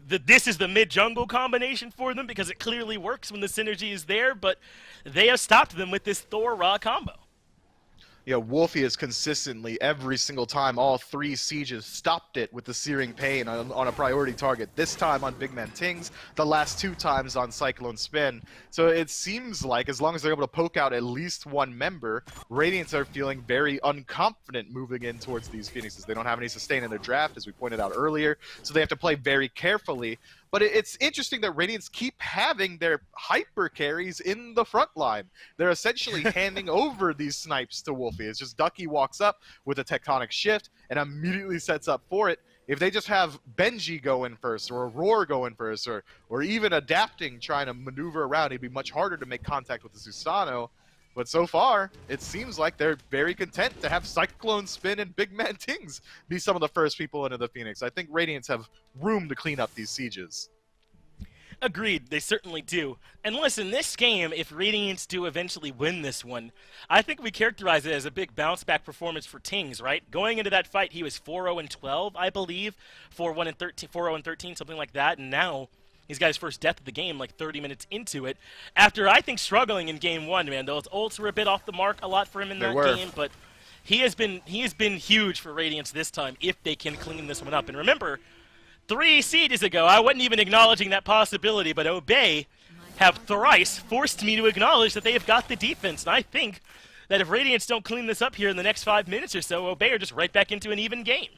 E: this is the mid-jungle combination for them, because it clearly works when the synergy is there, but they have stopped them with this Thor-Ra combo.
F: Yeah, Wolfie has consistently, every single time, all 3 sieges, stopped it with the Searing Pain on a priority target. This time on Big Man Tings, the last 2 times on Cyclone Spin. So it seems like, as long as they're able to poke out at least one member, Radiance are feeling very unconfident moving in towards these Phoenixes. They don't have any sustain in their draft, as we pointed out earlier, so they have to play very carefully. But it's interesting that Radiance keep having their hyper carries in the front line. They're essentially handing over these snipes to Wolfie. It's just Ducky walks up with a tectonic shift and immediately sets up for it. If they just have Benji go in first, or Aurora go in first, or even adapting, trying to maneuver around, it'd be much harder to make contact with the Susano. But so far, it seems like they're very content to have Cyclone Spin and Big Man Tings be some of the first people into the Phoenix. I think Radiance have room to clean up these sieges.
E: Agreed, they certainly do. And listen, this game, if Radiance do eventually win this one, I think we characterize it as a big bounce-back performance for Tings, right? Going into that fight, he was 4-0-12, I believe, 4-0-13, something like that, and now he's got his first death of the game like 30 minutes into it. After, I think, struggling in Game 1, man. Those ults were a bit off the mark a lot for him in that game, but he has been huge for Radiance this time if they can clean this one up. And remember, 3 sieges ago, I wasn't even acknowledging that possibility, but Obey have thrice forced me to acknowledge that they have got the defense. And I think that if Radiance don't clean this up here in the next 5 minutes or so, Obey are just right back into an even game.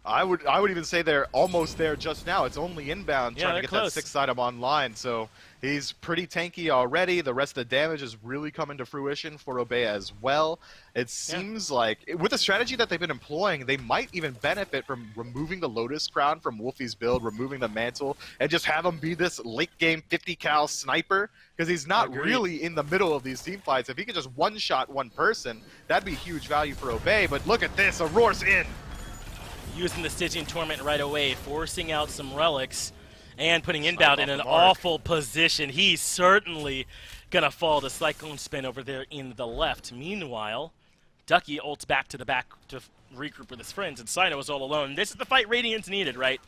F: I would even say they're almost there just now. It's only inbound trying to get
E: close.
F: that 6th item online, so he's pretty tanky already. The rest of the damage is really coming to fruition for Obey as well. It seems like, with the strategy that they've been employing, they might even benefit from removing the Lotus Crown from Wolfie's build, removing the Mantle, and just have him be this late-game 50-cal sniper, because he's not really in the middle of these team fights. If he could just one-shot one person, that'd be huge value for Obey, but look at this, Aurora's in!
E: Using the Stygian Torment right away, forcing out some relics, and putting Inbound in an awful position. He's certainly going to fall to Cyclone Spin over there in the left. Meanwhile, Ducky ults back to the back to regroup with his friends, and Sino is all alone. This is the fight Radiance needed, right?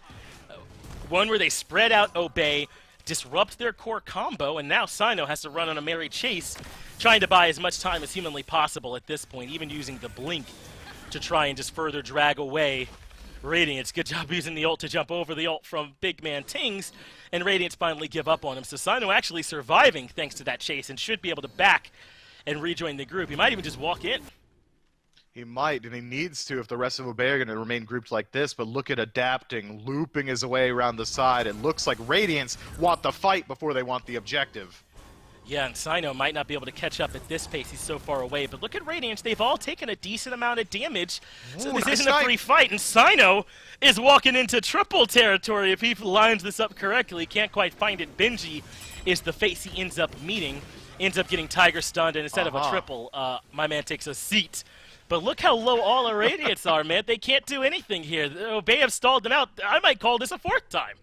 E: One where they spread out Obey, disrupt their core combo, and now Sino has to run on a merry chase, trying to buy as much time as humanly possible at this point, even using the blink to try and just further drag away Radiance. Good job using the ult to jump over the ult from Big Man Tings, and Radiance finally give up on him. So Sino actually surviving thanks to that chase and should be able to back and rejoin the group. He might even just walk in.
F: He might, and he needs to if the rest of Obey are going to remain grouped like this, but look at adapting, looping his way around the side. It looks like Radiance want the fight before they want the objective.
E: Yeah, and Sino might not be able to catch up at this pace. He's so far away. But look at Radiance. They've all taken a decent amount of damage. So this isn't a free fight. And Sino is walking into triple territory if he lines this up correctly. Can't quite find it. Benji is the face he ends up meeting. Ends up getting Tiger stunned, and instead of a triple, my man takes a seat. But look how low all our Radiants are, man. They can't do anything here. Obey have stalled them out. I might call this a fourth time.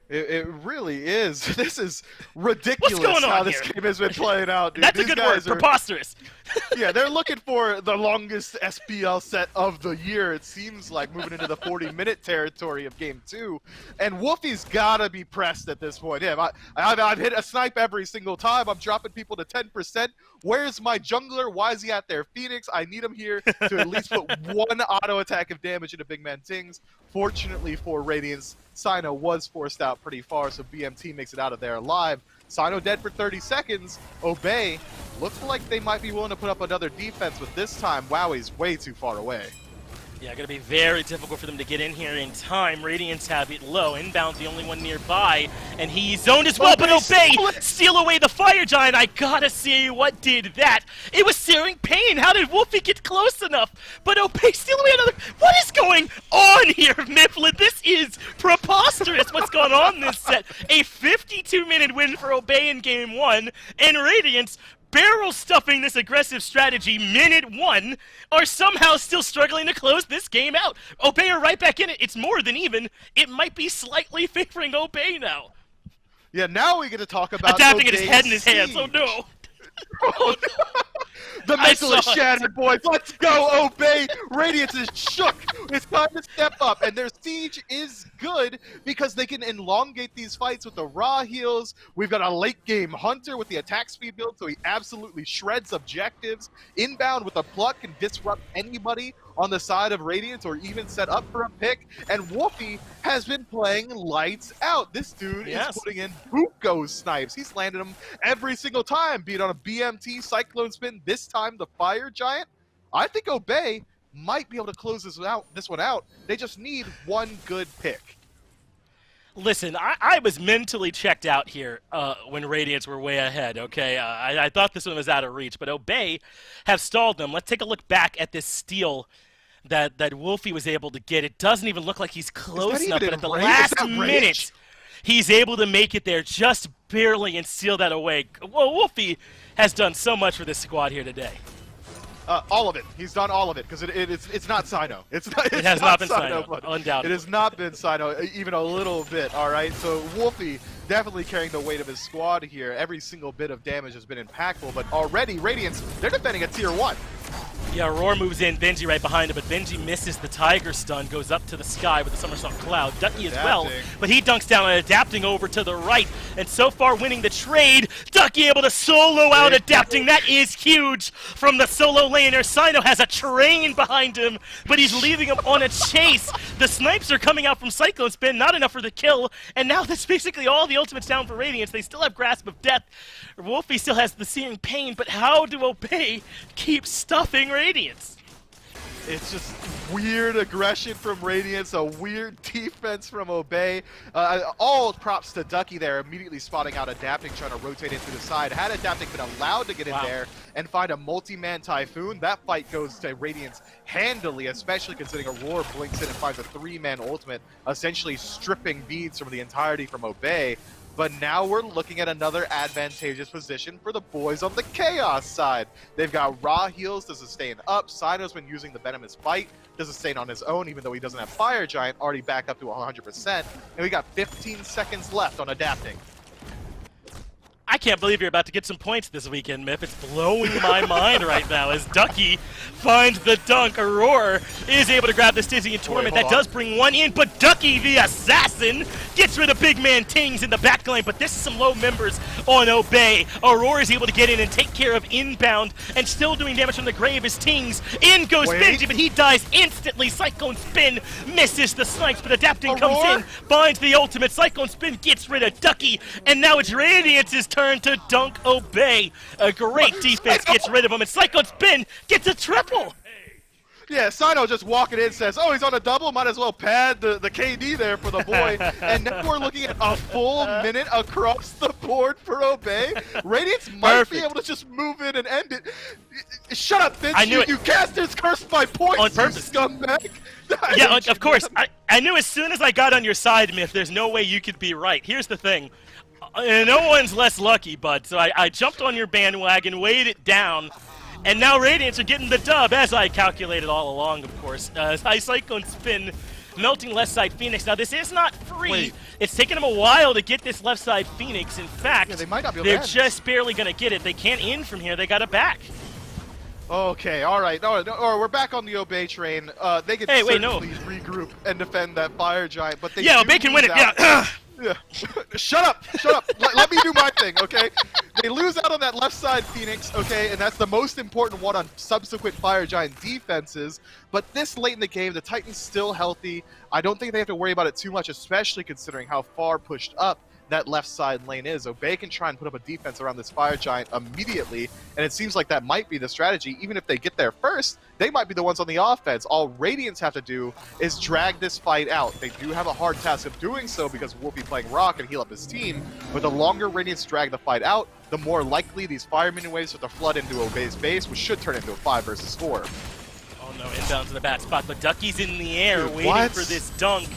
F: It really is. This is ridiculous.
E: What's going on
F: how this
E: here?
F: game has been playing out, dude.
E: That's
F: These
E: a good word.
F: guys are,
E: Preposterous.
F: yeah, they're looking for the longest SPL set of the year, it seems like, moving into the 40-minute territory of Game 2. And Wolfie's got to be pressed at this point. Yeah, I've hit a snipe every single time. I'm dropping people to 10%. Where's my jungler? Why is he out there? Phoenix, I need him here to at least put one auto attack of damage into Big Man Tings. Fortunately for Radiance, Sino was forced out pretty far, so BMT makes it out of there alive. Sino dead for 30 seconds. Obey looks like they might be willing to put up another defense, but this time, Wowie's way too far away.
E: Yeah, going to be very difficult for them to get in here in time. Radiance have it low. Inbound's the only one nearby, and he's zoned as well, but Obey steal away the Fire Giant. I gotta see what did that. It was searing pain. How did Wolfie get close enough? But Obey steal away another. What is going on here, Mifflin? This is preposterous what's going on this set. A 52-minute win for Obey in Game 1, and Radiance barrel stuffing this aggressive strategy minute 1 are somehow still struggling to close this game out. Obey are right back in it. It's more than even. It might be slightly favoring Obey now.
F: Yeah, now we get to talk about
E: adapting at his
F: Obey's
E: head in his hands.
F: siege.
E: Oh no.
F: Oh, no. The mental is
E: saw it.
F: shattered, boys. Let's go, Obey. Radiance is shook. It's time to step up, and their siege is good because they can elongate these fights with the raw heals. We've got a late-game Hunter with the attack speed build, so he absolutely shreds objectives. Inbound with a pluck can disrupt anybody on the side of Radiance or even set up for a pick. And Wolfie has been playing lights out. This dude is putting in Buko snipes. He's landed them every single time, be it on a BMT, Cyclone Spin, this time the Fire Giant. I think Obey might be able to close this one out. They just need one good pick.
E: Listen, I was mentally checked out here when Radiance were way ahead, okay? I thought this one was out of reach, but Obey have stalled them. Let's take a look back at this steal that Wolfie was able to get. It doesn't even look like he's close enough, but at the last minute, he's able to make it there just barely and seal that away. Well, Wolfie has done so much for this squad here today.
F: All of it. He's done all of it because it's not Sino. It
E: has not been Sino, undoubtedly.
F: It has not been Sino even a little bit. All right. So Wolfie definitely carrying the weight of his squad here. Every single bit of damage has been impactful, but already Radiance, they're defending a tier 1.
E: Yeah, Roar moves in, Benji right behind him, but Benji misses the Tiger stun, goes up to the sky with the Somersault Cloud. Ducky as well, but he dunks down and adapting over to the right, and so far winning the trade. Ducky able to solo out adapting. That is huge from the solo laner. Sino has a train behind him, but he's leaving him on a chase. The snipes are coming out from Cyclone Spin, not enough for the kill, and now that's basically all the ultimates down for Radiance. They still have Grasp of Death. Wolfie still has the searing pain, but how do Obey keep stuffing Radiance?
F: It's just weird aggression from Radiance, a weird defense from Obey. All props to Ducky there, immediately spotting out Adapting, trying to rotate in through the side. Had Adapting been allowed to get in there and find a multi-man Typhoon, that fight goes to Radiance handily, especially considering Aurora blinks in and finds a 3-man ultimate, essentially stripping beads from the entirety from Obey. But now we're looking at another advantageous position for the boys on the Chaos side. They've got raw heals to sustain up. Sino's been using the Venomous Bite to sustain on his own, even though he doesn't have Fire Giant, already back up to 100%. And we got 15 seconds left on Adapting.
E: I can't believe you're about to get some points this weekend, Myth. It's blowing my mind right now as Ducky finds the dunk. Aurora is able to grab the Stygian Torment. That does bring one in, but Ducky, the assassin, gets rid of big man Tings in the back lane, but this is some low members on Obey. Aurora is able to get in and take care of inbound and still doing damage from the grave as Tings. In goes Benji, but he dies instantly. Cyclone Spin misses the snipes, but Adapting comes in, finds the ultimate. Cyclone Spin gets rid of Ducky, and now it's Radiance's turn to dunk Obey. A great defense gets rid of him, and Cyclone Spin gets a triple.
F: Yeah, Sino just walking in says, oh, he's on a double, might as well pad the KD there for the boy. And now we're looking at a full minute across the board for Obey. Radiance might be able to just move in and end it. Shut up, Vince. You cast his curse by points,
E: on purpose.
F: You scumbag.
E: Yeah, of course. I knew as soon as I got on your side, Myth, there's no way you could be right. Here's the thing. No one's less lucky, bud. So I jumped on your bandwagon, weighed it down, and now Radiance are getting the dub, as I calculated all along, of course. High Cyclone Spin, melting left side Phoenix. Now, this is not free.
F: Wait.
E: It's taken them a while to get this left side Phoenix. In fact,
F: they might not be able
E: they're
F: to end.
E: just barely going to get it. They can't in from here. They got it back.
F: Okay, all right. No, we're back on the Obey train. They can certainly regroup and defend that fire giant, but they
E: Obey can win it. Yeah.
F: Yeah. Shut up! Let me do my thing, okay? They lose out on that left side Phoenix, okay, and that's the most important one on subsequent Fire Giant defenses. But this late in the game, the Titan's still healthy. I don't think they have to worry about it too much, especially considering how far pushed up that left side lane is. Obey can try and put up a defense around this Fire Giant immediately, and it seems like that might be the strategy. Even if they get there first, they might be the ones on the offense. All Radiance have to do is drag this fight out. They do have a hard task of doing so because Wolfie playing Rock and heal up his team, but the longer Radiance drag the fight out, the more likely these fire minion waves start to flood into Obey's base, which should turn into a 5 versus 4.
E: Oh no, inbound to the bad spot, but Ducky's in the air waiting for this dunk.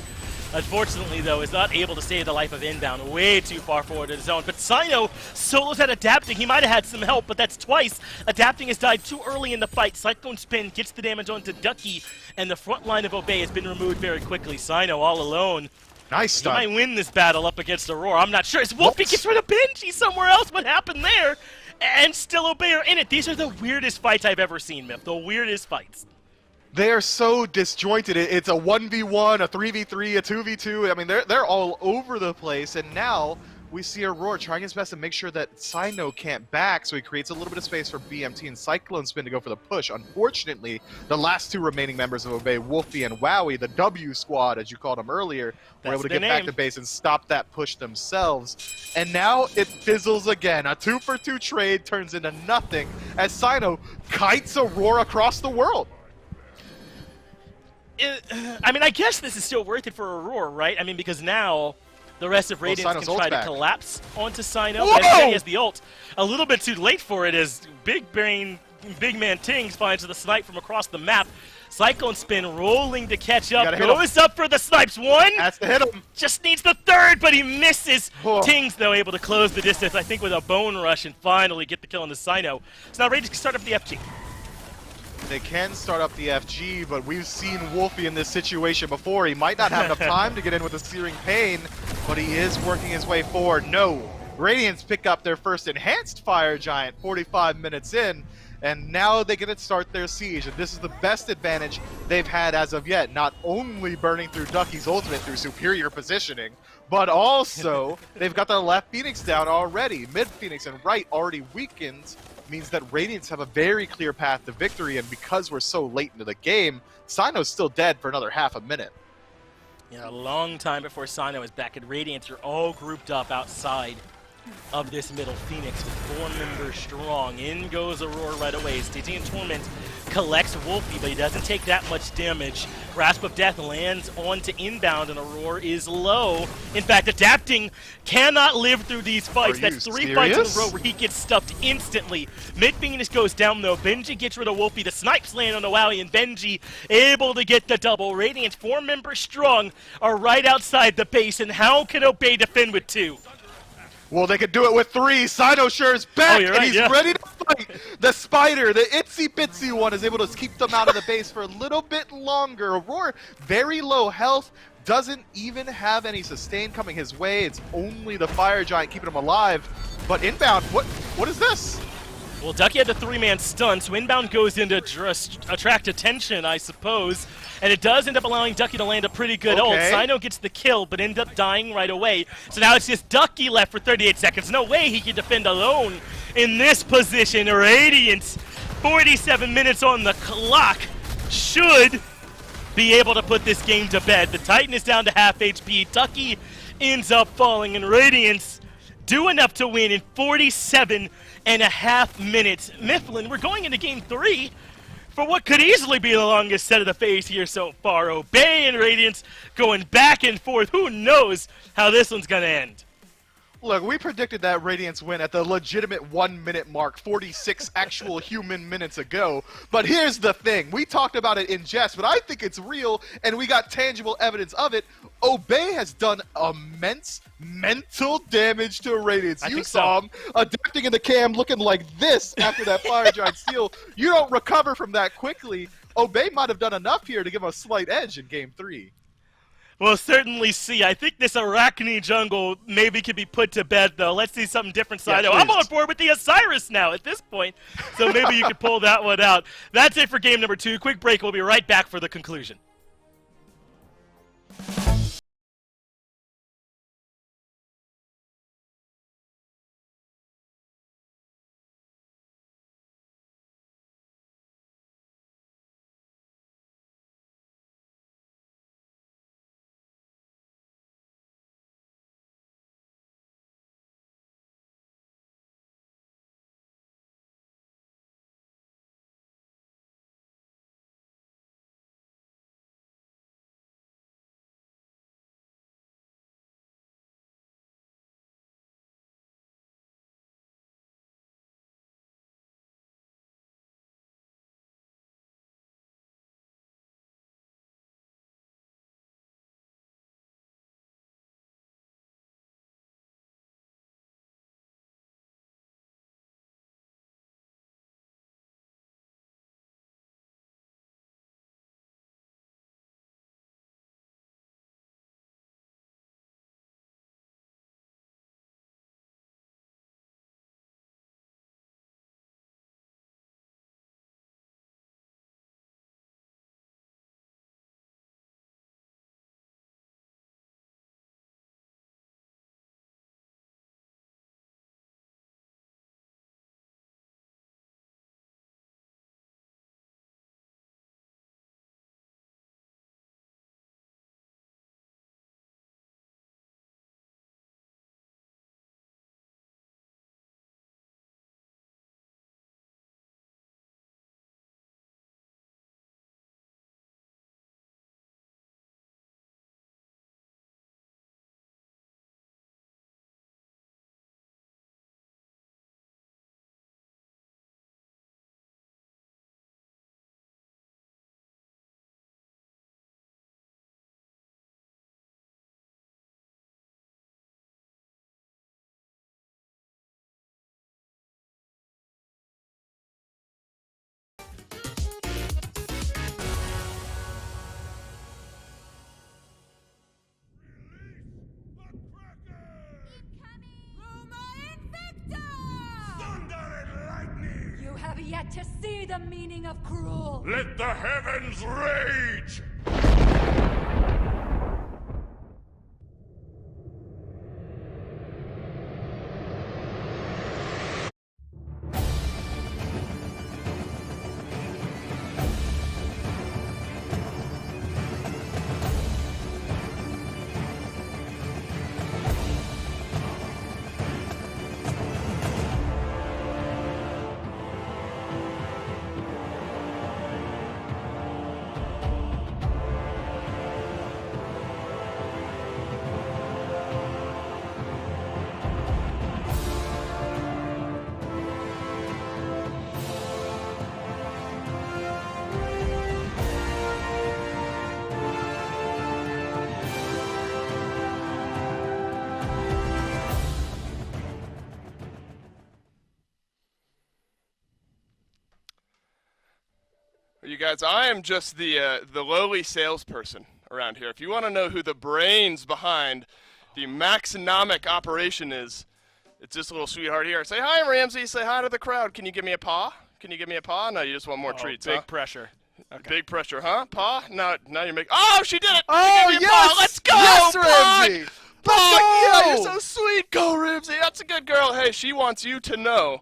E: Unfortunately, though, is not able to save the life of inbound. Way too far forward in his zone. But Sino solos at Adapting. He might have had some help, but that's twice. Adapting has died too early in the fight. Cyclone Spin gets the damage onto Ducky, and the front line of Obey has been removed very quickly. Sino all alone.
F: Nice stuff.
E: He might win this battle up against Aurora. I'm not sure. As Wolfie gets rid of Benji somewhere else. What happened there? And still Obey are in it. These are the weirdest fights I've ever seen, Myth. The weirdest fights.
F: They are so disjointed. It's a 1v1, a 3v3, a 2v2. I mean, they're all over the place. And now we see Aurora trying his best to make sure that Sino can't back, so he creates a little bit of space for BMT and Cyclone Spin to go for the push. Unfortunately, the last two remaining members of Obey, Wolfie and Wowie, the W squad, as you called them earlier, were able to get back to base and stop that push themselves. And now it fizzles again. A 2-for-2 trade turns into nothing as Sino kites Aurora across the world.
E: I mean, I guess this is still worth it for Aurora, right? I mean, because now the rest of Radiance can try to collapse onto Sino. And he has the ult. A little bit too late for it as Big Man Tings finds the snipe from across the map. Cyclone Spin rolling to catch up. Goes up for the snipes. One.
F: That's to hit him.
E: Just needs the third, but he misses. Tings, though, able to close the distance, I think, with a bone rush and finally get the kill on the Sino. So now Radiance can start up the FG.
F: They can start up the FG, but we've seen Wolfie in this situation before. He might not have enough time to get in with a Searing Pain, but he is working his way forward. No. Radiance pick up their first enhanced Fire Giant 45 minutes in, and now they get to start their siege. And this is the best advantage they've had as of yet. Not only burning through Ducky's ultimate through superior positioning, but also they've got the left Phoenix down already. Mid Phoenix and right already weakened. Means that Radiance have a very clear path to victory, and because we're so late into the game, Sino's still dead for another half a minute.
E: Yeah, a long time before Sino is back, and Radiance are all grouped up outside of this middle Phoenix with 4 members strong. In goes Aurora right away. Stygian Torment collects Wolfie, but he doesn't take that much damage. Grasp of Death lands onto inbound, and Aurora is low. In fact, Adapting cannot live through these fights. That's 3 fights in a row where he gets stuffed instantly. Mid Phoenix goes down, though. Benji gets rid of Wolfie. The snipes land on the Wowie, and Benji able to get the double. Radiance, 4 members strong, are right outside the base, and how can Obey defend with 2?
F: Well, they could do it with 3. Sino sure is back, and he's ready to fight. The spider, the itsy-bitsy one, is able to keep them out of the base for a little bit longer. Aurora, very low health, doesn't even have any sustain coming his way. It's only the Fire Giant keeping him alive. But inbound, what is this?
E: Well, Ducky had the 3-man stun, so inbound goes in to attract attention, I suppose. And it does end up allowing Ducky to land a pretty good ult. Sino gets the kill, but ends up dying right away. So now it's just Ducky left for 38 seconds. No way he can defend alone in this position. Radiance, 47 minutes on the clock, should be able to put this game to bed. The Titan is down to half HP. Ducky ends up falling, and Radiance do enough to win in 47.5 minutes. Mifflin, we're going into game 3 for what could easily be the longest set of the phase here so far. Obey and Radiance going back and forth. Who knows how this one's going to end?
F: Look, we predicted that Radiance win at the legitimate 1 minute mark, 46 actual human minutes ago. But here's the thing. We talked about it in jest, but I think it's real, and we got tangible evidence of it. Obey has done immense mental damage to Radiance. You saw him adapting in the cam looking like this after that Fire Giant steal. You don't recover from that quickly. Obey might have done enough here to give a slight edge in game 3.
E: We'll certainly see. I think this Arachne jungle maybe could be put to bed, though. Let's see something different, Sido. I'm on board with the Osiris now at this point, so maybe you could pull that one out. That's it for game number 2. Quick break. We'll be right back for the conclusion.
G: You have yet to see the meaning of cruel.
H: Let the heavens rage!
A: You guys, I am just the lowly salesperson around here. If you want to know who the brains behind the Maxonomic operation is, it's this little sweetheart here. Say hi, Ramsey. Say hi to the crowd. Can you give me a paw? Can you give me a paw? No, you just want more treats,
B: big
A: huh?
B: pressure. Okay.
A: Big pressure, huh? Paw? Now you're making. Oh, she did it!
F: Oh,
A: She gave me a
F: yes!
A: paw. Let's go,
F: Yes,
A: Paw!
F: Ramsey!
A: Paw! Yeah, you're so sweet. Go, Ramsey. That's a good girl. Hey, she wants you to know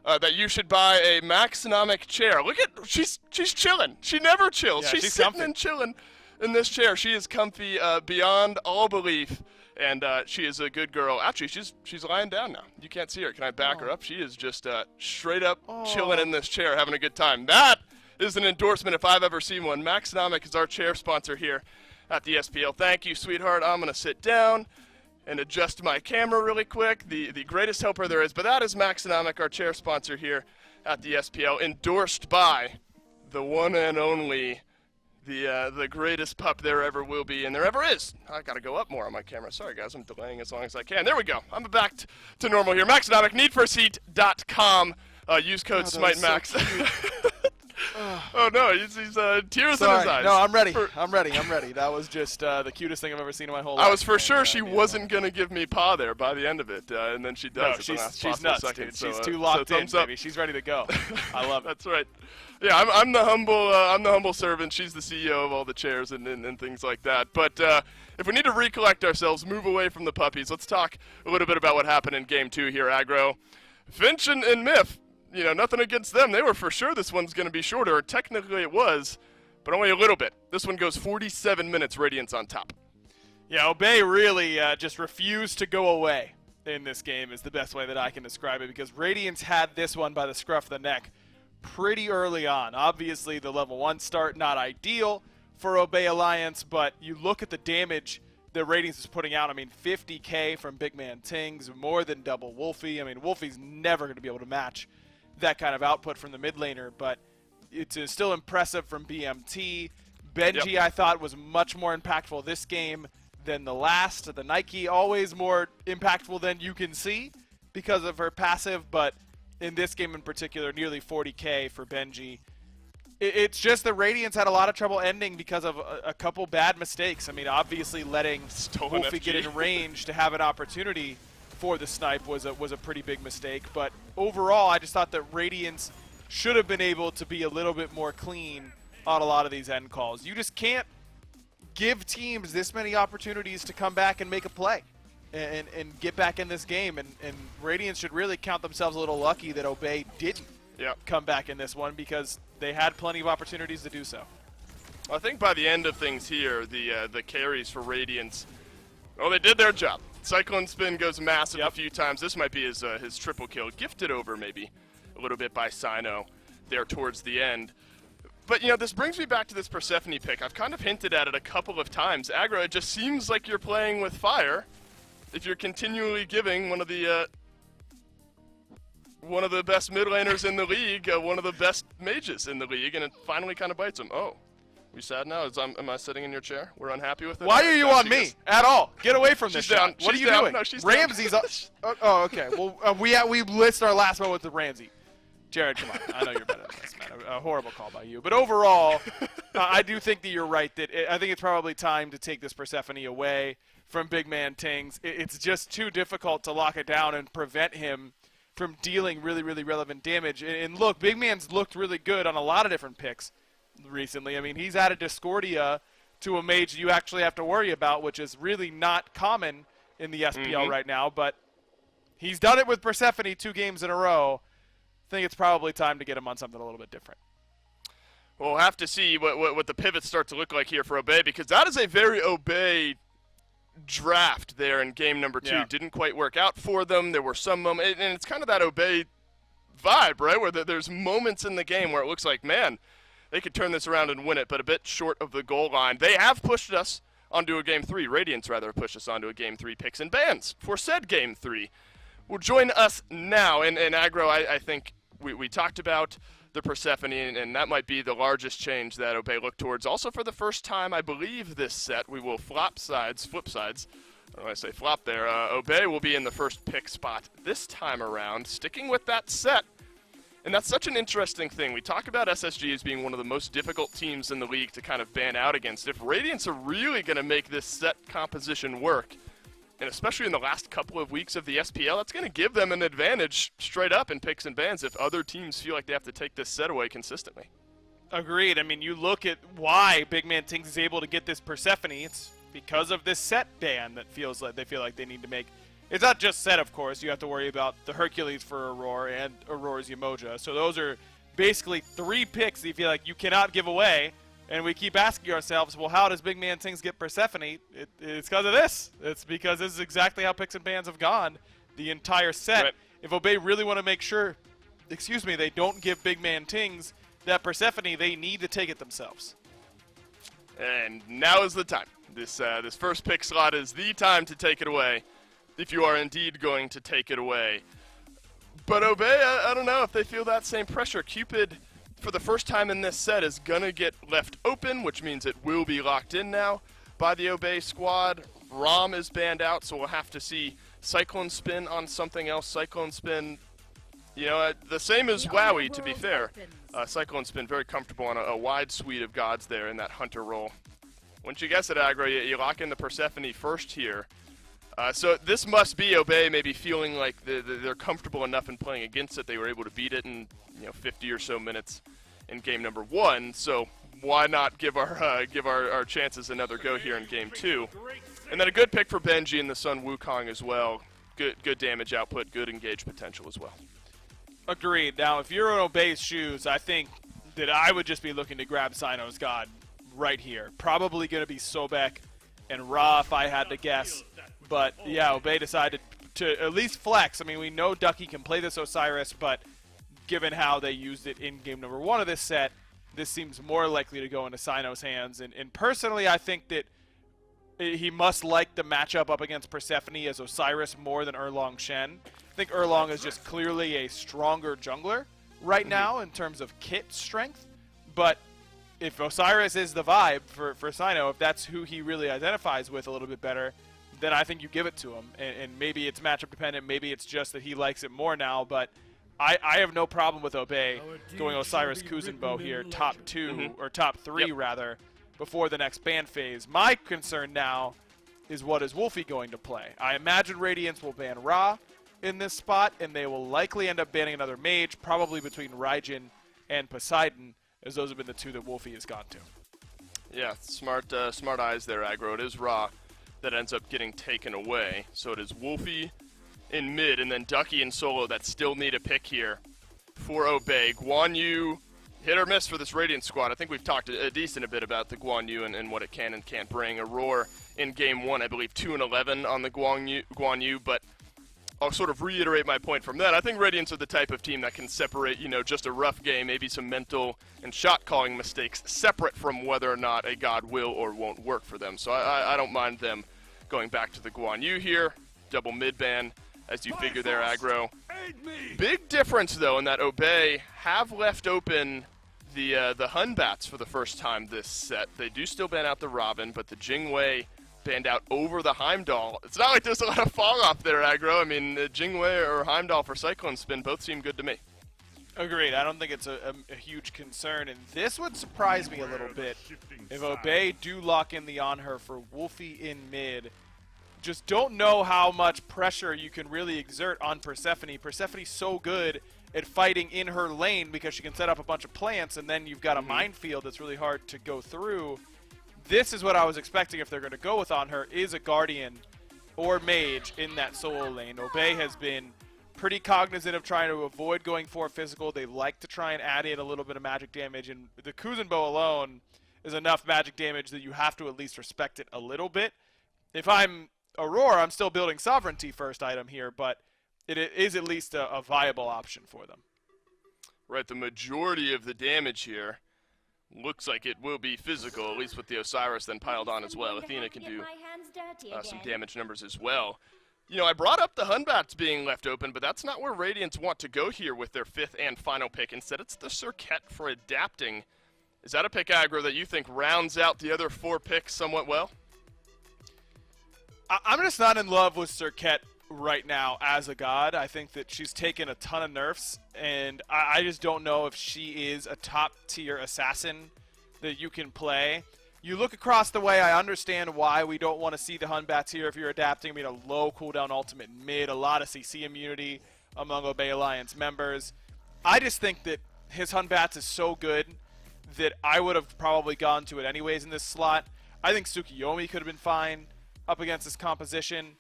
A: that you should buy a Maxonomic chair. Look at she's chilling. She never chills.
B: Yeah,
A: she's
B: she's
A: sitting
B: comfy.
A: and chilling in this chair. She is comfy beyond all belief. And she is a good girl. Actually, she's lying down now. You can't see her. Can I back her up? She is just straight up chilling in this chair, having a good time. That is an endorsement if I've ever seen one. Maxonomic is our chair sponsor here at the SPL. Thank you, sweetheart. I'm going to sit down and adjust my camera really quick. The greatest helper there is. But that is Maxonomic, our chair sponsor here at the SPL, endorsed by the one and only the greatest pup there ever will be and there ever is. I gotta go up more on my camera. Sorry guys, I'm delaying as long as I can. There we go. I'm back to normal here. Maxonomic, needforseat.com. Use code SMITEMAX. Oh no, he's tears in his eyes.
B: No, I'm ready. I'm ready. That was just the cutest thing I've ever seen in my whole life.
A: I was for sure she wasn't gonna give me paw there by the end of it, and then she does.
B: No,
A: at the last
B: she's
A: possible
B: nuts,
A: second.
B: dude.
A: So,
B: She's too locked in,
A: thumbs up.
B: baby. She's ready to go. I love it.
A: That's right. Yeah, I'm the humble servant. She's the CEO of all the chairs and things like that. But if we need to recollect ourselves, move away from the puppies, let's talk a little bit about what happened in Game 2 here, Aggro. Finch and Myth, nothing against them. They were for sure this one's going to be shorter. Technically it was, but only a little bit. This one goes 47 minutes, Radiance on top.
B: Yeah, Obey really just refused to go away in this game is the best way that I can describe it, because Radiance had this one by the scruff of the neck pretty early on. Obviously, the level 1 start, not ideal for Obey Alliance, but you look at the damage that Radiance is putting out. I mean, 50k from Big Man Tings, more than double Wolfie. I mean, Wolfie's never going to be able to match that kind of output from the mid laner, but it's still impressive from BMT. Benji,
A: Yep.
B: I thought, was much more impactful this game than the last. The Nike, always more impactful than you can see because of her passive, but in this game in particular, nearly 40k for Benji. It's just that Radiance had a lot of trouble ending because of a couple bad mistakes. I mean, obviously letting
A: Stolen
B: Wolfie
A: FG.
B: get in range to have an opportunity for the snipe was a pretty big mistake. But overall, I just thought that Radiance should have been able to be a little bit more clean on a lot of these end calls. You just can't give teams this many opportunities to come back and make a play and get back in this game. And Radiance should really count themselves a little lucky that Obey didn't come back in this one, because they had plenty of opportunities to do so.
A: I think by the end of things here, the carries for Radiance, they did their job. Cyclone Spin goes massive a few times. This might be his triple kill. Gifted over maybe a little bit by Sino there towards the end. But, this brings me back to this Persephone pick. I've kind of hinted at it a couple of times. Aggro, it just seems like you're playing with fire if you're continually giving one of the best mid laners in the league, one of the best mages in the league, and it finally kind of bites him. Oh, we sad now? Am I sitting in your chair? We're unhappy with it?
B: Why are you on me at all? Get away from this
A: She's down.
B: shot. What are
A: She's
B: you
A: down.
B: doing?
A: No, she's
B: Ramsey's
A: down.
B: oh, okay. Well, we list our last one with the Ramsey. Jared, come on. I know you're better than this, man. A horrible call by you. But overall, I do think that you're right. I think it's probably time to take this Persephone away from Big Man Tings. It's just too difficult to lock it down and prevent him from dealing really, really relevant damage. And look, Big Man's looked really good on a lot of different picks recently. I mean, he's added Discordia to a mage you actually have to worry about, which is really not common in the SPL right now. But he's done it with Persephone 2 games in a row. I think it's probably time to get him on something a little bit different.
A: We'll have to see what the pivots start to look like here for Obey, because that is a very Obey draft there in game number 2.
B: Yeah.
A: Didn't quite work out for them. There were some moments, and it's kind of that Obey vibe, right, where there's moments in the game where it looks like, man, they could turn this around and win it, but a bit short of the goal line. They have pushed us onto a game 3. Radiance, rather, pushed us onto a game 3 picks and bans for said game 3. Will join us now, and Aggro, I think we talked about the Persephone, and that might be the largest change that Obey looked towards. Also, for the first time, I believe this set, we will flip sides. When I say flop there, Obey will be in the first pick spot this time around. Sticking with that set, And that's such an interesting thing. We talk about SSG as being one of the most difficult teams in the league to kind of ban out against. If Radiance are really going to make this set composition work, and especially in the last couple of weeks of the SPL, that's going to give them an advantage straight up in picks and bans if other teams feel like they have to take this set away consistently.
B: Agreed. I mean, you look at why Big Man Tings is able to get this Persephone. It's because of this set ban that feels like they feel like they need to make. It's not just set, of course. You have to worry about the Hercules for Aurora and Aurora's Yemoja. So those are basically 3 picks that you feel like you cannot give away. And we keep asking ourselves, well, how does Big Man Tings get Persephone? It's because of this. It's because this is exactly how picks and bans have gone the entire set.
A: Right.
B: If Obey really want to make sure, they don't give Big Man Tings that Persephone, they need to take it themselves.
A: And now is the time. This first pick slot is the time to take it away, if you are indeed going to take it away. But Obey, I don't know if they feel that same pressure. Cupid, for the first time in this set, is going to get left open, which means it will be locked in now by the Obey squad. Rom is banned out, so we'll have to see Cyclone Spin on something else. Cyclone Spin, you know, the same as Wowie, to be fair. Cyclone Spin very comfortable on a wide suite of gods there in that hunter role. Once you guess it, aggro, you lock in the Persephone first here. So this must be Obey maybe feeling like they're comfortable enough in playing against it. They were able to beat it in 50 or so minutes in game number 1. So why not give our chances another go here in game 2? And then a good pick for Benji and the Sun Wukong as well. Good damage output, good engage potential as well.
B: Agreed. Now, if you're in Obey's shoes, I think that I would just be looking to grab Sino's God right here. Probably going to be Sobek and Ra if I had to guess. But, yeah, Obey decided to at least flex. I mean, we know Ducky can play this Osiris, but given how they used it in game number 1 of this set, this seems more likely to go into Sino's hands. And personally, I think that he must like the matchup up against Persephone as Osiris more than Erlong Shen. I think Erlong is just clearly a stronger jungler right now in terms of kit strength. But if Osiris is the vibe for Sino, if that's who he really identifies with a little bit better, then I think you give it to him. And maybe it's matchup dependent, maybe it's just that he likes it more now, but I have no problem with Obey going Osiris Kuzenbo here, top 2, or top 3 rather, before the next ban phase. My concern now is what is Wolfie going to play? I imagine Radiance will ban Ra in this spot, and they will likely end up banning another mage, probably between Raijin and Poseidon, as those have been the 2 that Wolfie has gone to.
A: Yeah, smart eyes there, aggro. It is Ra that ends up getting taken away. So it is Wolfie in mid, and then Ducky and Solo that still need a pick here for Obey. Guan Yu, hit or miss for this Radiant squad. I think we've talked a decent bit about the Guan Yu and what it can and can't bring. Aurora in game 1, I believe 2-11 on the Guan Yu, but I'll sort of reiterate my point from that. I think Radiants are the type of team that can separate, just a rough game, maybe some mental and shot calling mistakes, separate from whether or not a god will or won't work for them. So I don't mind them going back to the Guan Yu here. Double mid ban as you figure their aggro. Big difference, though, in that Obey have left open the Hun Bats for the first time this set. They do still ban out the Robin, but the Jingwei banned out over the Heimdall. It's not like there's a lot of fall off there, aggro. I mean, Jingwei or Heimdall for Cyclone Spin both seem good to me.
B: Agreed. I don't think it's a huge concern, and this would surprise me a little bit if Obey do lock in the on her for Wolfie in mid. Just don't know how much pressure you can really exert on Persephone. Persephone's so good at fighting in her lane because she can set up a bunch of plants, and then you've got a minefield that's really hard to go through. This is what I was expecting if they're going to go with on her, is a Guardian or Mage in that solo lane. Obey has been pretty cognizant of trying to avoid going for physical. They like to try and add in a little bit of magic damage, and the Kuzenbo alone is enough magic damage that you have to at least respect it a little bit. If I'm Aurora, I'm still building Sovereignty first item here, but it is at least a viable option for them.
A: Right, the majority of the damage here looks like it will be physical, at least with the Osiris then piled on as well. Athena can do some damage numbers as well. I brought up the Hun Bats being left open, but that's not where Radiants want to go here with their 5th and final pick. Instead, it's the Serket for adapting. Is that a pick, aggro, that you think rounds out the other 4 picks somewhat well?
B: I'm just not in love with Serket right now as a god. I think that she's taken a ton of nerfs, and I just don't know if she is a top-tier assassin that you can play. You look across the way, I understand why we don't want to see the Hunbats here if you're adapting. I mean, a low cooldown ultimate mid, a lot of CC immunity among Obey Alliance members. I just think that his Hunbats is so good that I would have probably gone to it anyways in this slot. I think Tsukiyomi could have been fine up against this composition.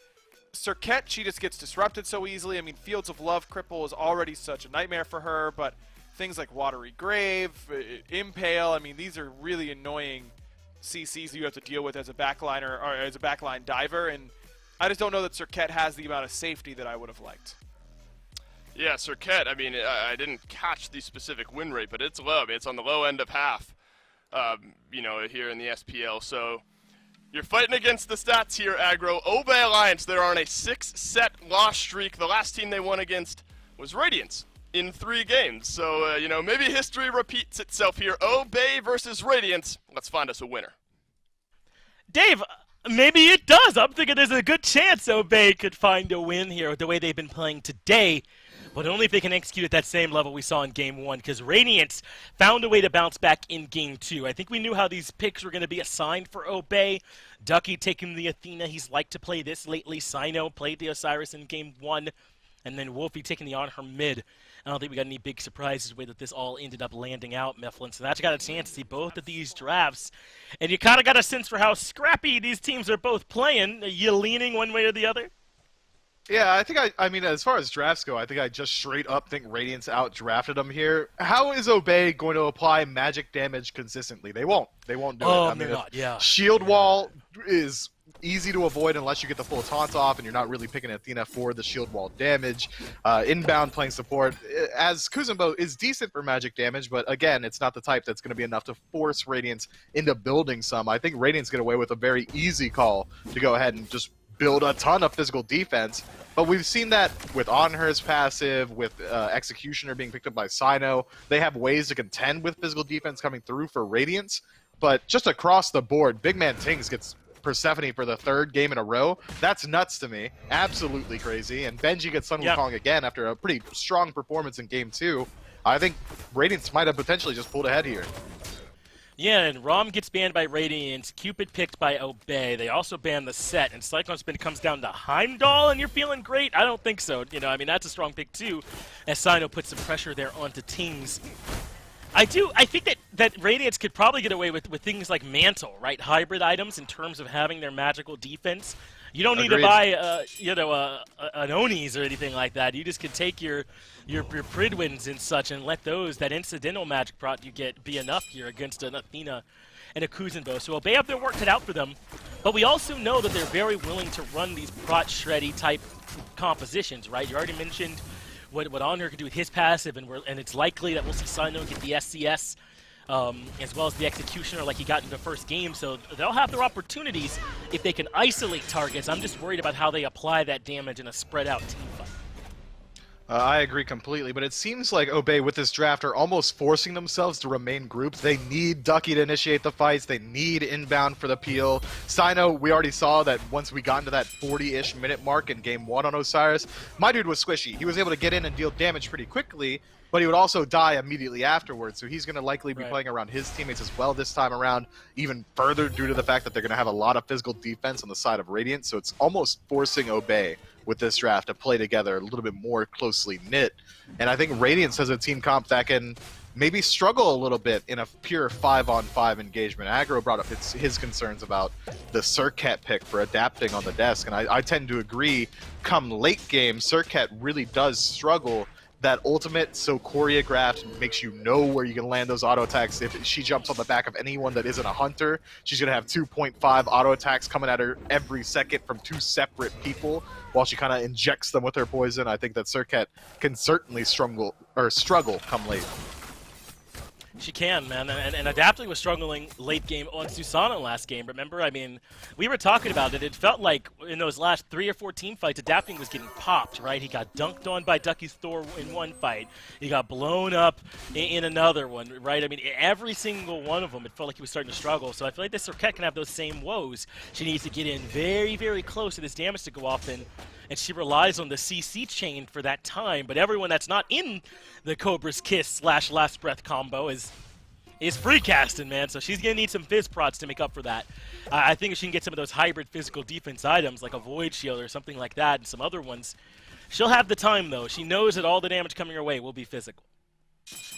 B: Serket, she just gets disrupted so easily. I mean, Fields of Love Cripple is already such a nightmare for her, but things like Watery Grave, Impale, I mean, these are really annoying CCs you have to deal with as a backliner or as a backline diver, and I just don't know that Serket has the amount of safety that I would have liked.
A: Yeah, Serket, I mean, I didn't catch the specific win rate, but it's low. I mean, it's on the low end of half, you know, here in the SPL. So you're fighting against the stats here, Aggro. Obey Alliance, they're on a 6-set loss streak. The last team they won against was Radiance in 3 games. So, you know, maybe history repeats itself here. Obey versus Radiance. Let's find us a winner.
E: Dave, maybe it does. I'm thinking there's a good chance Obey could find a win here with the way they've been playing today, but only if they can execute at that same level we saw in Game 1, because Radiance found a way to bounce back in Game 2. I think we knew how these picks were going to be assigned for Obey. Ducky taking the Athena. He's liked to play this lately. Sino played the Osiris in Game 1, and then Wolfie taking the on-her mid. I don't think we got any big surprises the way that this all ended up landing out, Mifflin. So that's got a chance to see both of these drafts. And you kind of got a sense for how scrappy these teams are both playing. Are you leaning one way or the other?
F: Yeah, I think I mean, as far as drafts go, I think I just straight up think Radiance out-drafted them here. How is Obey going to apply magic damage consistently? They won't. They won't do it. I mean,
E: not, yeah.
F: Shield Wall is easy to avoid unless you get the full taunt off and you're not really picking Athena for the shield wall damage. Inbound playing support, as Kuzumbo is decent for magic damage, but again, it's not the type that's going to be enough to force Radiance into building some. I think Radiance get away with a very easy call to go ahead and just build a ton of physical defense. But we've seen that with On-Her's passive, with Executioner being picked up by Sino. They have ways to contend with physical defense coming through for Radiance. But just across the board, Big Man Tings gets Persephone for the 3rd game in a row. That's nuts to me. Absolutely crazy. And Benji gets Sun Wukong again after a pretty strong performance in Game 2. I think Radiance might have potentially just pulled ahead here.
E: Yeah, and Rom gets banned by Radiance, Cupid picked by Obey. They also banned the set, and Cyclone Spin comes down to Heimdall, and you're feeling great? I don't think so. You know, I mean, that's a strong pick, too, as Sino puts some pressure there onto Tings. I think that Radiance could probably get away with things like Mantle, right? Hybrid items in terms of having their magical defense. You don't need to buy, an Onis or anything like that. You just can take your Pridwins and such and let that incidental magic prot you get be enough here against an Athena and a Kuzumbo. So Obey have their work cut out for them. But we also know that they're very willing to run these prot shreddy type compositions, right? You already mentioned what On-Her can do with his passive, and it's likely that we'll see Sino get the SCS as well as the Executioner like he got in the first game. So they'll have their opportunities if they can isolate targets. I'm just worried about how they apply that damage in a spread-out team fight.
F: I agree completely, but it seems like Obey with this draft are almost forcing themselves to remain grouped. They need Ducky to initiate the fights. They need inbound for the peel. Sino, we already saw that once we got into that 40-ish minute mark in Game 1 on Osiris, my dude was squishy. He was able to get in and deal damage pretty quickly, but he would also die immediately afterwards, so he's going to likely be playing around his teammates as well this time around, even further due to the fact that they're going to have a lot of physical defense on the side of Radiant, so it's almost forcing Obey with this draft to play together a little bit more closely knit. And I think Radiance has a team comp that can maybe struggle a little bit in a pure 5-on-5 engagement. Aggro brought up his concerns about the Serket pick for adapting on the desk, and I tend to agree. Come late game, Serket really does struggle. That ultimate so choreographed makes you know where you can land those auto attacks. If she jumps on the back of anyone that isn't a hunter, she's going to have 2.5 auto attacks coming at her every second from 2 separate people while she kind of injects them with her poison. I think that Serket can certainly struggle come late.
E: She can, man, and Adapting was struggling late game on Susanna last game. Remember, I mean, we were talking about it. It felt like in those last 3 or 4 team fights, Adapting was getting popped, right? He got dunked on by Ducky's Thor in one fight. He got blown up in another one, right? I mean, every single one of them, it felt like he was starting to struggle. So I feel like this Serket can have those same woes. She needs to get in very, very close to this damage to go off, and and she relies on the CC chain for that time, but everyone that's not in the Cobra's Kiss / Last Breath combo is free casting, man, so she's going to need some fizz prods to make up for that. I think if she can get some of those hybrid physical defense items, like a Void Shield or something like that, and some other ones, she'll have the time, though. She knows that all the damage coming her way will be physical.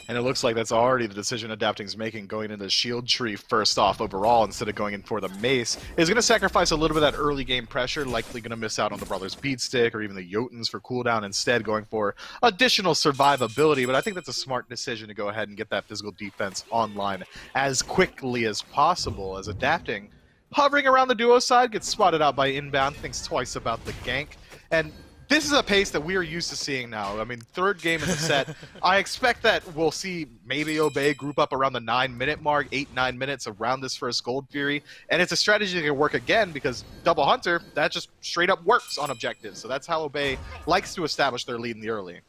F: And it looks like that's already the decision Adapting's making, going into the shield tree first off overall instead of going in for the mace. Is going to sacrifice a little bit of that early game pressure, likely going to miss out on the Brothers Beat Stick or even the Jotuns for cooldown, instead going for additional survivability. But I think that's a smart decision to go ahead and get that physical defense online as quickly as possible, as Adapting, hovering around the duo side, gets spotted out by Inbound, thinks twice about the gank, and this is a pace that we are used to seeing now. I mean, third game in the set, I expect that we'll see maybe Obey group up around the 9-minute mark, 8-9 minutes around this first Gold Fury, and it's a strategy that can work again because Double Hunter, that just straight up works on objectives. So that's how Obey likes to establish their lead in the early.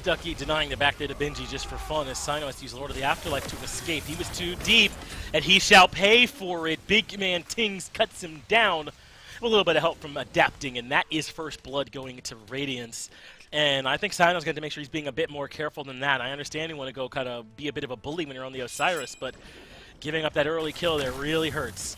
E: Ducky denying the back there to Benji just for fun as Sino has to use Lord of the Afterlife to escape. He was too deep, and he shall pay for it. Big man Tings cuts him down. A little bit of help from Adapting, and that is first blood going into Radiance. And I think Sino's going to make sure he's being a bit more careful than that. I understand you want to go kind of be a bit of a bully when you're on the Osiris, but giving up that early kill there really hurts.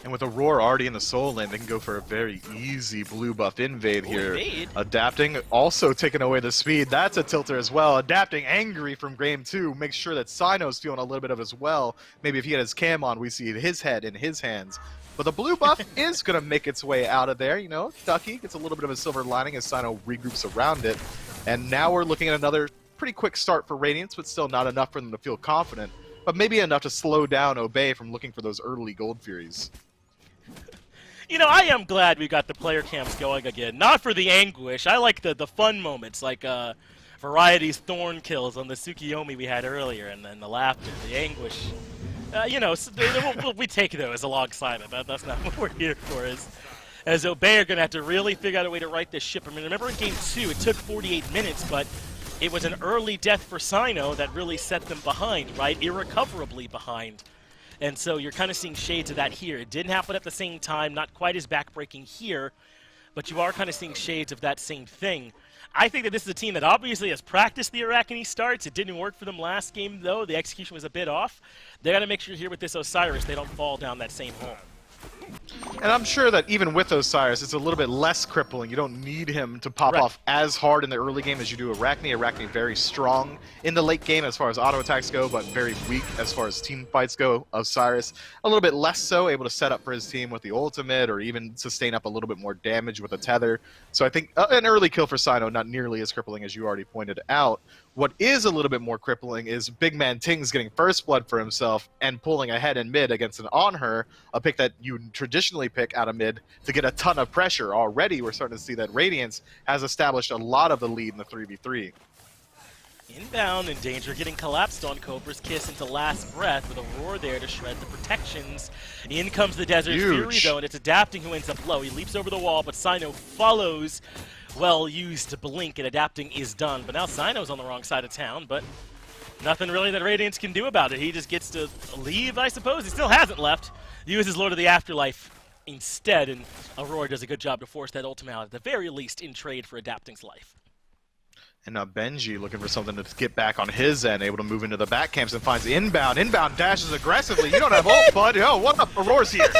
F: And with Aurora already in the soul lane, they can go for a very easy blue buff invade here.
E: Invade.
F: Adapting, also taking away the speed. That's a tilter as well. Adapting, angry from game 2, makes sure that Sino's feeling a little bit of as well. Maybe if he had his cam on, we see his head in his hands. But the blue buff is going to make its way out of there. You know, Ducky gets a little bit of a silver lining as Sino regroups around it. And now we're looking at another pretty quick start for Radiance, but still not enough for them to feel confident. But maybe enough to slow down Obey from looking for those early Gold Furies.
E: You know, I am glad we got the player cams going again. Not for the anguish. I like the fun moments, like Variety's Thorn kills on the Tsukiyomi we had earlier, and then the laughter, the anguish. You know, we take those alongside it. That's not what we're here for. As Obey are going to have to really figure out a way to right this ship. I mean, remember in Game 2, it took 48 minutes, but it was an early death for Sino that really set them behind, right? Irrecoverably behind. And so you're kind of seeing shades of that here. It didn't happen at the same time, not quite as backbreaking here, but you are kind of seeing shades of that same thing. I think that this is a team that obviously has practiced the Arachne starts. It didn't work for them last game, though. The execution was a bit off. They got to make sure here with this Osiris they don't fall down that same hole.
F: And I'm sure that even with Osiris, it's a little bit less crippling. You don't need him to pop off as hard in the early game as you do Arachne. Arachne very strong in the late game as far as auto attacks go, but very weak as far as team fights go. Osiris, a little bit less so, able to set up for his team with the ultimate or even sustain up a little bit more damage with a tether. So I think an early kill for Sino, not nearly as crippling as you already pointed out. What is a little bit more crippling is Big Man Tings getting first blood for himself and pulling ahead in mid against an On Her, a pick that you traditionally pick out of mid to get a ton of pressure. Already we're starting to see that Radiance has established a lot of the lead in the 3v3.
E: Inbound in danger, getting collapsed on Cobra's Kiss into Last Breath with Aurora there to shred the protections. In comes the Desert Fury though, and it's Adapting who ends up low. He leaps over the wall, but Sino follows. Well used to blink, and Adapting is done. But now Sino's on the wrong side of town, but nothing really that Radiance can do about it. He just gets to leave, I suppose. He still hasn't left. Uses Lord of the Afterlife instead, and Aurora does a good job to force that ultimate out, at the very least, in trade for Adapting's life.
F: And now Benji looking for something to get back on his end, able to move into the back camps and finds Inbound. Inbound dashes aggressively. You don't have ult, bud. Yo, what up? Aurora's here.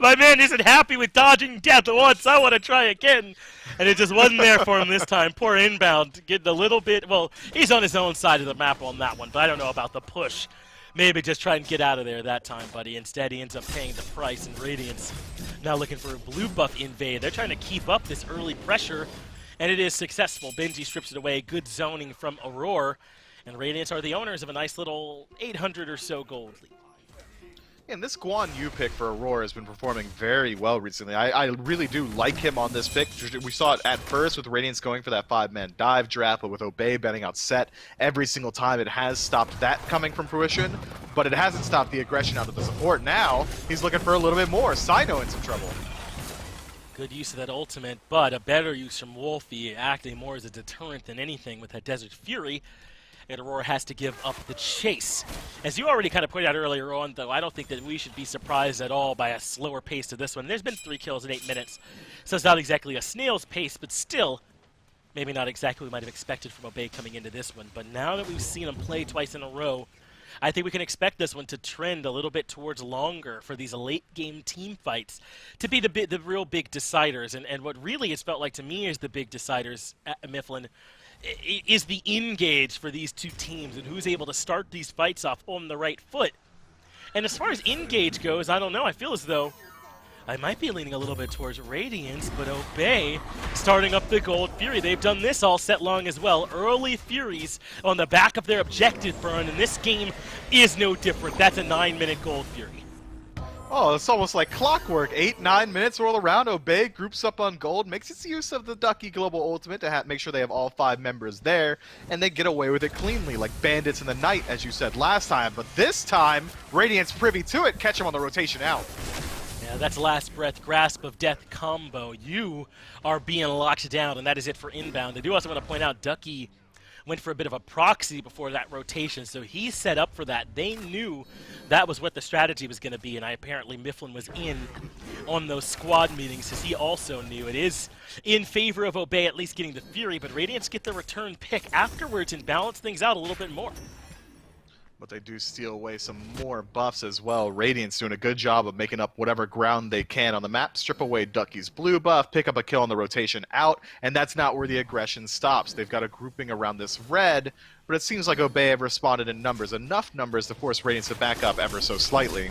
E: My man isn't happy with dodging death once. I want to try again. And it just wasn't there for him this time. Poor Inbound getting a little bit... Well, he's on his own side of the map on that one, but I don't know about the push. Maybe just try and get out of there that time, buddy. Instead, he ends up paying the price, and Radiance now looking for a blue buff invade. They're trying to keep up this early pressure, and it is successful. Benji strips it away. Good zoning from Aurora, and Radiance are the owners of a nice little 800 or so gold lead.
F: And this Guan Yu pick for Aurora has been performing very well recently. I really do like him on this pick. We saw it at first with Radiance going for that 5-man dive draft, but with Obey betting out set every single time, it has stopped that coming from fruition, but it hasn't stopped the aggression out of the support. Now, he's looking for a little bit more. Sino in some trouble.
E: Good use of that ultimate, but a better use from Wolfie, acting more as a deterrent than anything with that Desert Fury. and Aurora has to give up the chase. As you already kind of pointed out earlier on, though, I don't think that we should be surprised at all by a slower pace to this one. There's been 3 kills in 8 minutes, so it's not exactly a snail's pace, but still, maybe not exactly what we might have expected from Obey coming into this one. But now that we've seen him play twice in a row, I think we can expect this one to trend a little bit towards longer for these late-game team fights to be the real big deciders. And what really it's felt like to me is the big deciders at Mifflin is the engage for these two teams and who's able to start these fights off on the right foot. And as far as engage goes, I don't know. I feel as though I might be leaning a little bit towards Radiance, but Obey starting up the Gold Fury. They've done this all set long as well. Early Furies on the back of their objective burn, and this game is no different. That's a 9-minute Gold Fury.
F: Oh, it's almost like clockwork. 8-9 minutes roll around. Obey groups up on gold, makes its use of the Ducky Global Ultimate to make sure they have all 5 members there, and they get away with it cleanly, like bandits in the night, as you said last time. But this time, Radiance privy to it, catch him on the rotation out.
E: Yeah, that's Last Breath, Grasp of Death combo. You are being locked down, and that is it for inbound. I do also want to point out Ducky went for a bit of a proxy before that rotation, so he set up for that. They knew that was what the strategy was going to be, and apparently Mifflin was in on those squad meetings, because he also knew it is in favor of Obey at least getting the Fury, but Radiance get the return pick afterwards and balance things out a little bit more.
F: But they do steal away some more buffs as well. Radiance doing a good job of making up whatever ground they can on the map, strip away Ducky's blue buff, pick up a kill on the rotation out, and that's not where the aggression stops. They've got a grouping around this red, but it seems like Obey have responded in numbers, enough numbers to force Radiance to back up ever so slightly.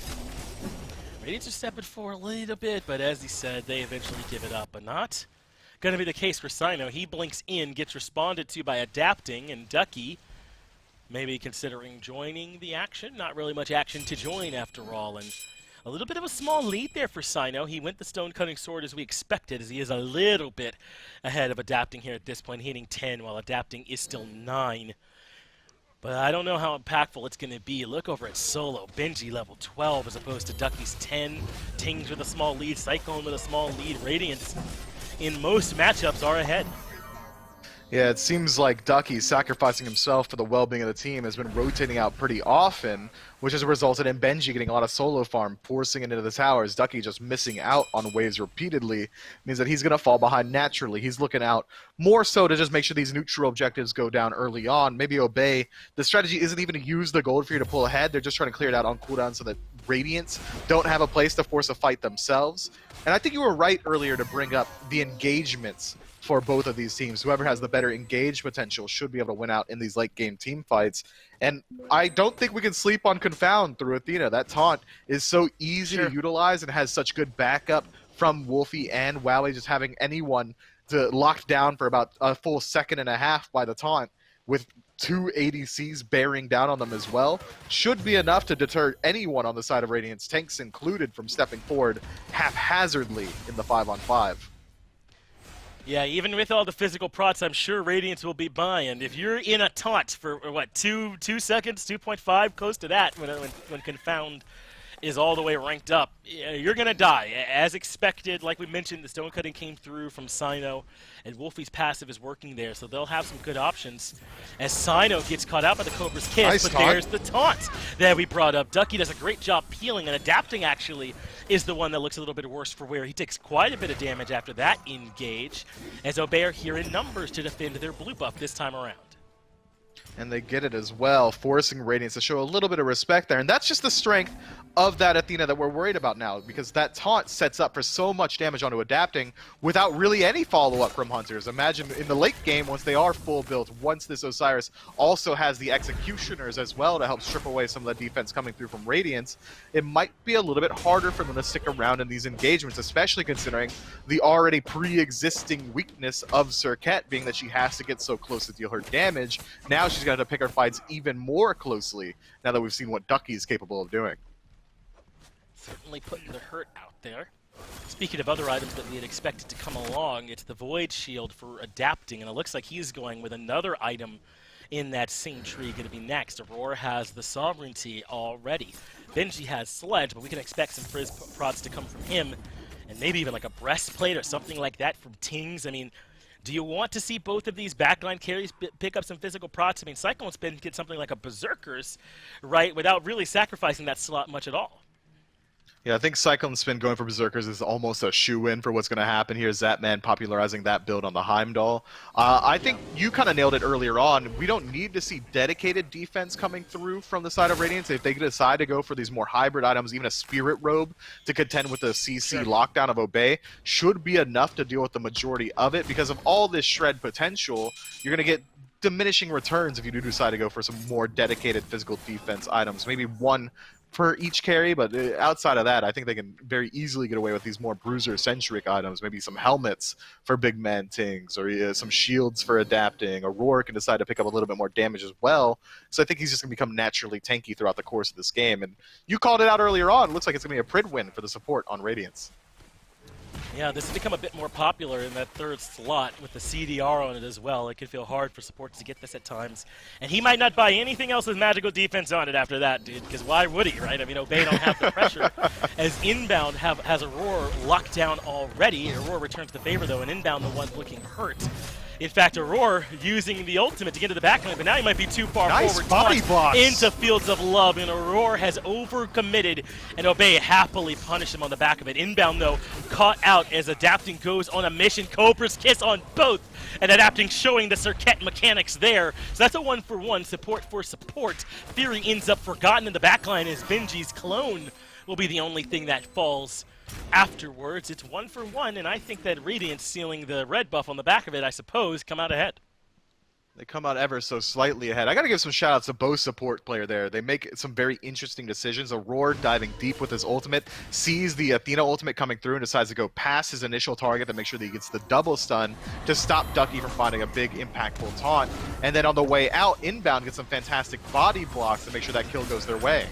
E: Radiance are stepping forward a little bit, but as he said, they eventually give it up, but not going to be the case for Sino. He blinks in, gets responded to by adapting, and Ducky maybe considering joining the action. Not really much action to join after all, and a little bit of a small lead there for Sino. He went the Stone Cutting Sword as we expected, as he is a little bit ahead of adapting here at this point, hitting 10 while adapting is still 9. But I don't know how impactful it's going to be. Look over at Solo, Benji level 12 as opposed to Ducky's 10. Tings with a small lead, Cyclone with a small lead. Radiance in most matchups are ahead.
F: Yeah, it seems like Ducky, sacrificing himself for the well-being of the team, has been rotating out pretty often, which has resulted in Benji getting a lot of solo farm, forcing it into the towers. Ducky just missing out on waves repeatedly means that he's going to fall behind naturally. He's looking out more so to just make sure these neutral objectives go down early on. Maybe Obey. The strategy isn't even to use the gold for you to pull ahead. They're just trying to clear it out on cooldown so that Radiance don't have a place to force a fight themselves. And I think you were right earlier to bring up the engagements for both of these teams. Whoever has the better engage potential should be able to win out in these late game team fights. And I don't think we can sleep on Confound through Athena. That taunt is so easy to utilize and has such good backup from Wolfie and Wowie, just having anyone to lock down for about a full 1.5 seconds by the taunt with 2 ADCs bearing down on them as well should be enough to deter anyone on the side of Radiance, tanks included, from stepping forward haphazardly in the 5-on-5.
E: Yeah, even with all the physical prots, I'm sure Radiance will be buying. If you're in a taunt for, what, 2 seconds, 2.5, close to that, when Confound is all the way ranked up, you're going to die. As expected, like we mentioned, the Stone Cutting came through from Sino, and Wolfie's passive is working there, so they'll have some good options as Sino gets caught out by the Cobra's Kiss,
F: nice
E: but
F: taunt.
E: There's the taunt that we brought up. Ducky does a great job peeling, and adapting actually is the one that looks a little bit worse for wear. He takes quite a bit of damage after that engage, as Obey are here in numbers to defend their blue buff this time around.
F: And they get it as well, forcing Radiance to show a little bit of respect there. And that's just the strength of that Athena that we're worried about now, because that taunt sets up for so much damage onto adapting without really any follow-up from Hunters. Imagine in the late game, once they are full built, once this Osiris also has the Executioners as well to help strip away some of the defense coming through from Radiance, it might be a little bit harder for them to stick around in these engagements, especially considering the already pre-existing weakness of Serket, being that she has to get so close to deal her damage. Now she's going to have to pick her fights even more closely now that we've seen what Ducky is capable of doing.
E: Certainly putting the hurt out there. Speaking of other items that we had expected to come along, it's the Void Shield for adapting, and it looks like he's going with another item in that same tree going to be next. Aurora has the Sovereignty already. Benji has Sledge, but we can expect some Frizz prods to come from him, and maybe even like a breastplate or something like that from Tings. I mean, Do you want to see both of these backline carries pick up some physical procs? I mean, Cyclone Spin get something like a Berserkers, right, without really sacrificing that slot much at all.
F: Yeah, I think Cyclone Spin going for Berserkers is almost a shoe-in for what's going to happen here. Zapman popularizing that build on the Heimdall. I think you kind of nailed it earlier on. We don't need to see dedicated defense coming through from the side of Radiance. If they decide to go for these more hybrid items, even a Spirit Robe to contend with the CC lockdown of Obey, should be enough to deal with the majority of it. Because of all this shred potential, you're going to get diminishing returns if you do decide to go for some more dedicated physical defense items. Maybe one per each carry, but outside of that, I think they can very easily get away with these more bruiser-centric items, maybe some helmets for big man tings, or some shields for adapting. Aurora can decide to pick up a little bit more damage as well, so I think he's just going to become naturally tanky throughout the course of this game. And you called it out earlier on, it looks like it's going to be a Prid win for the support on Radiance.
E: Yeah, this has become a bit more popular in that third slot with the CDR on it as well. It can feel hard for supports to get this at times. And he might not buy anything else with magical defense on it after that, dude, because why would he, right? I mean, Obey don't have the pressure. As Inbound has Aurora locked down already. Aurora returns the favor, though, and Inbound the one looking hurt. In fact, Aurora using the ultimate to get to the backline, but now he might be too far forward.
F: Body blocks
E: into Fields of Love, and Aurora has overcommitted, and Obey happily punished him on the back of it. Inbound, though, caught out as Adapting goes on a mission. Cobra's Kiss on both, and Adapting showing the Circuit mechanics there. So that's a 1-for-1, support for support. Theory ends up forgotten in the backline as Benji's clone will be the only thing that falls afterwards. It's 1-for-1, and I think that Radiance sealing the red buff on the back of it, I suppose, come out ahead.
F: They come out ever so slightly ahead. I got to give some shout-outs to both support player there. They make some very interesting decisions. Aurora diving deep with his ultimate, sees the Athena ultimate coming through and decides to go past his initial target to make sure that he gets the double stun to stop Ducky from finding a big impactful taunt. And then on the way out, Inbound gets some fantastic body blocks to make sure that kill goes their way.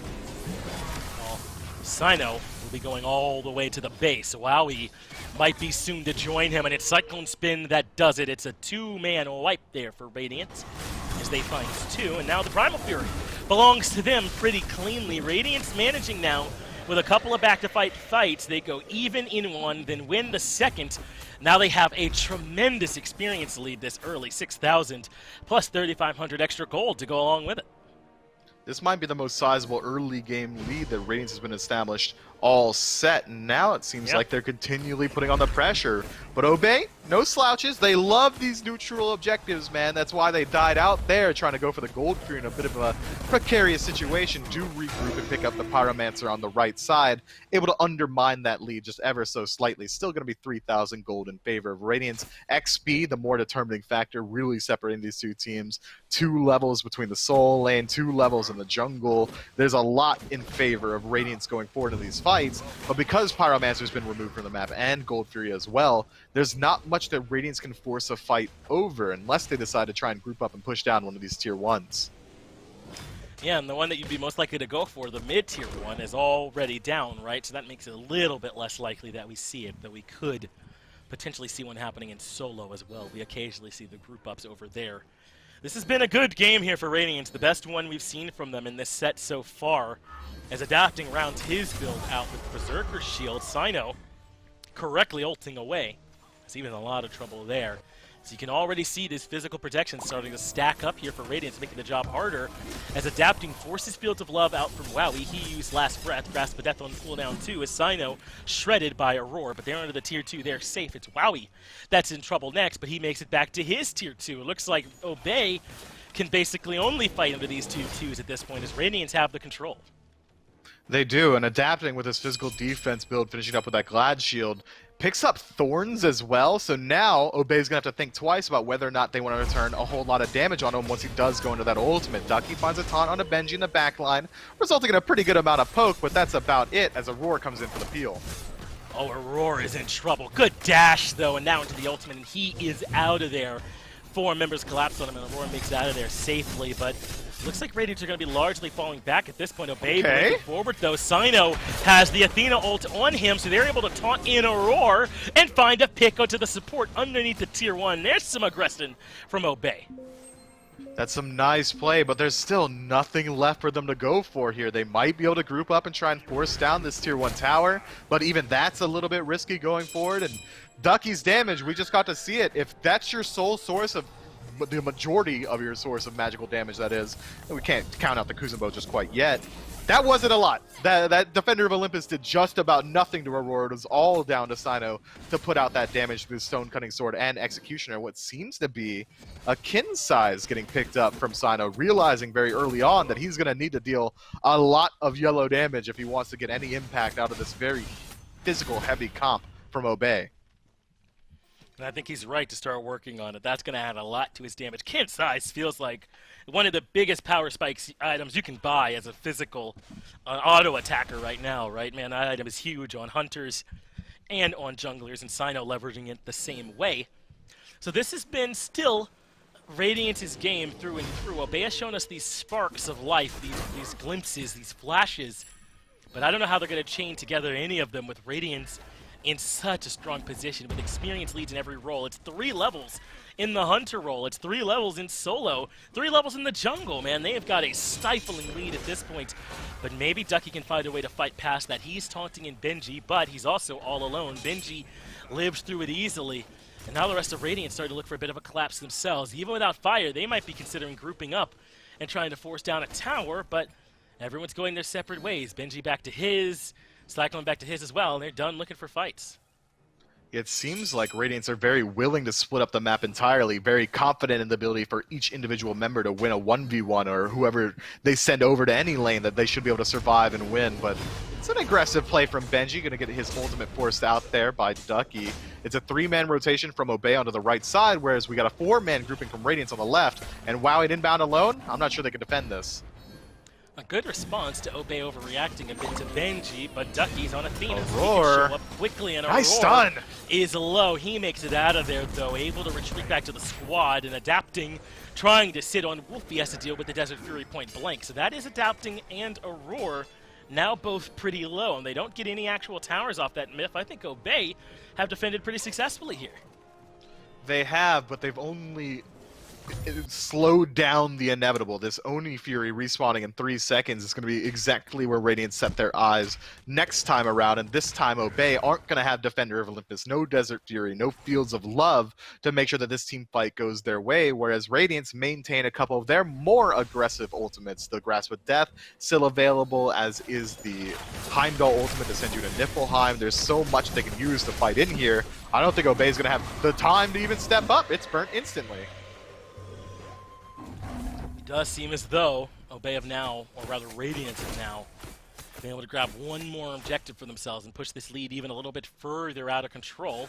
E: Well, Sino will be going all the way to the base. Wowie might be soon to join him, and it's Cyclone Spin that does it. It's a two-man wipe there for Radiance as they find two, and now the Primal Fury belongs to them pretty cleanly. Radiance managing now with a couple of back-to-fight fights. They go even in one, then win the second. Now they have a tremendous experience lead this early, 6,000 plus 3,500 extra gold to go along with it.
F: This might be the most sizable early game lead that Radiance has been established all set, and now it seems like they're continually putting on the pressure. But Obey, no slouches. They love these neutral objectives, man. That's why they died out there trying to go for the gold Fury in a bit of a precarious situation. Do regroup and pick up the Pyromancer on the right side, able to undermine that lead just ever so slightly. Still going to be 3,000 gold in favor of Radiance. XP, the more determining factor, really separating these two teams. 2 levels between the Soul Lane, 2 levels in the jungle. There's a lot in favor of Radiance going forward in these fights, but because Pyromancer's been removed from the map and Gold Fury as well, there's not much that Radiance can force a fight over unless they decide to try and group up and push down one of these tier 1s.
E: Yeah, and the one that you'd be most likely to go for, the mid-tier one, is already down, right? So that makes it a little bit less likely that we see it, but we could potentially see one happening in solo as well. We occasionally see the group ups over there. This has been a good game here for Radiance, the best one we've seen from them in this set so far, as Adapting rounds his build out with Berserker Shield. Sino correctly ulting away. There's even a lot of trouble there. So you can already see this physical protection starting to stack up here for Radiance, making the job harder, as Adapting forces Fields of Love out from Wowie. He used Last Breath, Grasp of Death on cooldown too, as Sino shredded by Aurora, but they're under the tier 2, they're safe. It's Wowie that's in trouble next, but he makes it back to his tier 2. It looks like Obey can basically only fight under these 2-2s at this point, as Radiance have the control.
F: They do, and Adapting with his physical defense build, finishing up with that Glad Shield, picks up Thorns as well, so now Obey's going to have to think twice about whether or not they want to return a whole lot of damage on him once he does go into that ultimate. Ducky finds a taunt on a Benji in the backline, resulting in a pretty good amount of poke, but that's about it as Aurora comes in for the peel.
E: Oh, Aurora is in trouble. Good dash, though, and now into the ultimate, and he is out of there. 4 members collapse on him, and Aurora makes it out of there safely, but looks like Radiance are going to be largely falling back at this point. Obey moving forward, though. Sino has the Athena ult on him, so they're able to taunt in Aurora and find a pick onto the support underneath the tier 1. There's some aggression from Obey.
F: That's some nice play, but there's still nothing left for them to go for here. They might be able to group up and try and force down this tier 1 tower, but even that's a little bit risky going forward. And Ducky's damage, we just got to see it. If that's your sole source of the majority of your source of magical damage, that is, and we can't count out the Kuzenbo just quite yet. That wasn't a lot. That Defender of Olympus did just about nothing to Aurora. It was all down to Sino to put out that damage through Stone Cutting Sword and Executioner. What seems to be a kin size getting picked up from Sino, realizing very early on that he's going to need to deal a lot of yellow damage if he wants to get any impact out of this very physical heavy comp from Obey.
E: And I think he's right to start working on it. That's going to add a lot to his damage. Kin size feels like one of the biggest power spikes items you can buy as a physical auto attacker right now, right? Man, that item is huge on hunters and on junglers, and Sino leveraging it the same way. So this has been still Radiance's game through and through. Obey has shown us these sparks of life, these glimpses, these flashes, but I don't know how they're going to chain together any of them with Radiance in such a strong position with experience leads in every role. It's 3 levels in the Hunter role. It's 3 levels in solo. 3 levels in the jungle, man. They have got a stifling lead at this point. But maybe Ducky can find a way to fight past that. He's taunting in Benji, but he's also all alone. Benji lives through it easily. And now the rest of Radiant starting to look for a bit of a collapse themselves. Even without fire, they might be considering grouping up and trying to force down a tower, but everyone's going their separate ways. Benji back to his, Cyclone back to his as well, and they're done looking for fights.
F: It seems like Radiance are very willing to split up the map entirely, very confident in the ability for each individual member to win a 1v1 or whoever they send over to any lane that they should be able to survive and win. But it's an aggressive play from Benji, going to get his ultimate forced out there by Ducky. It's a 3-man rotation from Obey onto the right side, whereas we got a 4-man grouping from Radiance on the left. And WoW at inbound alone, I'm not sure they can defend this.
E: A good response to Obey overreacting a bit to Benji, but Ducky's on Athena.
F: Aurora.
E: So he can show up quickly, and
F: Nice
E: Aurora
F: stun.
E: is low. He makes it out of there, though, able to retreat back to the squad and adapting, trying to sit on Wolfie has to deal with the Desert Fury point blank. So that is adapting and Aurora now both pretty low, and they don't get any actual towers off that myth. I think Obey have defended pretty successfully here.
F: They have, but they've only slowed down the inevitable. This Oni Fury respawning in 3 seconds is going to be exactly where Radiant set their eyes next time around, and this time Obey aren't going to have Defender of Olympus, no Desert Fury, no Fields of Love to make sure that this team fight goes their way, whereas Radiance maintain a couple of their more aggressive ultimates. The Grasp of Death still available, as is the Heimdall ultimate to send you to Niflheim. There's so much they can use to fight in here. I don't think Obey's going to have the time to even step up. It's burnt instantly.
E: It does seem as though Obey have now, or rather Radiance have now, been able to grab one more objective for themselves and push this lead even a little bit further out of control.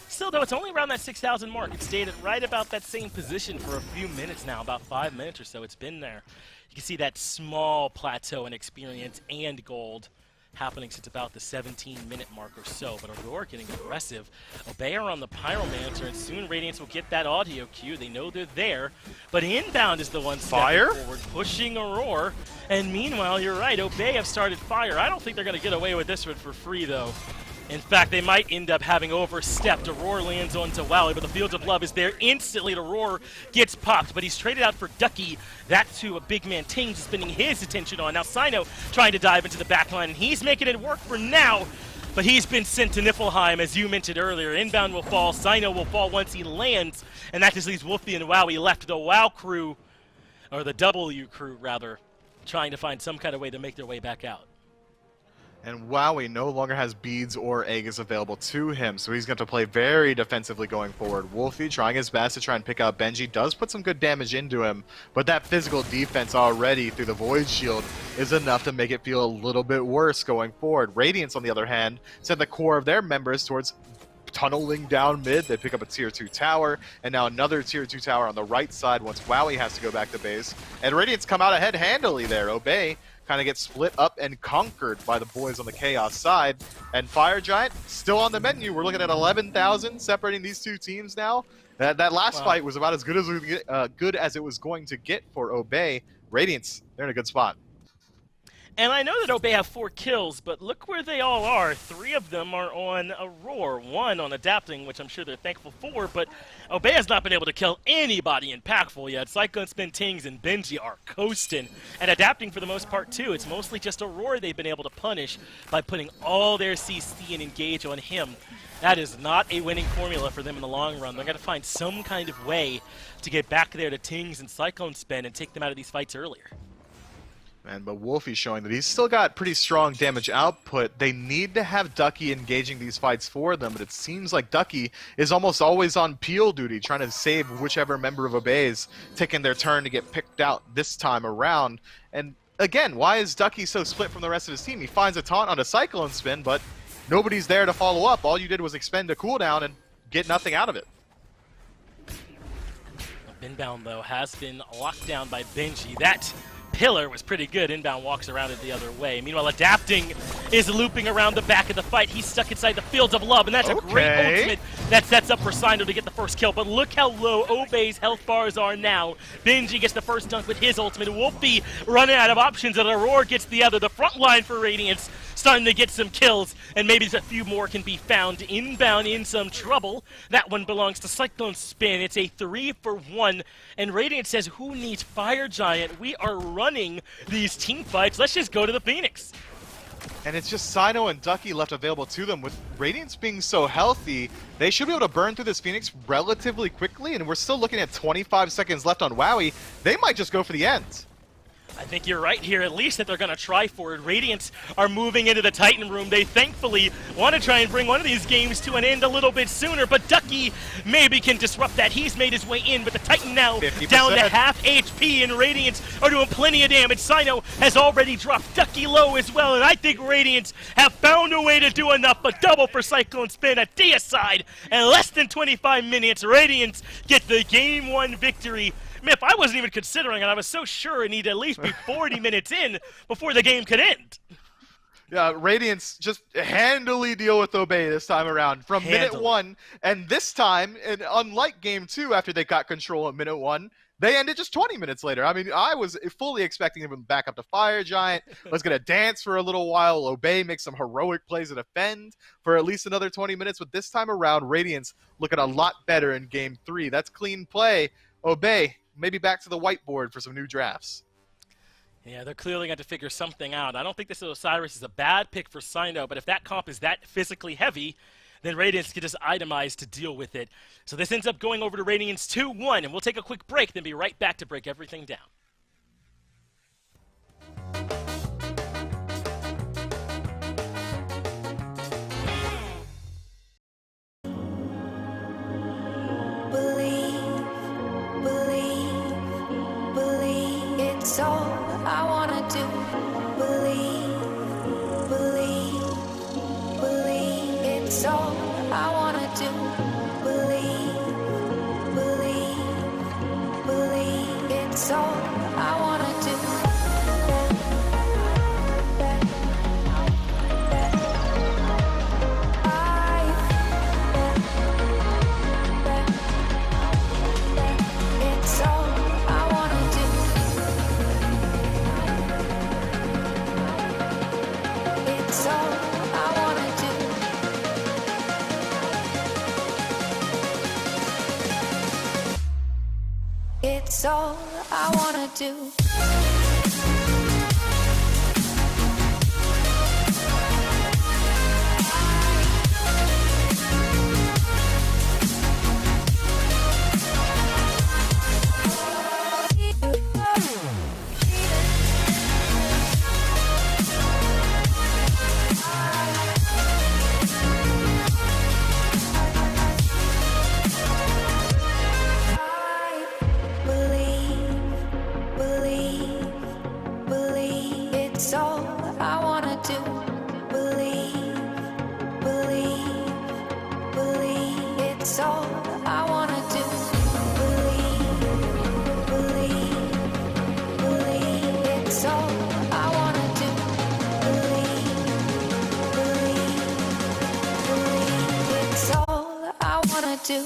E: Still, though, it's only around that 6,000 mark. It stayed at right about that same position for a few minutes now, about 5 minutes or so it's been there. You can see that small plateau in experience and gold happening since about the 17-minute mark or so, but Aurora getting aggressive. Obey are on the Pyromancer, and soon Radiance will get that audio cue. They know they're there, but inbound is the one stepping forward, pushing Aurora, and meanwhile, you're right, Obey have started fire. I don't think they're going to get away with this one for free, though. In fact, they might end up having overstepped. Aurora lands onto Wowie, but the Fields of Love is there instantly. Aurora gets popped, but he's traded out for Ducky. That too, a big man Ting spending his attention on. Now Sino trying to dive into the backline, and he's making it work for now, but he's been sent to Niflheim, as you mentioned earlier. Inbound will fall, Sino will fall once he lands, and that just leaves Wolfie and Wowie left. The WoW crew, or the W crew rather, trying to find some kind of way to make their way back out.
F: And Wowie no longer has beads or eggs available to him, so he's going to play very defensively going forward. Wolfie trying his best to try and pick out Benji, does put some good damage into him, but that physical defense already through the Void Shield is enough to make it feel a little bit worse going forward. Radiance, on the other hand, sent the core of their members towards tunneling down mid. They pick up a tier 2 tower, and now another tier 2 tower on the right side once Wowie has to go back to base. And Radiance come out ahead handily there. Obey kind of gets split up and conquered by the boys on the Chaos side. And Fire Giant still on the menu. We're looking at 11,000 separating these two teams now. That last fight was about as good as it was going to get for Obey. Radiance, they're in a good spot.
E: And I know that Obey have 4 kills, but look where they all are. 3 of them are on Aurora, 1 on Adapting, which I'm sure they're thankful for, but Obey has not been able to kill anybody impactful yet. Cyclone Spin, Tings, and Benji are coasting. And Adapting for the most part, too. It's mostly just Aurora they've been able to punish by putting all their CC and engage on him. That is not a winning formula for them in the long run. They're going to find some kind of way to get back there to Tings and Cyclone Spin and take them out of these fights earlier.
F: Man, but Wolfie showing that he's still got pretty strong damage output. They need to have Ducky engaging these fights for them, but it seems like Ducky is almost always on peel duty, trying to save whichever member of Obey is taking their turn to get picked out this time around. And again, why is Ducky so split from the rest of his team? He finds a taunt on a Cyclone Spin, but nobody's there to follow up. All you did was expend a cooldown and get nothing out of it.
E: Inbound, though, has been locked down by Benji. That pillar was pretty good. Inbound walks around it the other way. Meanwhile, Adapting is looping around the back of the fight. He's stuck inside the Fields of Love, and that's a great ultimate that sets up for Sino to get the first kill. But look how low Obey's health bars are now. Benji gets the first dunk with his ultimate. Wolfie running out of options, and Aurora gets the other. The front line for Radiance starting to get some kills, and maybe a few more can be found. Inbound in some trouble. That one belongs to Cyclone Spin. It's a 3-for-1, and Radiant says, who needs Fire Giant? We are running these team fights. Let's just go to the Phoenix.
F: And it's just Sino and Ducky left available to them. With Radiance being so healthy, they should be able to burn through this Phoenix relatively quickly, and we're still looking at 25 seconds left on Wowie. They might just go for the end.
E: I think you're right here, at least that they're going to try for it. Radiance are moving into the Titan room. They thankfully want to try and bring one of these games to an end a little bit sooner, but Ducky maybe can disrupt that. He's made his way in, but the Titan now
F: 50%.
E: down to half HP, and Radiance are doing plenty of damage. Sino has already dropped Ducky low as well, and I think Radiance have found a way to do enough. A double for Cyclone Spin at Deicide, and less than 25 minutes, Radiance get the Game 1 victory. If I wasn't even considering it, I was so sure it needed at least be 40 minutes in before the game could end.
F: Yeah, Radiance just handily deal with Obey this time around from minute 1, and this time, and unlike game 2 after they got control at minute 1, they ended just 20 minutes later. I mean, I was fully expecting them back up to Fire Giant, was going to dance for a little while, Obey make some heroic plays to defend for at least another 20 minutes, but this time around, Radiance looking a lot better in game 3. That's clean play. Obey, maybe back to the whiteboard for some new drafts.
E: Yeah, they're clearly going to figure something out. I don't think this Osiris is a bad pick for Sino, but if that comp is that physically heavy, then Radiance can just itemize to deal with it. So this ends up going over to Radiance 2-1, and we'll take a quick break, then be right back to break everything down.
I: It's all I wanna do. Believe. It's all I wanna do. Believe. It's all I wanna do. It's all I wanna do. It's all I wanna do. It's all I wanna do. Believe. It's all I wanna do. Believe. It's all I wanna do. Believe. It's all I wanna do. Believe. It's all I wanna do.